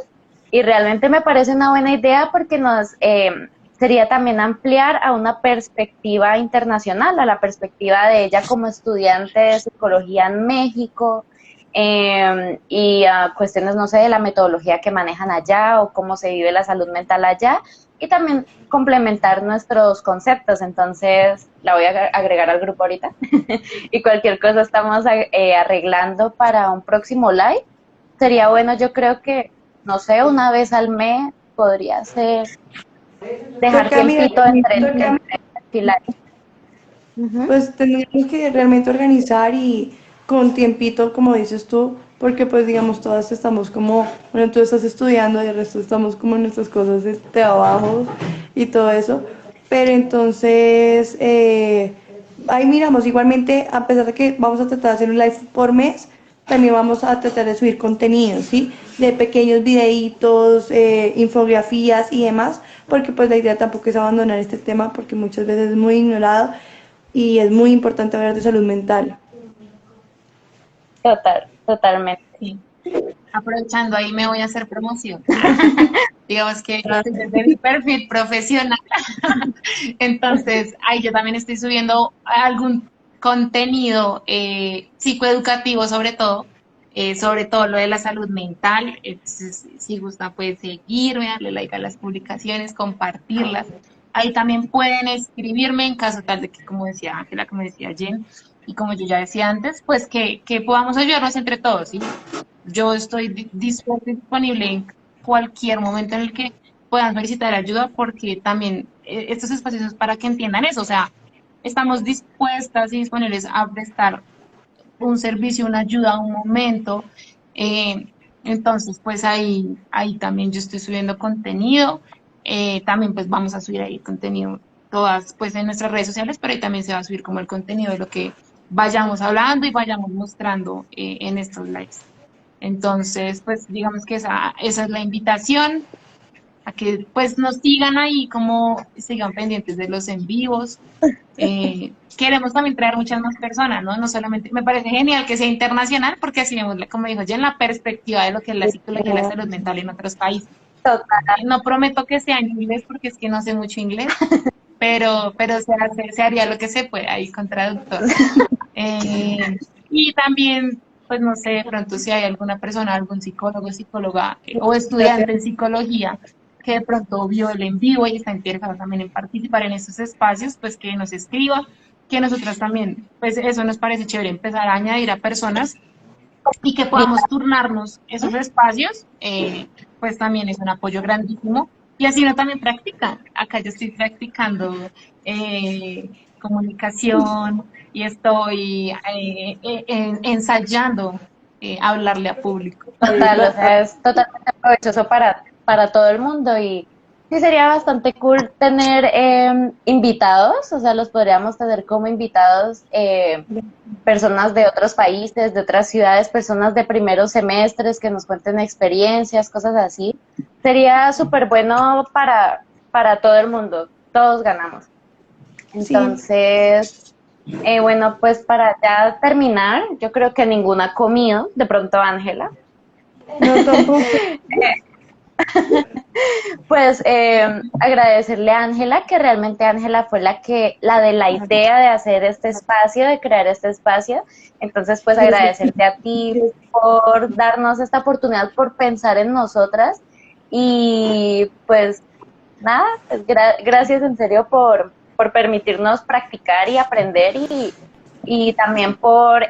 y realmente me parece una buena idea porque sería también ampliar a una perspectiva internacional, a la perspectiva de ella como estudiante de psicología en México y a cuestiones, no sé, de la metodología que manejan allá o cómo se vive la salud mental allá y también complementar nuestros conceptos. Entonces, la voy a agregar al grupo ahorita y cualquier cosa estamos arreglando para un próximo live. Sería bueno, yo creo que, no sé, una vez al mes podría ser dejar Toca, mira, tiempito entre live. Ujú. pues tendríamos que realmente organizar y con tiempito, como dices tú, porque pues digamos todas estamos como, bueno, tú estás estudiando y el resto estamos como en nuestras cosas de trabajo y todo eso, pero entonces ahí miramos, igualmente a pesar de que vamos a tratar de hacer un live por mes, también vamos a tratar de subir contenido, ¿sí? De pequeños videitos, infografías y demás, porque pues la idea tampoco es abandonar este tema porque muchas veces es muy ignorado y es muy importante hablar de salud mental. Totalmente. Sí. Aprovechando ahí me voy a hacer promoción. Digamos que desde mi perfil profesional, entonces ahí yo también estoy subiendo algún contenido psicoeducativo sobre todo lo de la salud mental. Entonces, si gusta puede seguirme, darle like a las publicaciones, compartirlas. Ahí también pueden escribirme en caso tal de que, como decía Ángela, como decía Jen, y como yo ya decía antes, pues que podamos ayudarnos entre todos, ¿sí? Yo estoy dispuesta y disponible en cualquier momento en el que puedan solicitar ayuda, porque también estos espacios es para que entiendan eso, o sea, estamos dispuestas y disponibles a prestar un servicio, una ayuda, un momento. eh, entonces, pues ahí también yo estoy subiendo contenido, también pues vamos a subir ahí contenido todas pues en nuestras redes sociales, pero ahí también se va a subir como el contenido de lo que vayamos hablando y vayamos mostrando en estos lives. Entonces, pues digamos que esa es la invitación a que pues nos sigan ahí, como sigan pendientes de los en vivos. Queremos también traer muchas más personas, ¿no? No solamente, me parece genial que sea internacional, porque así vemos, como dijo ya en la perspectiva de lo que es la psicología y la salud mental en otros países. Total. No prometo que sea en inglés, porque es que no sé mucho inglés, pero se haría lo que se puede ahí con traductor. Eh, y también, pues no sé, de pronto si hay alguna persona, algún psicólogo, psicóloga o estudiante en psicología que de pronto vio el en vivo y está interesado también en participar en estos espacios, pues que nos escriba, que nosotros también, pues eso nos parece chévere, empezar a añadir a personas y que podamos turnarnos esos espacios, pues también es un apoyo grandísimo. Y así uno también practica. Acá yo estoy practicando comunicación y estoy ensayando hablarle a público. Total, o sea, es totalmente provechoso para todo el mundo y sí sería bastante cool tener invitados, o sea, los podríamos tener como invitados personas de otros países, de otras ciudades, personas de primeros semestres que nos cuenten experiencias, cosas así. Sería súper bueno para todo el mundo, todos ganamos. Sí, Entonces, bueno, pues para ya terminar, yo creo que ninguna ha comido, de pronto Ángela. no tampoco. Pues agradecerle a Ángela, que realmente Ángela fue la de la idea de hacer este espacio, de crear este espacio. Entonces, pues agradecerte a ti por darnos esta oportunidad, por pensar en nosotras. Y pues nada, pues, gracias en serio por permitirnos practicar y aprender y también por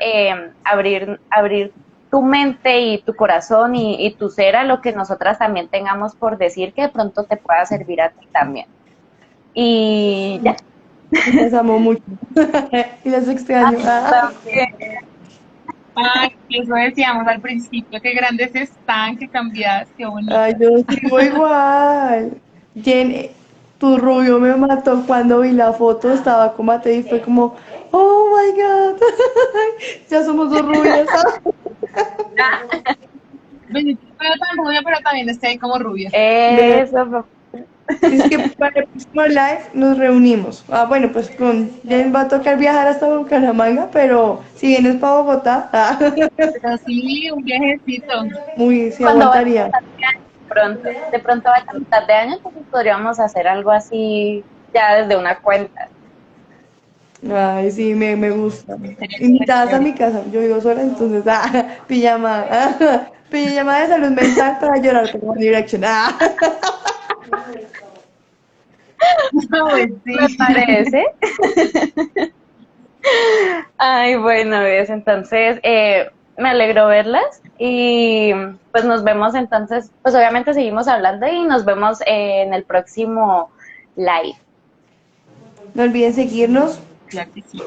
abrir tu mente y tu corazón y tu ser a lo que nosotras también tengamos por decir que de pronto te pueda servir a ti también. Y ya. Las amo mucho. Y las extraño. También. Ay, eso decíamos al principio, qué grandes están, qué cambiadas, qué Ay, bonitas. yo sigo igual. Jen, tu rubio me mató cuando vi la foto, estaba como a y fue como, oh my God, ya somos dos rubias. Ven, no tan rubia, pero también estoy como rubia. Eso, Es que para el próximo live nos reunimos. Bueno, pues con Jen va a tocar viajar hasta Bucaramanga, pero si vienes para Bogotá, Pero sí, un viajecito. muy, sí cuando vaya aguantaría. de pronto vaya a mitad de año, entonces podríamos hacer algo así ya desde una cuenta. Ay, sí, me gusta. Sería súper Invitadas a chévere. mi casa, yo vivo sola, entonces, pijama, pijama de salud mental para llorar por One Direction. Pues Me sí. parece. Ay, bueno, ves, entonces me alegro verlas y pues nos vemos entonces, pues obviamente seguimos hablando y nos vemos en el próximo live. No olviden seguirnos. Claro que sí.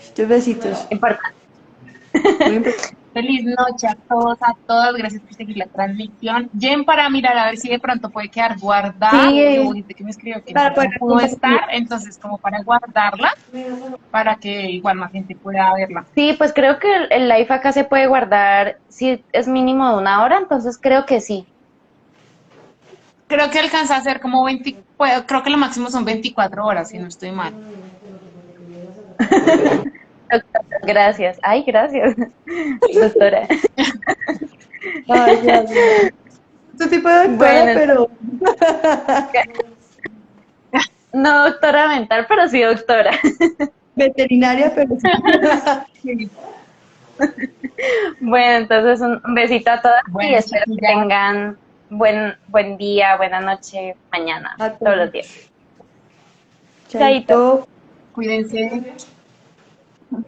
Muchos besitos. Importante. Muy importante. Feliz noche a todos, a todas. Gracias por seguir la transmisión. Jen, para mirar a ver si de pronto puede quedar guardada. Que hubo Sí, gente que me escribió que Para no poder pudo compartir. estar, entonces como para guardarla, para que igual más gente pueda verla. sí, pues creo que el live acá se puede guardar, si es mínimo de una hora, entonces creo que sí. Creo que alcanza a ser como 20, pues, creo que lo máximo son 24 horas, si no estoy mal. Doctora, gracias. Ay, gracias, doctora. Ay, gracias. Este tipo de doctora, Bueno, pero no doctora mental, pero sí doctora. veterinaria, pero Sí. Bueno, entonces un besito a todas y Bueno, espero que chiquilla, tengan buen día, buena noche, mañana, a todos los todos. días. Chaito. Chaito. cuídense. Chao.